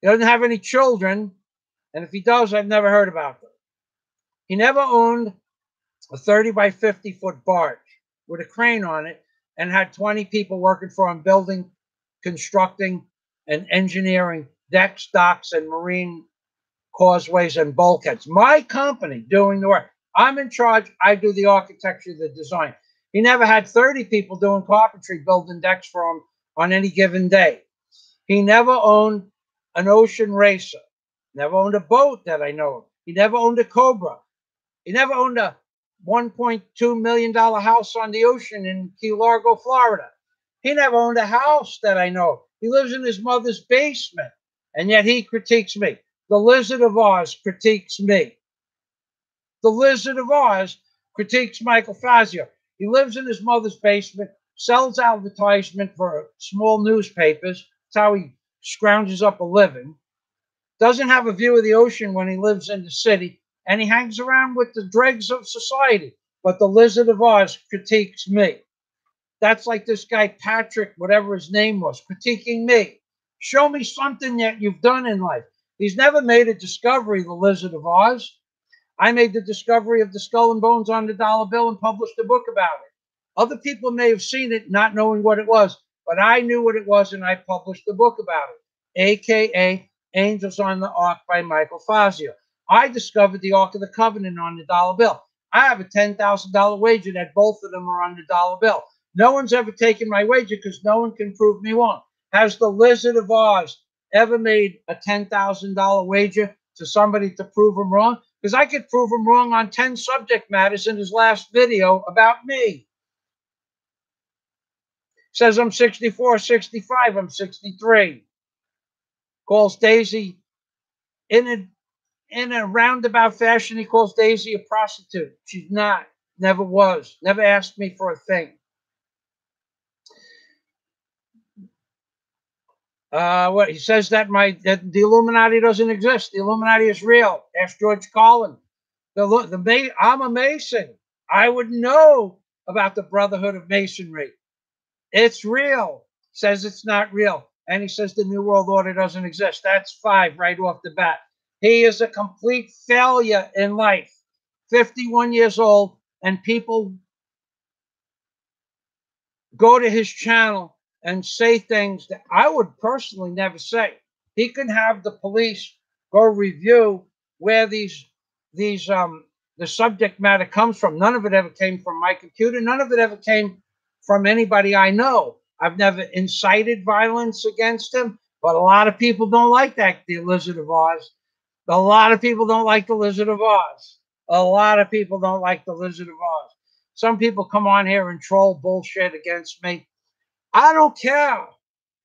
He doesn't have any children, and if he does, I've never heard about them. He never owned a 30 by 50-foot barge with a crane on it and had 20 people working for him, building, constructing, and engineering decks, docks, and marine causeways and bulkheads. My company doing the work. I'm in charge. I do the architecture, the design. He never had 30 people doing carpentry, building decks for him on any given day. He never owned an ocean racer. Never owned a boat that I know of. He never owned a Cobra. He never owned a $1.2 million house on the ocean in Key Largo, Florida. He never owned a house that I know of. He lives in his mother's basement, and yet he critiques me. The Lizard of Oz critiques me. The Lizard of Oz critiques Michael Fazio. He lives in his mother's basement, sells advertisement for small newspapers. That's how he scrounges up a living. Doesn't have a view of the ocean when he lives in the city, and he hangs around with the dregs of society. But the Lizard of Oz critiques me. That's like this guy, Patrick, whatever his name was, critiquing me. Show me something that you've done in life. He's never made a discovery, the Lizard of Oz. I made the discovery of the skull and bones on the dollar bill and published a book about it. Other people may have seen it not knowing what it was, but I knew what it was and I published a book about it, a.k.a. Angels on the Ark by Michael Fazio. I discovered the Ark of the Covenant on the dollar bill. I have a $10,000 wager that both of them are on the dollar bill. No one's ever taken my wager because no one can prove me wrong. Has the Lizard of Oz ever made a $10,000 wager to somebody to prove him wrong? Because I could prove him wrong on 10 subject matters in his last video about me. Says I'm 64, 65, I'm 63. Calls Daisy in a roundabout fashion. He calls Daisy a prostitute. She's not, never was, never asked me for a thing. What he says that the Illuminati doesn't exist. The Illuminati is real. Ask George Carlin. I'm a Mason. I would know about the Brotherhood of Masonry. It's real. Says it's not real. And he says the New World Order doesn't exist. That's 5 right off the bat. He is a complete failure in life. 51 years old, and people go to his channel and say things that I would personally never say. He can have the police go review where the subject matter comes from. None of it ever came from my computer. None of it ever came from anybody I know. I've never incited violence against him, but a lot of people don't like that, the Lizard of Oz. A lot of people don't like the Lizard of Oz. A lot of people don't like the Lizard of Oz. Some people come on here and troll bullshit against me. I don't care.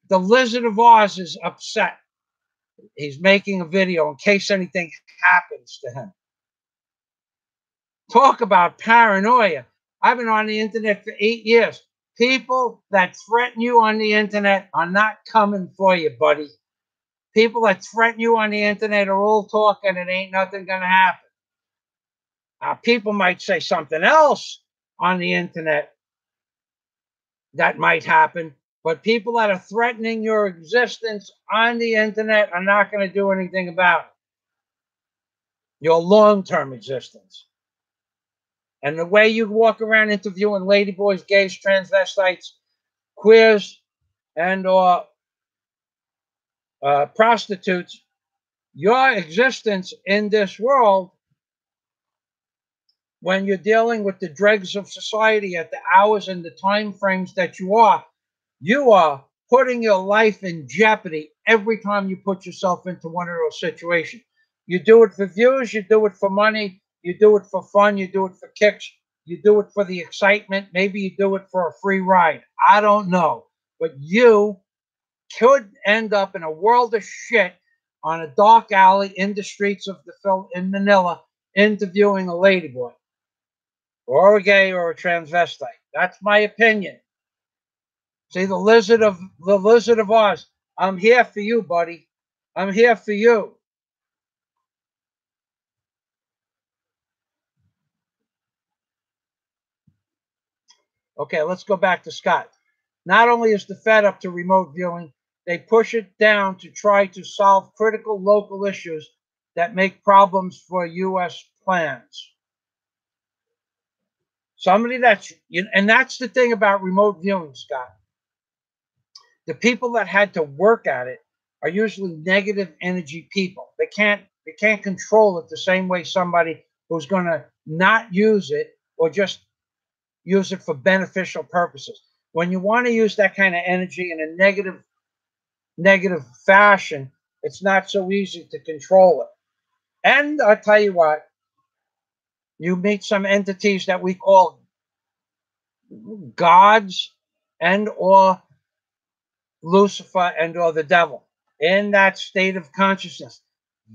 The Lizard of Oz is upset. He's making a video in case anything happens to him. Talk about paranoia. I've been on the internet for 8 years. People that threaten you on the internet are not coming for you, buddy. People that threaten you on the internet are all talk and it ain't nothing going to happen. People might say something else on the internet that might happen, but people that are threatening your existence on the internet are not going to do anything about it. Your long-term existence. And the way you walk around interviewing ladyboys, gays, transvestites, queers, and or prostitutes, your existence in this world, when you're dealing with the dregs of society at the hours and the time frames that you are putting your life in jeopardy every time you put yourself into one of those situations. You do it for views, you do it for money, you do it for fun, you do it for kicks, you do it for the excitement, maybe you do it for a free ride. I don't know. but you could end up in a world of shit on a dark alley in the streets of in Manila, interviewing a ladyboy or a gay or a transvestite. That's my opinion. See, the Lizard of Oz. I'm here for you, buddy. I'm here for you. Okay, let's go back to Scott. Not only is the Fed up to remote viewing, they push it down to try to solve critical local issues that make problems for U.S. plans. Somebody that's, and that's the thing about remote viewing, Scott. The people that had to work at it are usually negative energy people. They can't control it the same way somebody who's going to not use it or just use it for beneficial purposes. When you want to use that kind of energy in a negative fashion, it's not so easy to control it. And I'll tell you what, you meet some entities that we call gods and or Lucifer and or the devil in that state of consciousness.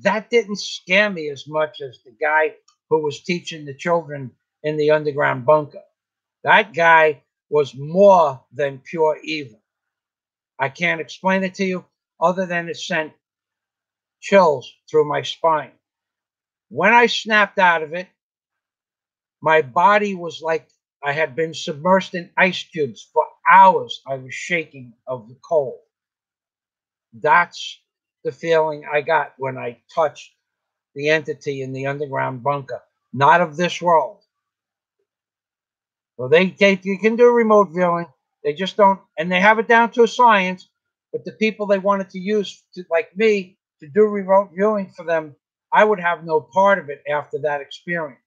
That didn't scare me as much as the guy who was teaching the children in the underground bunker. That guy was more than pure evil. I can't explain it to you other than it sent chills through my spine. When I snapped out of it, my body was like I had been submerged in ice cubes for hours. I was shaking of the cold. That's the feeling I got when I touched the entity in the underground bunker. Not of this world. So you can do remote viewing. They just don't, and they have it down to a science. But the people they wanted to use, like me, to do remote viewing for them, I would have no part of it after that experience.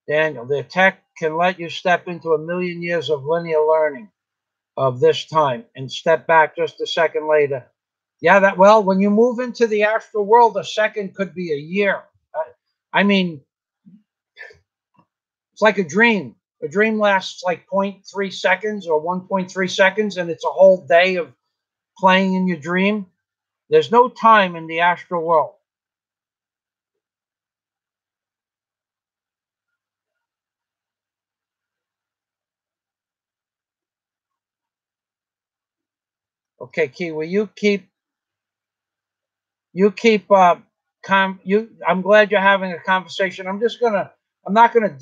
Daniel, the tech can let you step into a million years of linear learning of this time and step back just a second later. Yeah, well, when you move into the astral world, a second could be a year. I mean, it's like a dream. A dream lasts like 0.3 seconds or 1.3 seconds, and it's a whole day of playing in your dream. There's no time in the astral world. Okay, Kiwi, I'm glad you're having a conversation. I'm not gonna,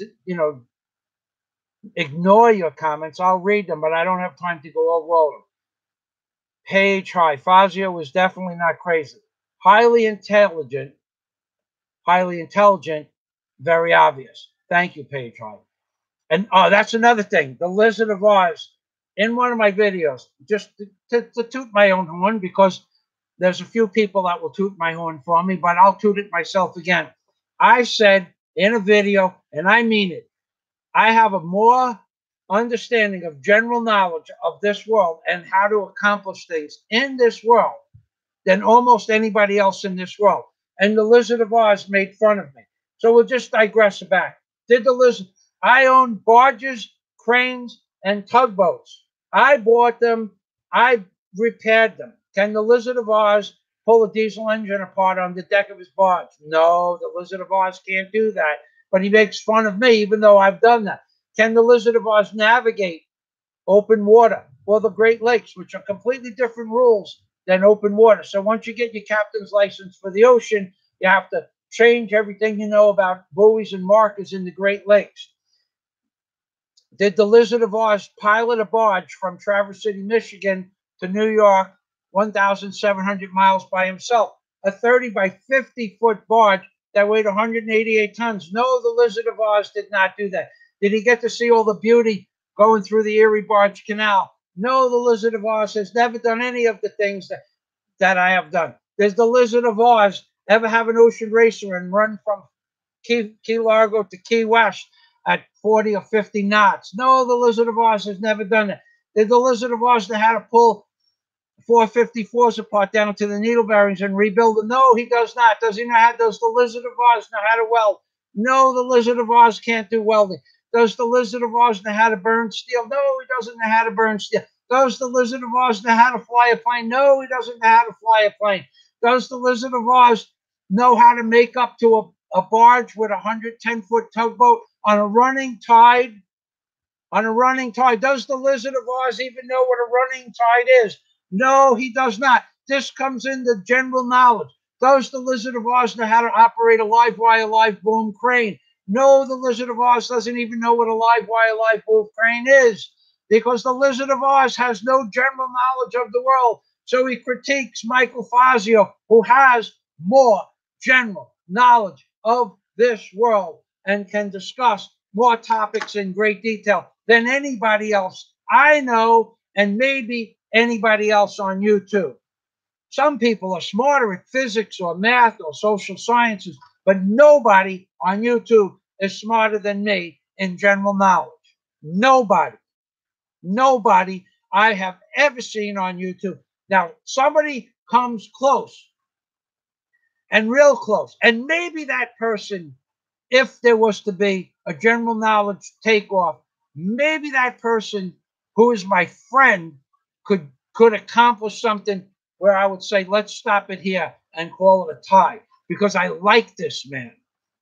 ignore your comments. I'll read them, but I don't have time to go over all of them. Page High. Fazio was definitely not crazy. Highly intelligent, very obvious. Thank you, Page High. And that's another thing. The Lizard of Oz, in one of my videos, just to toot my own horn, because there's a few people that will toot my horn for me, but I'll toot it myself again. I said in a video, and I mean it, I have a more understanding of general knowledge of this world and how to accomplish things in this world than almost anybody else in this world. And the Lizard of Oz made fun of me. So we'll just digress back. Did the Lizard? I own barges, cranes, and tugboats. I bought them. I repaired them. Can the Lizard of Oz pull a diesel engine apart on the deck of his barge? No, the Lizard of Oz can't do that. But he makes fun of me, even though I've done that. Can the Lizard of Oz navigate open water or the Great Lakes, which are completely different rules than open water? So once you get your captain's license for the ocean, you have to change everything you know about buoys and markers in the Great Lakes. Did the Lizard of Oz pilot a barge from Traverse City, Michigan to New York, 1,700 miles by himself? A 30 by 50-foot barge that weighed 188 tons. No, the Lizard of Oz did not do that. Did he get to see all the beauty going through the Erie Barge Canal? No, the Lizard of Oz has never done any of the things that I have done. Does the Lizard of Oz ever have an ocean racer and run from Key Largo to Key West at 40 or 50 knots? No, the Lizard of Oz has never done that. Did the Lizard of Oz know how to pull 454s apart down to the needle bearings and rebuild them? No, he does not. Does he know how? Does the Lizard of Oz know how to weld? No, the Lizard of Oz can't do welding. Does the Lizard of Oz know how to burn steel? No, he doesn't know how to burn steel. Does the Lizard of Oz know how to fly a plane? No, he doesn't know how to fly a plane. Does the Lizard of Oz know how to make up to a barge with a 110-foot tugboat on a running tide? On a running tide. Does the Lizard of Oz even know what a running tide is? No, he does not. This comes into general knowledge. Does the Lizard of Oz know how to operate a live wire, live boom crane? No, the Lizard of Oz doesn't even know what a live wire, live boom crane is, because the Lizard of Oz has no general knowledge of the world. So he critiques Michael Fazio, who has more general knowledge of this world and can discuss more topics in great detail than anybody else I know, and maybe anybody else on YouTube. Some people are smarter at physics or math or social sciences, but nobody on YouTube is smarter than me in general knowledge. Nobody. Nobody I have ever seen on YouTube. Now, somebody comes close and real close, and maybe that person, if there was to be a general knowledge takeoff, maybe that person who is my friend could accomplish something where I would say, let's stop it here and call it a tie, because I like this man.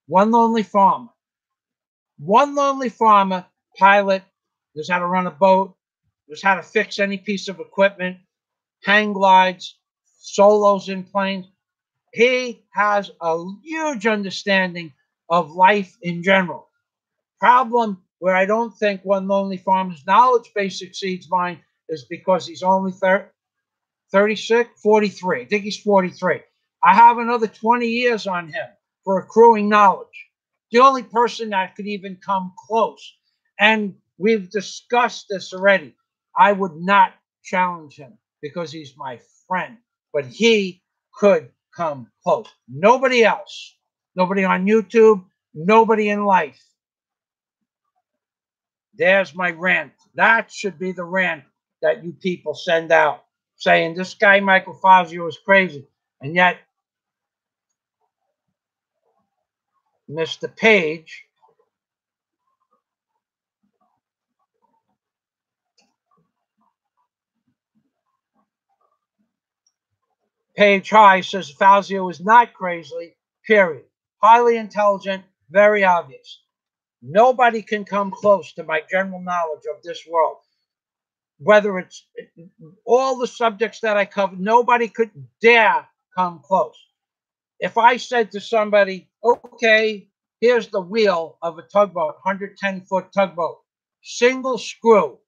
One lonely farmer. One lonely farmer, pilot, knows how to run a boat, knows how to fix any piece of equipment, hang glides, solos in planes. He has a huge understanding of life in general. Problem where I don't think One Lonely Farmer's knowledge base exceeds mine is because he's only 36, 43. I think he's 43. I have another 20 years on him for accruing knowledge. The only person that could even come close, and we've discussed this already, I would not challenge him because he's my friend, but he could come close. Nobody else. Nobody on YouTube, nobody in life. There's my rant. That should be the rant that you people send out, saying this guy Michael Fazio is crazy. And yet, Mr. Page High says Fazio is not crazy, period. Highly intelligent, very obvious. Nobody can come close to my general knowledge of this world. Whether it's all the subjects that I cover, nobody could dare come close. If I said to somebody, okay, here's the wheel of a tugboat, 110-foot tugboat, single screw,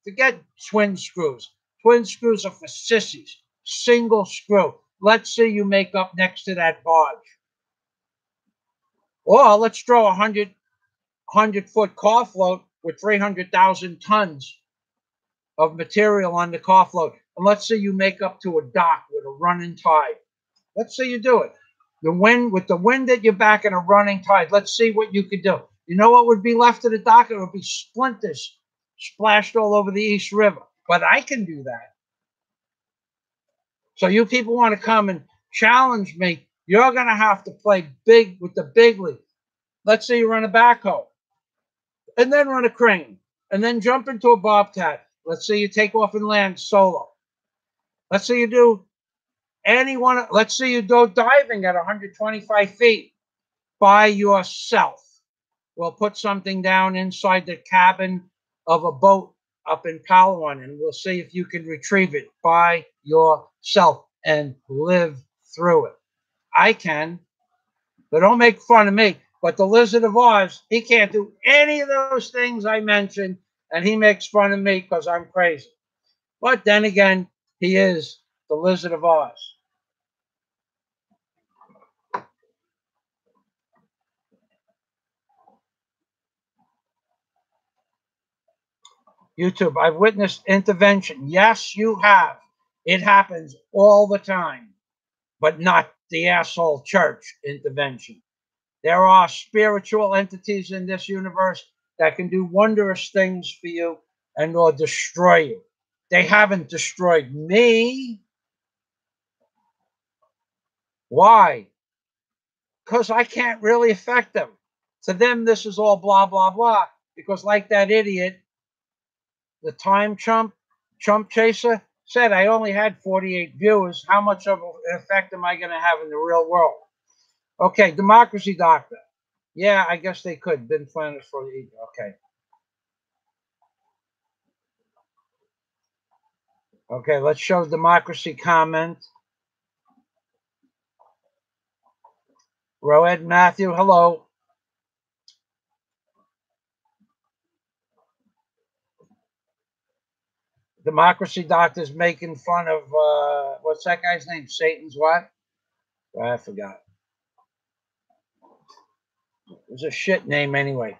forget twin screws. Twin screws are for sissies. Single screw. Let's say you make up next to that barge. Or let's throw a 100-foot car float with 300,000 tons of material on the car float. And let's say you make up to a dock with a running tide. Let's say you do it. With the wind at your back and a running tide, let's see what you could do. You know what would be left of the dock? It would be splinters splashed all over the East River. But I can do that. So you people want to come and challenge me, you're going to have to play big with the big league. Let's say you run a backhoe, and then run a crane, and then jump into a bobcat. Let's say you take off and land solo. Let's say you do let's say you go diving at 125 feet by yourself. We'll put something down inside the cabin of a boat up in Palawan, and we'll see if you can retrieve it by yourself and live through it. I can, but don't make fun of me. But the Lizard of Oz, he can't do any of those things I mentioned, and he makes fun of me because I'm crazy. But then again, he is the Lizard of Oz. YouTube, I've witnessed intervention. Yes, you have. It happens all the time, but not the asshole church intervention. There are spiritual entities in this universe that can do wondrous things for you and or destroy you. They haven't destroyed me. Why? Because I can't really affect them. To them, this is all blah, blah, blah. Because like that idiot, the time Trump chaser said, I only had 48 viewers. How much of an effect am I going to have in the real world? Okay, Democracy Doctor. Yeah, I guess they could. Ben Flanders for the okay. Okay, let's show Democracy comment. Roed Matthew, hello. Democracy Doctor's making fun of what's that guy's name? Satan's what? I forgot. It was a shit name anyway.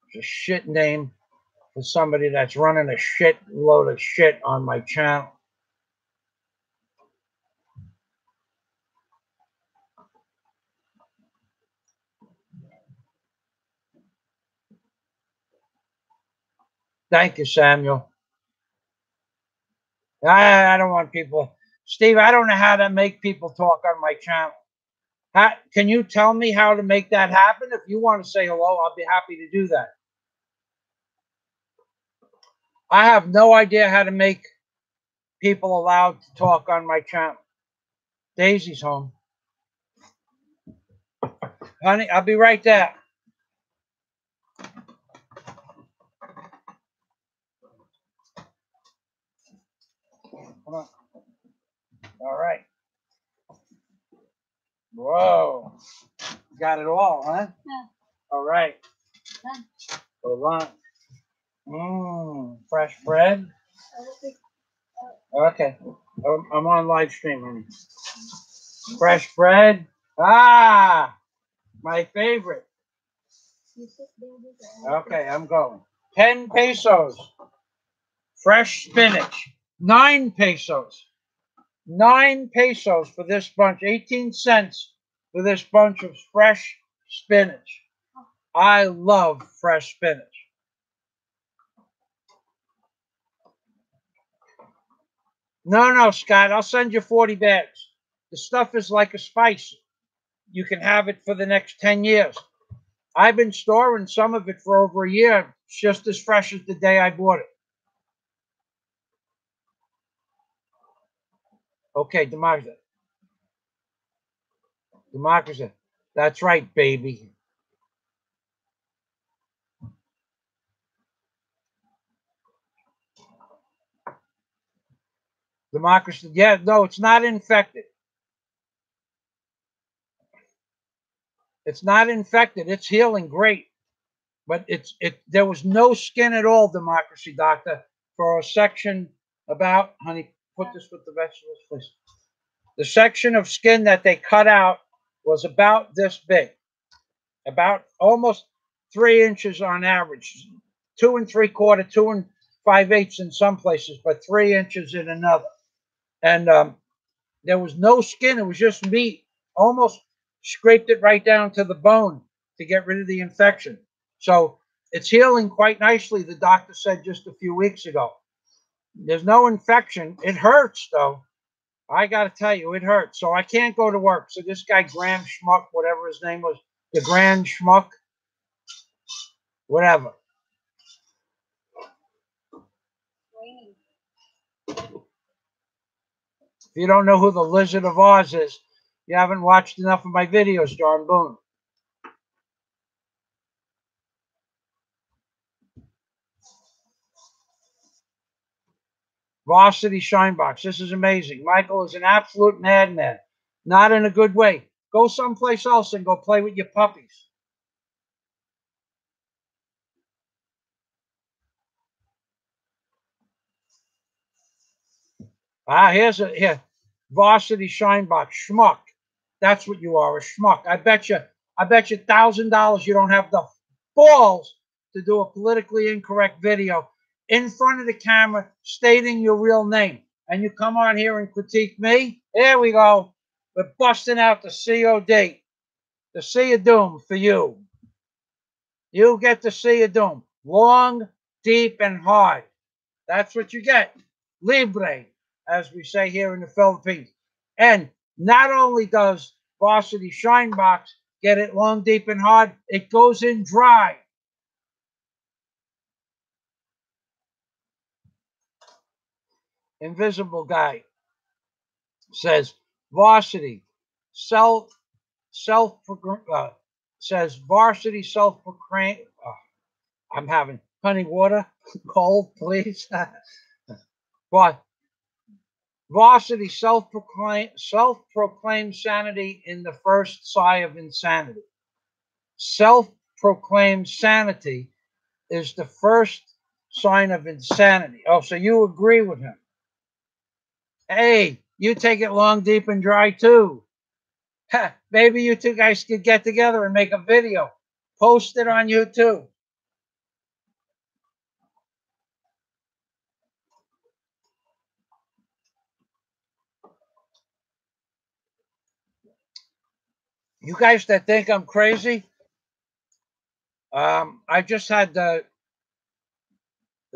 It's a shit name for somebody that's running a shit load of shit on my channel. Thank you, Samuel. I don't want people. Steve, I don't know how to make people talk on my channel. Can you tell me how to make that happen? If you want to say hello, I'll be happy to do that. I have no idea how to make people allowed to talk on my channel. Daisy's home. Honey, I'll be right there. Come on. All right. Whoa. Got it all, huh? Yeah. All right. Hold on. Fresh bread. Okay. I'm on live stream, honey. Fresh bread. Ah, my favorite. Okay, I'm going. 10 pesos. Fresh spinach. 9 pesos. 9 pesos for this bunch. 18 cents for this bunch of fresh spinach. I love fresh spinach. No, Scott. I'll send you 40 bags. The stuff is like a spice. You can have it for the next 10 years. I've been storing some of it for over a year. It's just as fresh as the day I bought it. Okay, democracy. Democracy. That's right, baby. Democracy. Yeah, no, it's not infected. It's not infected. It's healing great. But there was no skin at all, Democracy Doctor, for a section about, honey, put this with the vegetables, please. The section of skin that they cut out was about this big, about almost 3 inches on average, 2 3/4, 2 5/8 in some places, but 3 inches in another. And there was no skin. It was just meat. Almost scraped it right down to the bone to get rid of the infection. So it's healing quite nicely, the doctor said just a few weeks ago. There's no infection. It hurts, though. I got to tell you, it hurts. So I can't go to work. So this guy, Graham Schmuck, whatever his name was, the Grand Schmuck, whatever. If you don't know who the Lizard of Oz is, you haven't watched enough of my videos, John Boone. Varsity Shinebox. This is amazing. Michael is an absolute madman. Not in a good way. Go someplace else and go play with your puppies. Here. Varsity Shinebox. Schmuck. That's what you are, a schmuck. I bet you $1,000 you don't have the balls to do a politically incorrect video in front of the camera stating your real name. And you come on here and critique me? Here we go. We're busting out the COD. The Sea of Doom for you. You get the Sea of Doom. Long, deep, and hard. That's what you get. Libre, as we say here in the Philippines. And not only does Varsity Shine Box get it long, deep, and hard, it goes in dry. Invisible Guy says Varsity self says Varsity self proclaim. I'm having honey water, cold, please. But Varsity self-proclaimed sanity in the first sigh of insanity. Self-proclaimed sanity is the first sign of insanity. Oh, so you agree with him? Hey, you take it long, deep, and dry too. Maybe you two guys could get together and make a video. Post it on YouTube. You guys that think I'm crazy, I just had the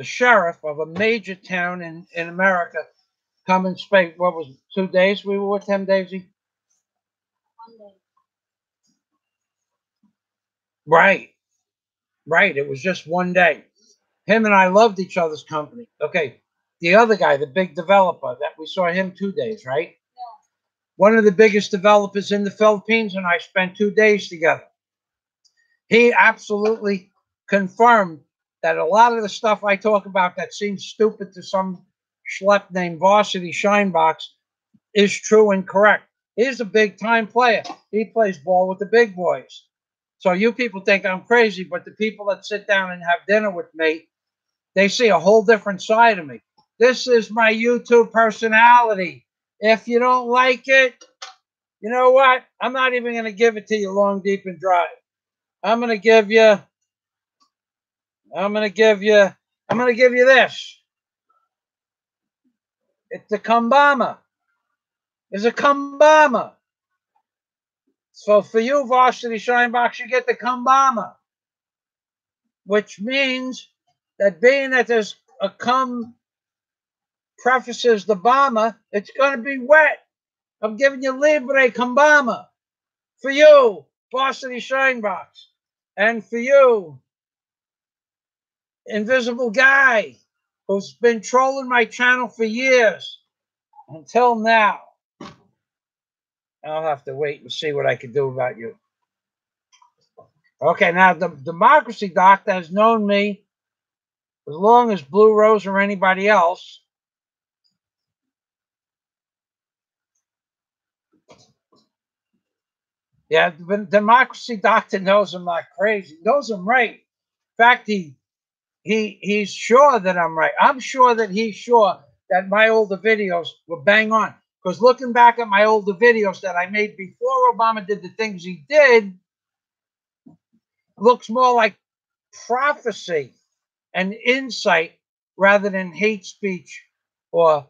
sheriff of a major town in America come and speak. What was it, 2 days we were with him, Daisy?
1 day.
Right, right. It was just 1 day. Him and I loved each other's company. Okay, the other guy, the big developer, that we saw him 2 days, right?
No.
One of the biggest developers in the Philippines, and I spent 2 days together. He absolutely confirmed that a lot of the stuff I talk about that seems stupid to some schlep named Varsity Shinebox is true and correct. He's a big time player. He plays ball with the big boys. So you people think I'm crazy, but the people that sit down and have dinner with me, they see a whole different side of me. This is my YouTube personality. If you don't like it, you know what? I'm not even going to give it to you long, deep, and dry. I'm going to give you this. It's a Kambama. It's a Kambama. So for you, Varsity Shinebox, you get the Kambama, which means that being that there's a cum prefaces the bomber, it's going to be wet. I'm giving you Libre Kambama. For you, Varsity Shinebox. And for you, Invisible Guy, who's been trolling my channel for years. Until now. I'll have to wait and see what I can do about you. Okay, now the Democracy Doctor has known me as long as Blue Rose or anybody else. Yeah, the Democracy Doctor knows I'm not crazy. He knows I'm right. In fact, he's sure that I'm right. I'm sure that he's sure that my older videos were bang on. Because looking back at my older videos that I made before Obama did the things he did, looks more like prophecy and insight rather than hate speech or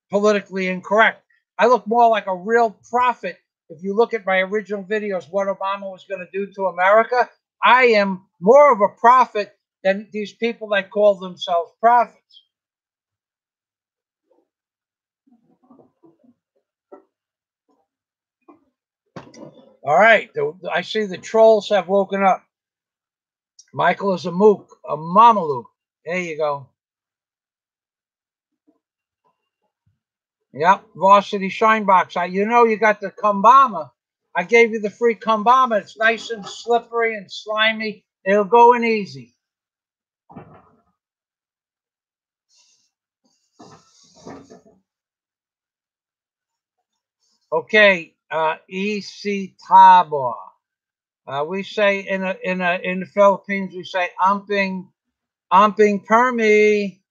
politically incorrect. I look more like a real prophet. If you look at my original videos, what Obama was going to do to America, I am more of a prophet than these people that call themselves prophets. All right, I see the trolls have woken up. Michael is a mook, a mamaluke. There you go. Yep, Varsity Shinebox. You know you got the Kambama. I gave you the free Kambama. It's nice and slippery and slimy. It'll go in easy. Okay, EC Tabor. We say in the Philippines we say amping permi.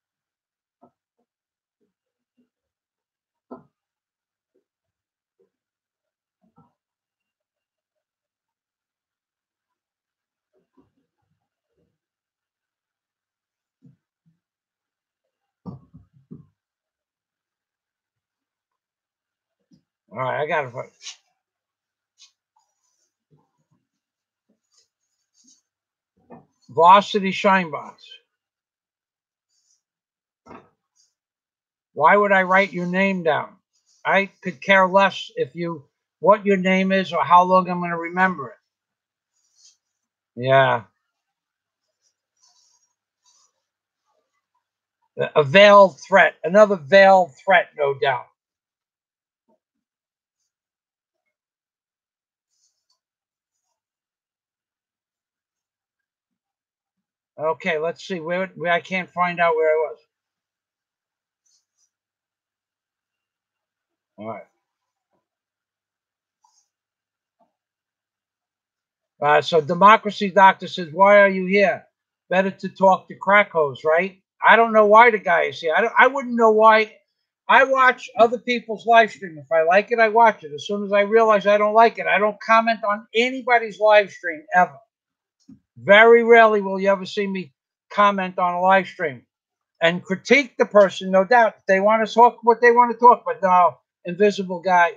All right, I got it. Varsity Shinebox. Why would I write your name down? I could care less what your name is or how long I'm going to remember it. Yeah. A veiled threat. Another veiled threat, no doubt. Okay, let's see. Where I can't find out where I was. All right. So Democracy Doctor says, why are you here? Better to talk to crackos, right? I don't know why the guy is here. I wouldn't know why. I watch other people's live stream. If I like it, I watch it. As soon as I realize I don't like it, I don't comment on anybody's live stream ever. Very rarely will you ever see me comment on a live stream and critique the person, no doubt. They want to talk what they want to talk, but no, invisible guy.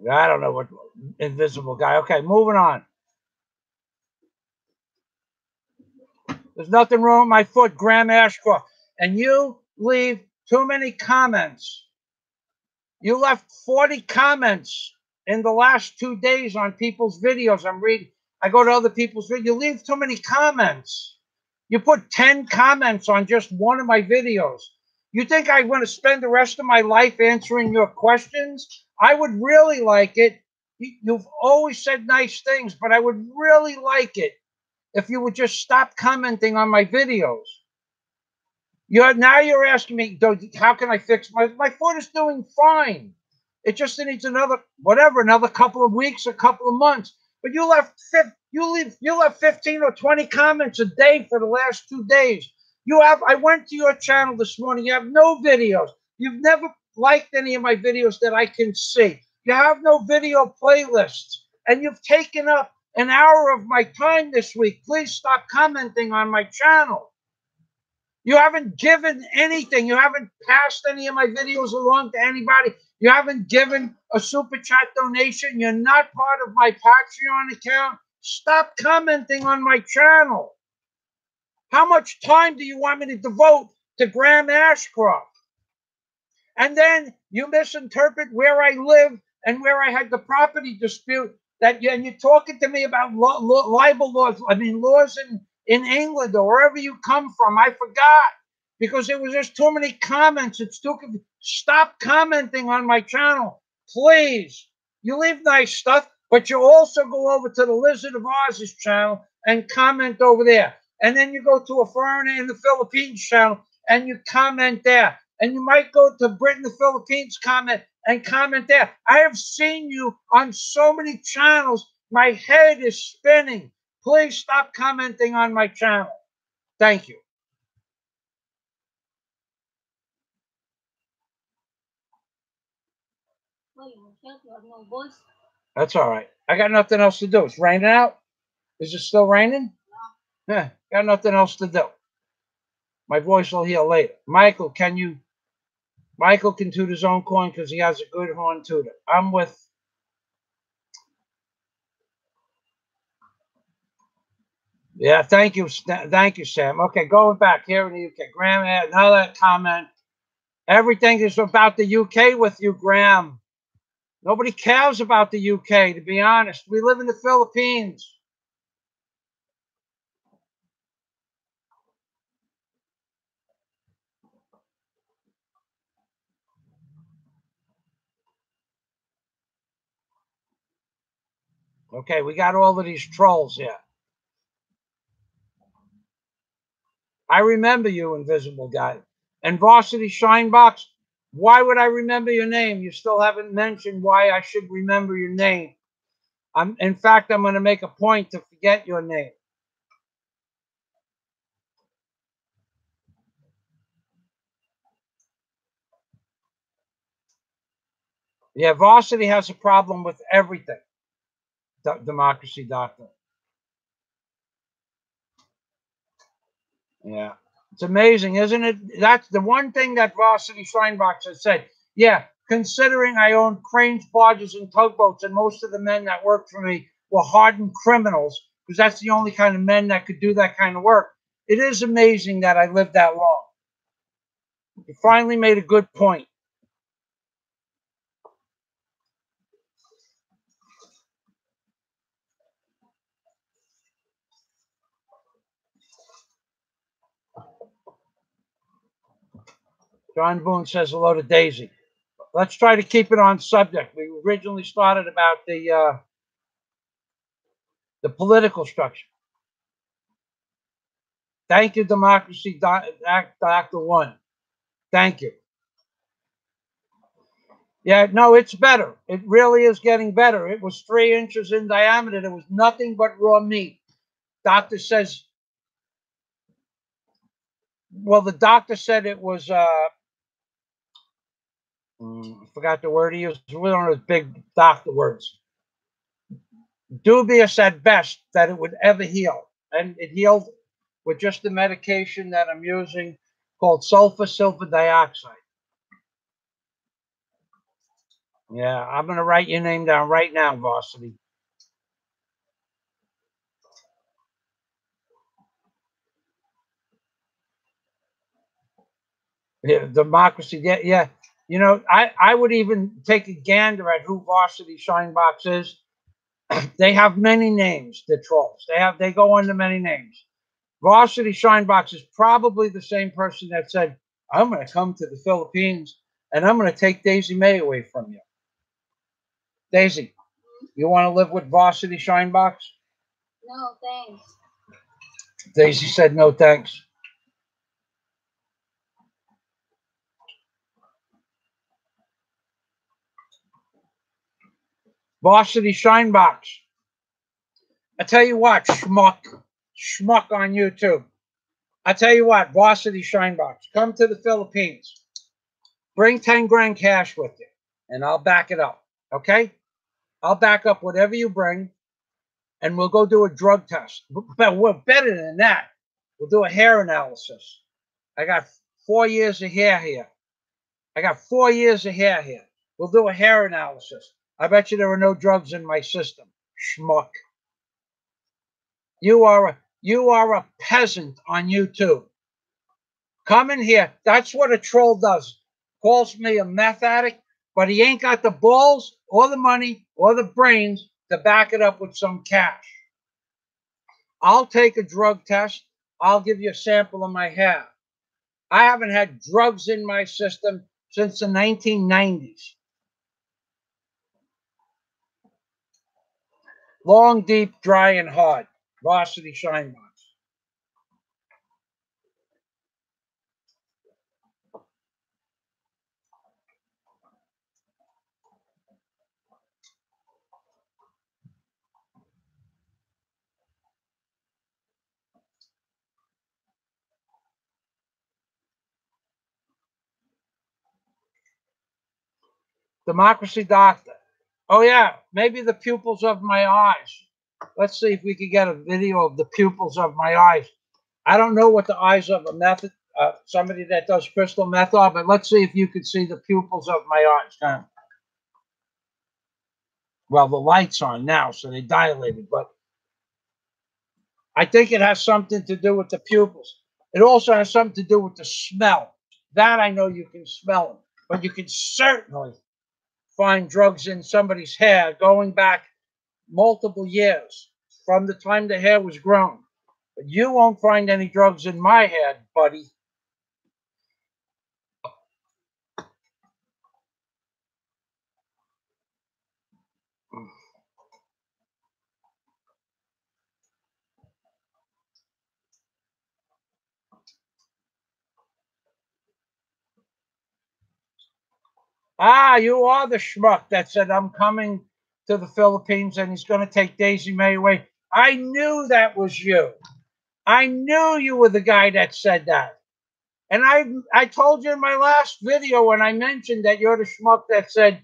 I don't know what invisible guy. Okay, moving on. There's nothing wrong with my foot, Graham Ashcroft. And you leave too many comments. You left 40 comments in the last 2 days on people's videos. I go to other people's videos. You leave too many comments. You put 10 comments on just one of my videos. You think I want to spend the rest of my life answering your questions? I would really like it. You've always said nice things, but I would really like it if you would just stop commenting on my videos. Now you're asking me, how can I fix my foot is doing fine. It just needs another couple of weeks, a couple of months. But you left 15 or 20 comments a day for the last 2 days. I went to your channel this morning. You have no videos. You've never liked any of my videos that I can see. You have no video playlists. And you've taken up an hour of my time this week. Please stop commenting on my channel. You haven't given anything. You haven't passed any of my videos along to anybody. You haven't given a super chat donation. You're not part of my Patreon account. Stop commenting on my channel. How much time do you want me to devote to Graham Ashcroft? And then you misinterpret where I live and where I had the property dispute. And you're talking to me about libel laws. Laws in England or wherever you come from. I forgot because it was just too many comments. Stop commenting on my channel, please. You leave nice stuff, but you also go over to the Lizard of Oz's channel and comment over there. And then you go to a foreigner in the Philippines channel and you comment there. And you might go to Britain, the Philippines comment there. I have seen you on so many channels. My head is spinning. Please stop commenting on my channel. Thank you. That's all right. I got nothing else to do. It's raining out. Is it still raining? Yeah, got nothing else to do. My voice will heal later. Michael can toot his own coin because he has a good horn tutor. I'm with. Yeah, thank you, Sam. Okay, going back here in the UK. Graham had another comment. Everything is about the UK with you, Graham. Nobody cares about the UK, to be honest. We live in the Philippines. Okay, we got all of these trolls here. I remember you, invisible guy. And Varsity Shinebox, why would I remember your name? You still haven't mentioned why I should remember your name. In fact, I'm going to make a point to forget your name. Yeah, Varsity has a problem with everything. Democracy Doctor. Yeah. It's amazing, isn't it? That's the one thing that Varsity Shinebox has said. Yeah, considering I own cranes, barges, and tugboats, and most of the men that worked for me were hardened criminals, because that's the only kind of men that could do that kind of work. It is amazing that I lived that long. You finally made a good point. John Boone says hello to Daisy. Let's try to keep it on subject. We originally started about the political structure. Thank you, Democracy Dr. One. Thank you. Yeah, no, it's better. It really is getting better. It was 3 inches in diameter. There was nothing but raw meat. Doctor says, well, the doctor said it was, I forgot the word he used. It was one of those big doctor words. Dubious at best that it would ever heal. And it healed with just the medication that I'm using called sulfur dioxide. Yeah, I'm going to write your name down right now, Varsity. Yeah, Democracy. Yeah, yeah. You know, I would even take a gander at who Varsity Shinebox is. They have many names, the trolls. They go under many names. Varsity Shinebox is probably the same person that said, I'm going to come to the Philippines and I'm going to take Daisy May away from you. Daisy, you want to live with Varsity Shinebox?
No, thanks.
Daisy said no thanks. Varsity Shinebox. I tell you what, schmuck on YouTube. I tell you what, Varsity Shinebox, come to the Philippines. Bring 10 grand cash with you, and I'll back it up. Okay? I'll back up whatever you bring, and we'll go do a drug test. But we're better than that. We'll do a hair analysis. I got 4 years of hair here. We'll do a hair analysis. I bet you there are no drugs in my system. Schmuck. You are a peasant on YouTube. Come in here. That's what a troll does. Calls me a meth addict, but he ain't got the balls or the money or the brains to back it up with some cash. I'll take a drug test. I'll give you a sample of my hair. I haven't had drugs in my system since the 1990s. Long, deep, dry, and hard. Varsity Shinebox. Democracy Doctor. Oh, yeah, maybe the pupils of my eyes. Let's see if we can get a video of the pupils of my eyes. I don't know what the eyes of a method, somebody that does crystal meth are, but let's see if you can see the pupils of my eyes. Well, the light's on now, so they dilated, but I think it has something to do with the pupils. It also has something to do with the smell. That I know you can smell them, but you can certainly find drugs in somebody's hair going back multiple years from the time the hair was grown. But you won't find any drugs in my hair, buddy. Ah, you are the schmuck that said, I'm coming to the Philippines and he's going to take Daisy May away. I knew that was you. I knew you were the guy that said that. And I told you in my last video when I mentioned that you're the schmuck that said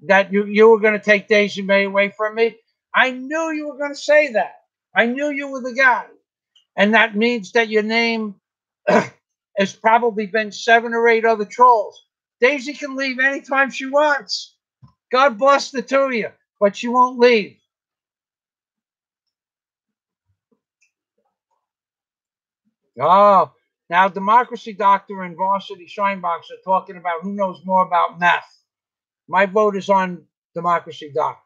that you were going to take Daisy May away from me. I knew you were going to say that. I knew you were the guy. And that means that your name has probably been 7 or 8 other trolls. Daisy can leave anytime she wants. God bless the two of you, but she won't leave. Oh, now Democracy Doctor and Varsity Shinebox are talking about who knows more about meth. My vote is on Democracy Doctor.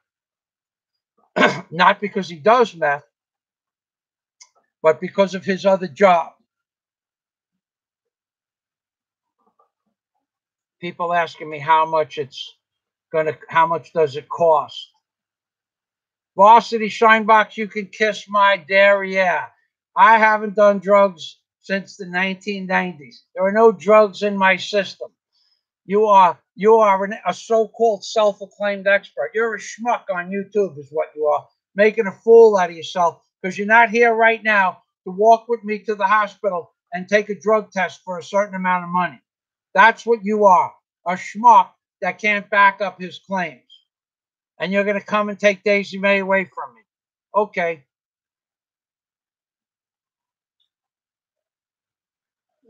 Not because he does meth, but because of his other job. People asking me how much how much does it cost? Varsity Shinebox, you can kiss my derriere. I haven't done drugs since the 1990s. There are no drugs in my system. You are a so-called self-acclaimed expert. You're a schmuck on YouTube is what you are, making a fool out of yourself because you're not here right now to walk with me to the hospital and take a drug test for a certain amount of money. That's what you are, a schmuck that can't back up his claims. And you're going to come and take Daisy May away from me. Okay.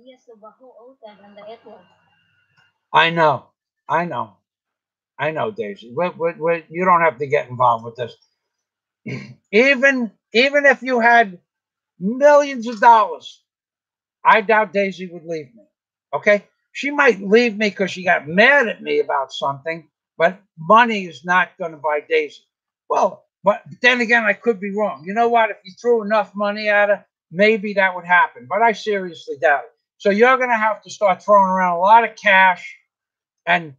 Yes, the Baho Otan and the Etwas.
I know. I know. I know, Daisy. You don't have to get involved with this. Even if you had millions of dollars, I doubt Daisy would leave me. Okay? She might leave me because she got mad at me about something, but money is not going to buy Daisy. Well, but then again, I could be wrong. You know what? If you threw enough money at her, maybe that would happen, but I seriously doubt it. So you're going to have to start throwing around a lot of cash and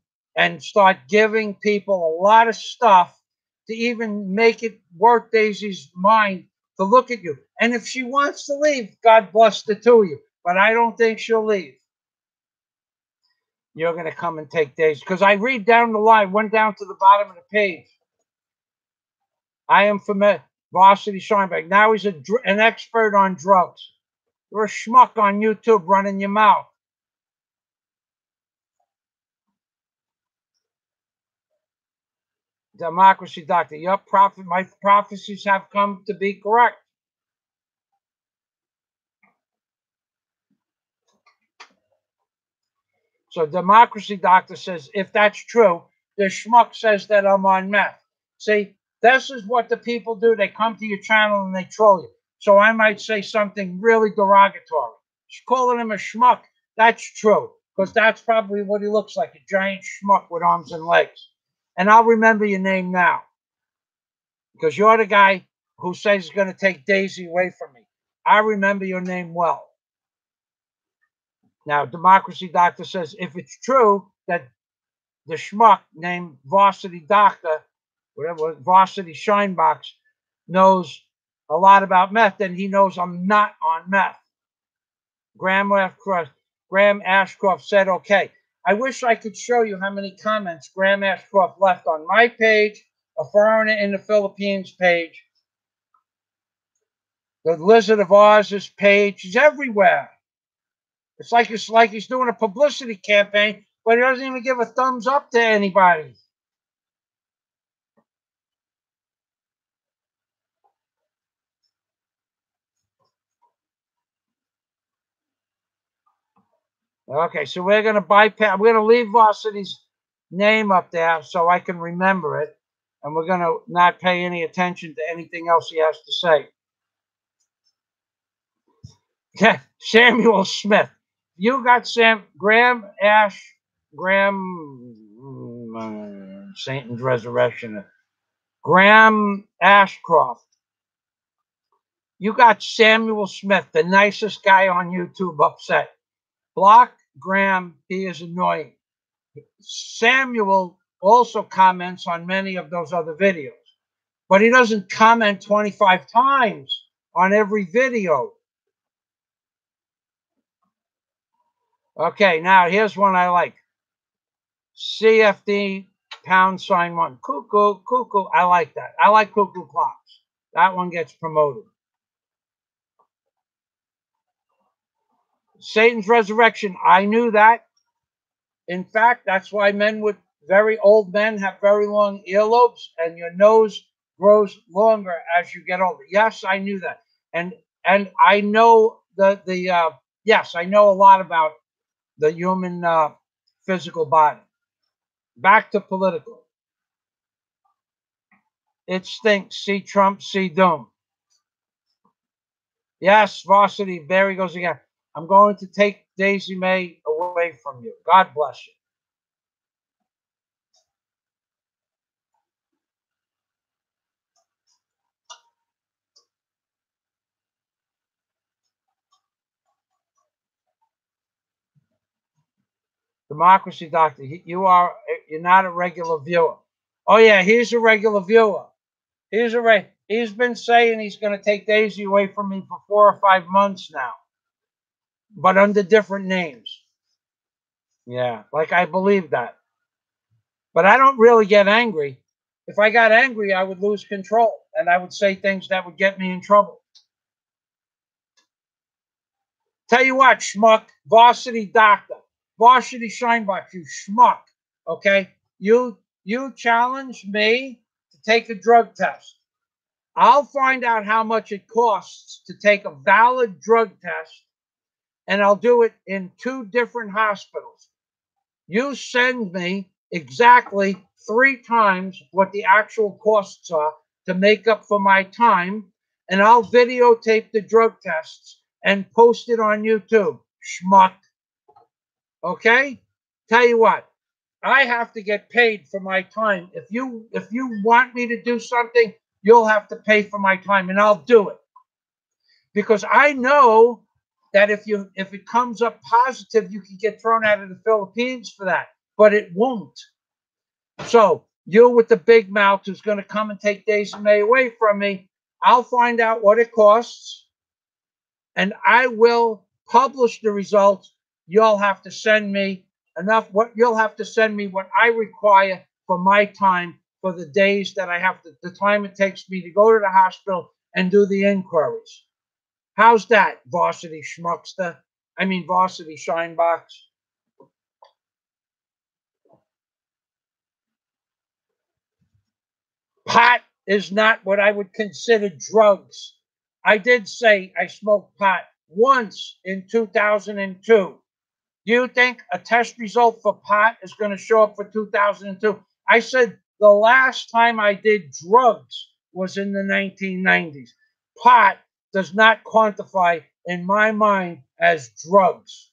start giving people a lot of stuff to even make it worth Daisy's mind to look at you. And if she wants to leave, God bless the two of you. But I don't think she'll leave. You're going to come and take Daisy. Because I read down the line, went down to the bottom of the page. I am familiar. Varsity Scheinberg. Now he's an expert on drugs. You're a schmuck on YouTube running your mouth. Democracy Doctor. My prophecies have come to be correct. So Democracy Doctor says, if that's true, the schmuck says that I'm on meth. See, this is what the people do. They come to your channel and they troll you. So I might say something really derogatory. Calling him a schmuck, that's true. Because that's probably what he looks like, a giant schmuck with arms and legs. And I'll remember your name now. Because you're the guy who says he's going to take Daisy away from me. I remember your name well. Now, Democracy Doctor says, if it's true that the schmuck named Varsity Doctor, whatever, Varsity Shinebox, knows a lot about meth, then he knows I'm not on meth. Graham Ashcroft said, okay. I wish I could show you how many comments Graham Ashcroft left on my page, a foreigner in the Philippines page, the Lizard of Oz's page. He's everywhere. It's like he's doing a publicity campaign, but he doesn't even give a thumbs up to anybody. Okay, so we're going to bypass. We're going to leave Varsity's name up there so I can remember it, and we're going to not pay any attention to anything else he has to say. Yeah, Samuel Smith. You got Graham Satan's Resurrection. Graham Ashcroft. You got Samuel Smith, the nicest guy on YouTube, upset. Block Graham. He is annoying. Samuel also comments on many of those other videos, but he doesn't comment 25 times on every video. Okay, now here's one I like. CFD #1. Cuckoo, cuckoo. I like that. I like cuckoo clocks. That one gets promoted. Satan's Resurrection. I knew that. In fact, that's why very old men have very long earlobes, and your nose grows longer as you get older. Yes, I knew that, and I know yes, I know a lot about the human physical body. Back to political. It stinks. See Trump, see doom. Yes, Varsity. There he goes again. I'm going to take Daisy Mae away from you. God bless you. Democracy Doctor, you're not a regular viewer. Oh yeah, he's a regular viewer. He's been saying he's going to take Daisy away from me for 4 or 5 months now, but under different names. Yeah, like I believe that. But I don't really get angry. If I got angry, I would lose control and I would say things that would get me in trouble. Tell you what, schmuck, varsity doctor, varsity Scheinbach, you schmuck. Okay, you challenge me to take a drug test. I'll find out how much it costs to take a valid drug test, and I'll do it in 2 different hospitals. You send me exactly 3 times what the actual costs are to make up for my time, and I'll videotape the drug tests and post it on YouTube. Schmuck. Okay? Tell you what, I have to get paid for my time. If you want me to do something, you'll have to pay for my time, and I'll do it. Because I know that if it comes up positive, you can get thrown out of the Philippines for that, but it won't. So you with the big mouth who's going to come and take Daisy Mae away from me, I'll find out what it costs, and I will publish the results. You'll have to send me you'll have to send me what I require for my time for the days that I have to, the time it takes me to go to the hospital and do the inquiries. How's that, varsity schmuckster? I mean, varsity Scheinbach. Pot is not what I would consider drugs. I did say I smoked pot once in 2002. Do you think a test result for pot is going to show up for 2002? I said the last time I did drugs was in the 1990s. Pot does not quantify in my mind as drugs.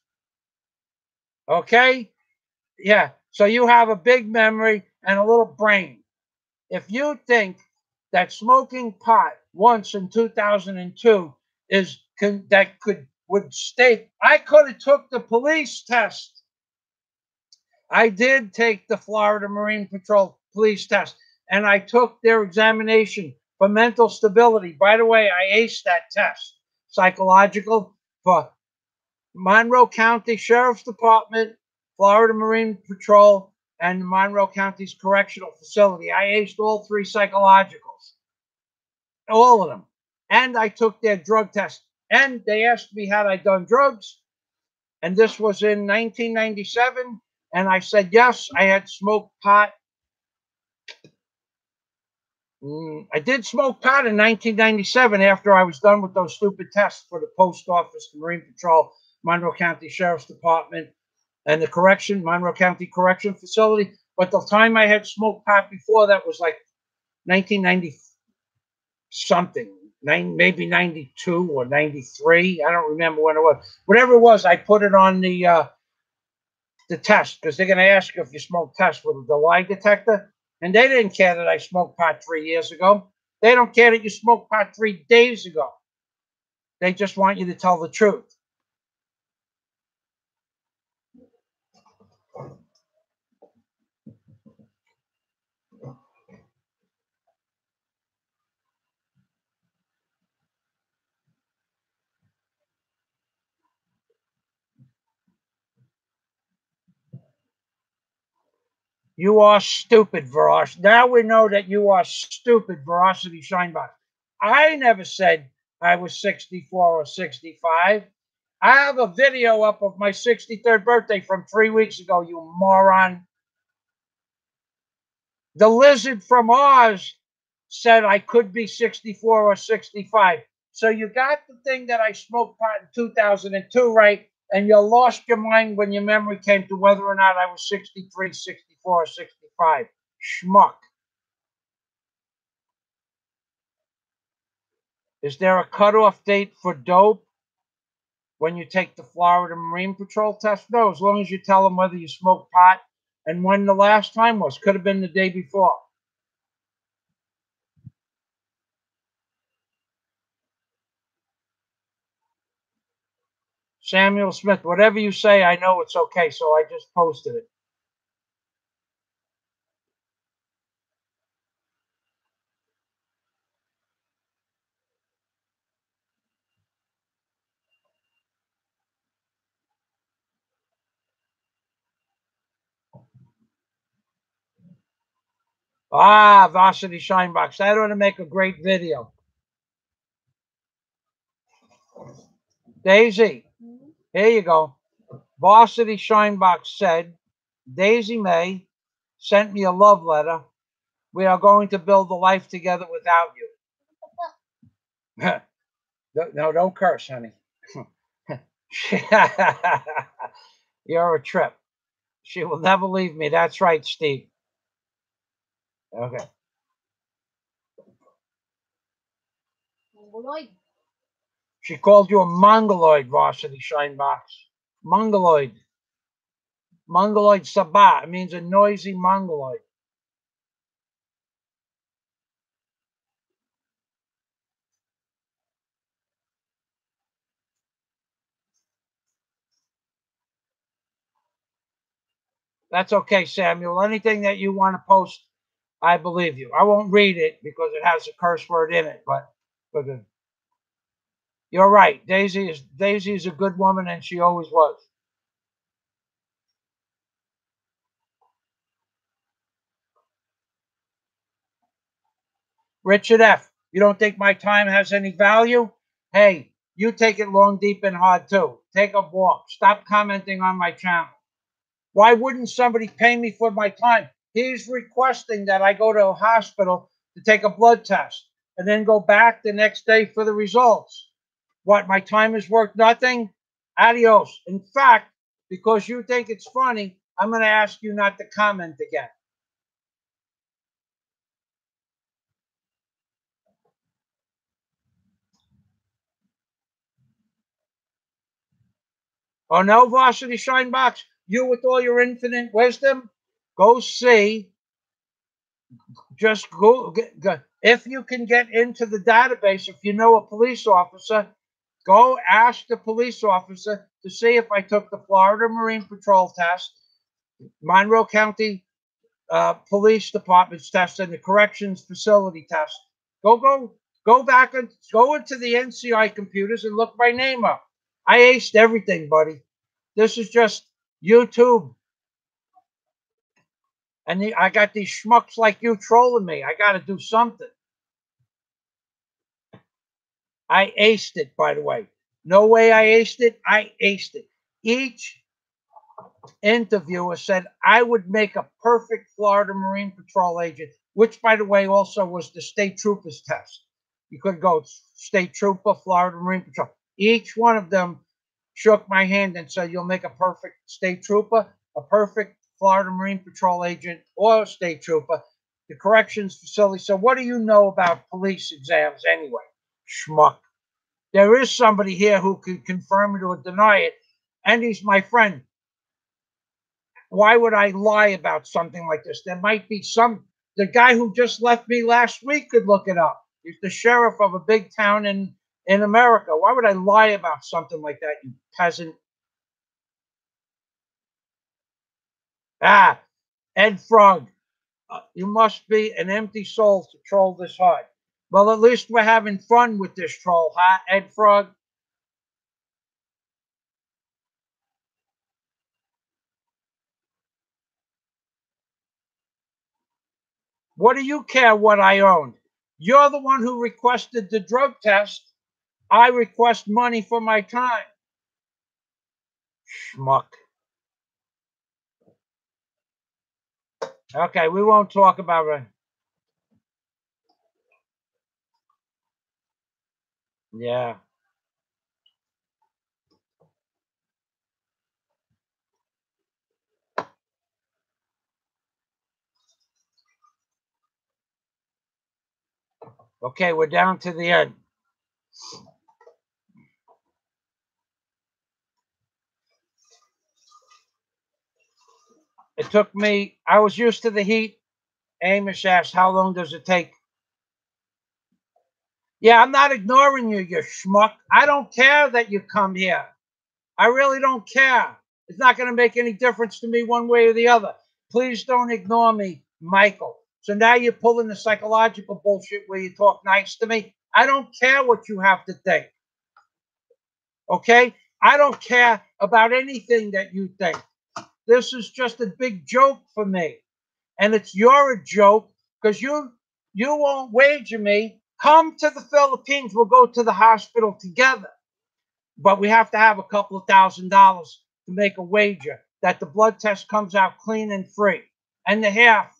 Okay? Yeah. So you have a big memory and a little brain. If you think that smoking pot once in 2002 would state, I could have took the police test. I did take the Florida Marine Patrol police test, and I took their examination for mental stability. By the way, I aced that test, psychological, for Monroe County Sheriff's Department, Florida Marine Patrol, and Monroe County's correctional facility. I aced all 3 psychologicals, all of them. And I took their drug test. And they asked me, had I done drugs? And this was in 1997. And I said, yes, I had smoked pot. I did smoke pot in 1997 after I was done with those stupid tests for the post office, the Marine Patrol, Monroe County Sheriff's Department, and the Monroe County Correction Facility. But the time I had smoked pot before that was like 1990 something, maybe 92 or 93. I don't remember when it was. Whatever it was, I put it on the test because they're going to ask you if you smoke test with the lie detector. And they didn't care that I smoked pot 3 years ago. They don't care that you smoked pot 3 days ago. They just want you to tell the truth. You are stupid, Verosity. Now we know that you are stupid, Verosity Scheinbach. I never said I was 64 or 65. I have a video up of my 63rd birthday from 3 weeks ago, you moron. The lizard from Oz said I could be 64 or 65. So you got the thing that I smoked pot in 2002 right, and you lost your mind when your memory came to whether or not I was 63, 64, or 65. Schmuck. Is there a cutoff date for dope? when you take the Florida Marine Patrol test? No, as long as you tell them whether you smoke pot and when the last time was. Could have been the day before. Samuel Smith, whatever you say, I know it's okay, so I just posted it. Ah, Varsity Shinebox. That ought to make a great video. Daisy, here you go. Varsity Shinebox said, Daisy May sent me a love letter. We are going to build a life together without you. No, don't curse, honey. You're a trip. She will never leave me. That's right, Steve. Okay.
Mongoloid.
She called you a mongoloid, Varsity Shinebox. Mongoloid. Mongoloid sabah. It means a noisy mongoloid. That's okay, Samuel. Anything that you want to post, I believe you. I won't read it because it has a curse word in it, but you're right. Daisy is a good woman, and she always was. Richard F., you don't think my time has any value? Hey, you take it long, deep, and hard too. Take a walk. Stop commenting on my channel. Why wouldn't somebody pay me for my time? He's requesting that I go to a hospital to take a blood test and then go back the next day for the results. What, my time is worth nothing? Adios. In fact, because you think it's funny, I'm going to ask you not to comment again. Oh no, Varsity Shinebox, you with all your infinite wisdom, go see. Just go, if you can get into the database, if you know a police officer, go ask the police officer to see if I took the Florida Marine Patrol test, Monroe County Police Department's test, and the corrections facility test. Go back and go into the NCI computers and look my name up. I aced everything, buddy. This is just YouTube. And I got these schmucks like you trolling me. I got to do something. I aced it, by the way. No way I aced it. I aced it. Each interviewer said I would make a perfect Florida Marine Patrol agent, which, by the way, also was the state troopers test. You could go state trooper, Florida Marine Patrol. Each one of them shook my hand and said, you'll make a perfect state trooper, a perfect Florida Marine Patrol agent, or state trooper. The corrections facility. So what do you know about police exams anyway, schmuck? There is somebody here who can confirm it or deny it, and he's my friend. Why would I lie about something like this? There might be the guy who just left me last week could look it up. He's the sheriff of a big town in America. Why would I lie about something like that, you peasant? Ah, Ed Frog, you must be an empty soul to troll this hard. Well, at least we're having fun with this troll, huh, Ed Frog? What do you care what I owned? You're the one who requested the drug test. I request money for my time. Schmuck. Okay, we won't talk about it. Yeah. Okay, we're down to the end. took me, I was used to the heat. Amish asked, how long does it take? Yeah, I'm not ignoring you, you schmuck. I don't care that you come here. I really don't care. It's not going to make any difference to me one way or the other. Please don't ignore me, Michael. So now you're pulling the psychological bullshit where you talk nice to me. I don't care what you have to think. Okay? I don't care about anything that you think. This is just a big joke for me. And you're a joke because you won't wager me. Come to the Philippines. We'll go to the hospital together. But we have to have a couple of $1,000 to make a wager that the blood test comes out clean and free. And the hair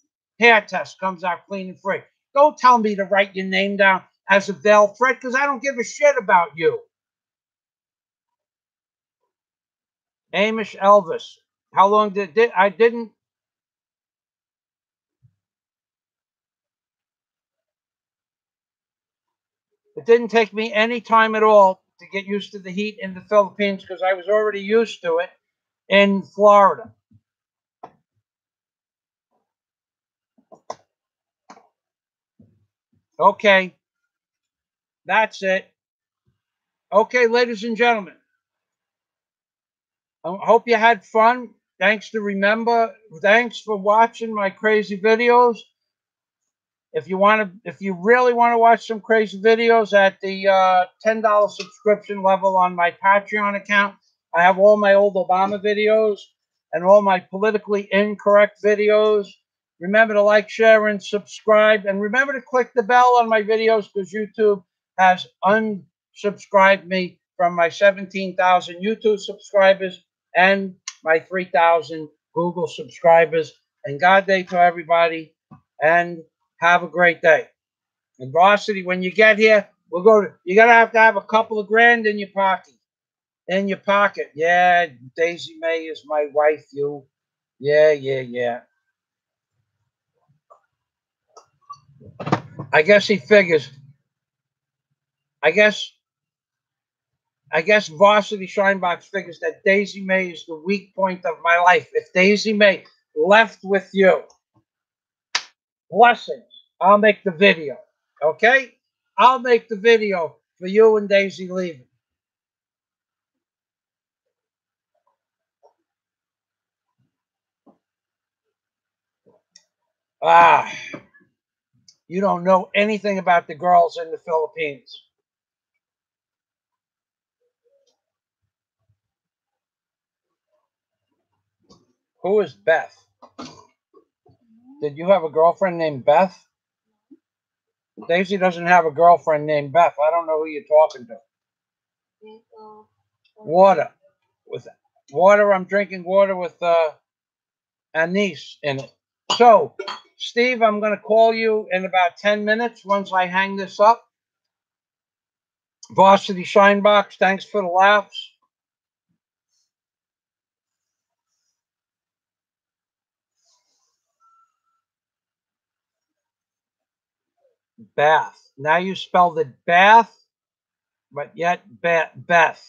test comes out clean and free. Don't tell me to write your name down as a veil threat because I don't give a shit about you. Amish Elvis. How long did I didn't? It didn't take me any time at all to get used to the heat in the Philippines because I was already used to it in Florida. Okay. That's it. Okay, ladies and gentlemen. I hope you had fun. Thanks for watching my crazy videos. If you really want to watch some crazy videos at the $10 subscription level on my Patreon account, I have all my old Obama videos and all my politically incorrect videos. Remember to like, share, and subscribe. And remember to click the bell on my videos because YouTube has unsubscribed me from my 17,000 YouTube subscribers and my 3,000 Google subscribers. And God day to everybody. And have a great day. And Varsity, when you get here, you're going to have a couple of grand in your pocket. In your pocket. Yeah, Daisy May is my wife, you. Yeah. I guess he figures. I guess Varsity Shinebox figures that Daisy May is the weak point of my life. If Daisy May left with you, blessings, I'll make the video. Okay? I'll make the video for you and Daisy leaving. You don't know anything about the girls in the Philippines. Who is Beth? Did you have a girlfriend named Beth? Daisy doesn't have a girlfriend named Beth. I don't know who you're talking to. Water. With water, I'm drinking water with anise in it. So, Steve, I'm going to call you in about 10 minutes once I hang this up. Varsity Shinebox, thanks for the laughs. Bath. Now you spelled it bath, but yet Beth.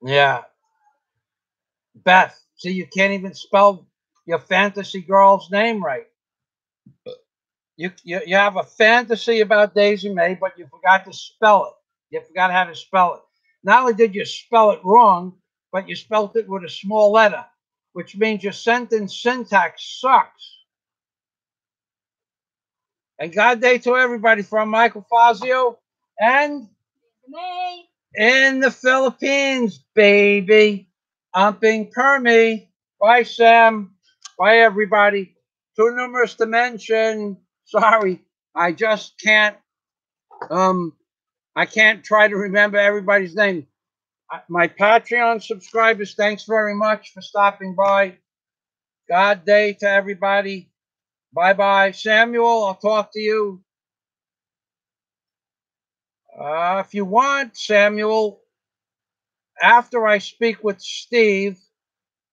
Yeah. Beth. See, you can't even spell your fantasy girl's name right. You have a fantasy about Daisy May, but you forgot to spell it. You forgot how to spell it. Not only did you spell it wrong, but you spelled it with a small letter, which means your sentence syntax sucks. And God day to everybody from Michael Fazio and
May.
In the Philippines, baby. Umping Permy. Bye, Sam. Bye, everybody. Too numerous to mention. Sorry, I just can't. I can't try to remember everybody's name. My Patreon subscribers, thanks very much for stopping by. God day to everybody. Bye-bye. Samuel, I'll talk to you. If you want, Samuel, after I speak with Steve,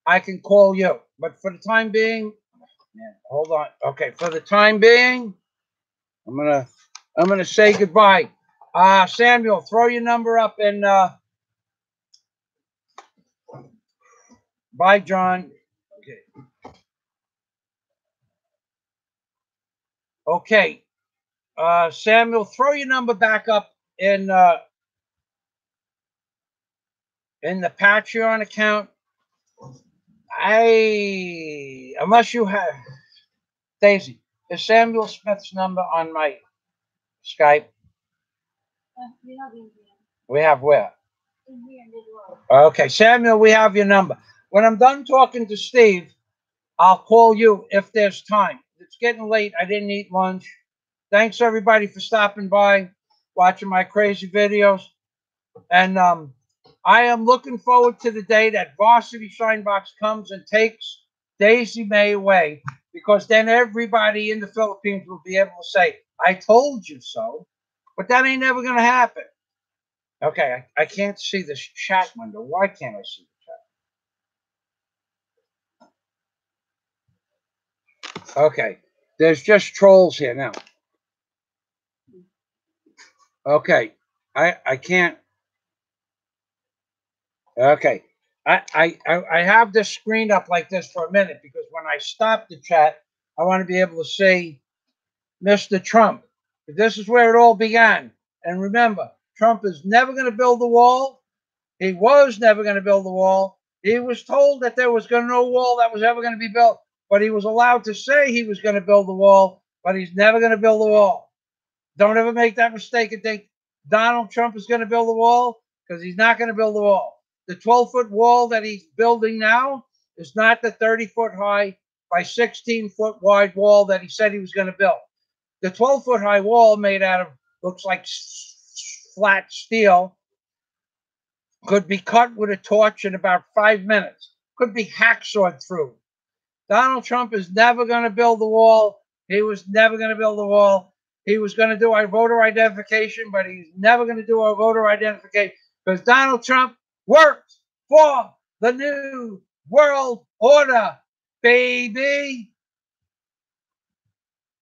I can call you. But for the time being, hold on. Okay, for the time being, I'm gonna say goodbye. Samuel, throw your number up in Bye, John. Okay. Okay. Samuel, throw your number back up in the Patreon account. Unless you have Daisy, is Samuel Smith's number on my Skype?
We have in here.
We have where?
In here in the drawer.
Okay, Samuel, we have your number. When I'm done talking to Steve, I'll call you if there's time. It's getting late. I didn't eat lunch. Thanks, everybody, for stopping by, watching my crazy videos. And I am looking forward to the day that Varsity Shinebox comes and takes Daisy May away, because then everybody in the Philippines will be able to say, I told you so. But that ain't never going to happen. Okay, I can't see this chat window. Why can't I see the chat? Okay, there's just trolls here now. Okay, I can't. Okay, I have this screen up like this for a minute, because when I stop the chat, I want to be able to see Mr. Trump. This is where it all began. And remember, Trump is never going to build the wall. He was never going to build the wall. He was told that there was no wall that was ever going to be built, but he was allowed to say he was going to build the wall, but he's never going to build the wall. Don't ever make that mistake and think Donald Trump is going to build the wall, because he's not going to build the wall. The 12-foot wall that he's building now is not the 30-foot high by 16-foot wide wall that he said he was going to build. The 12-foot high wall, made out of, looks like flat steel, could be cut with a torch in about 5 minutes. Could be hacksawed through. Donald Trump is never going to build the wall. He was never going to build the wall. He was going to do our voter identification, but he's never going to do our voter identification, because Donald Trump works for the New World Order, baby.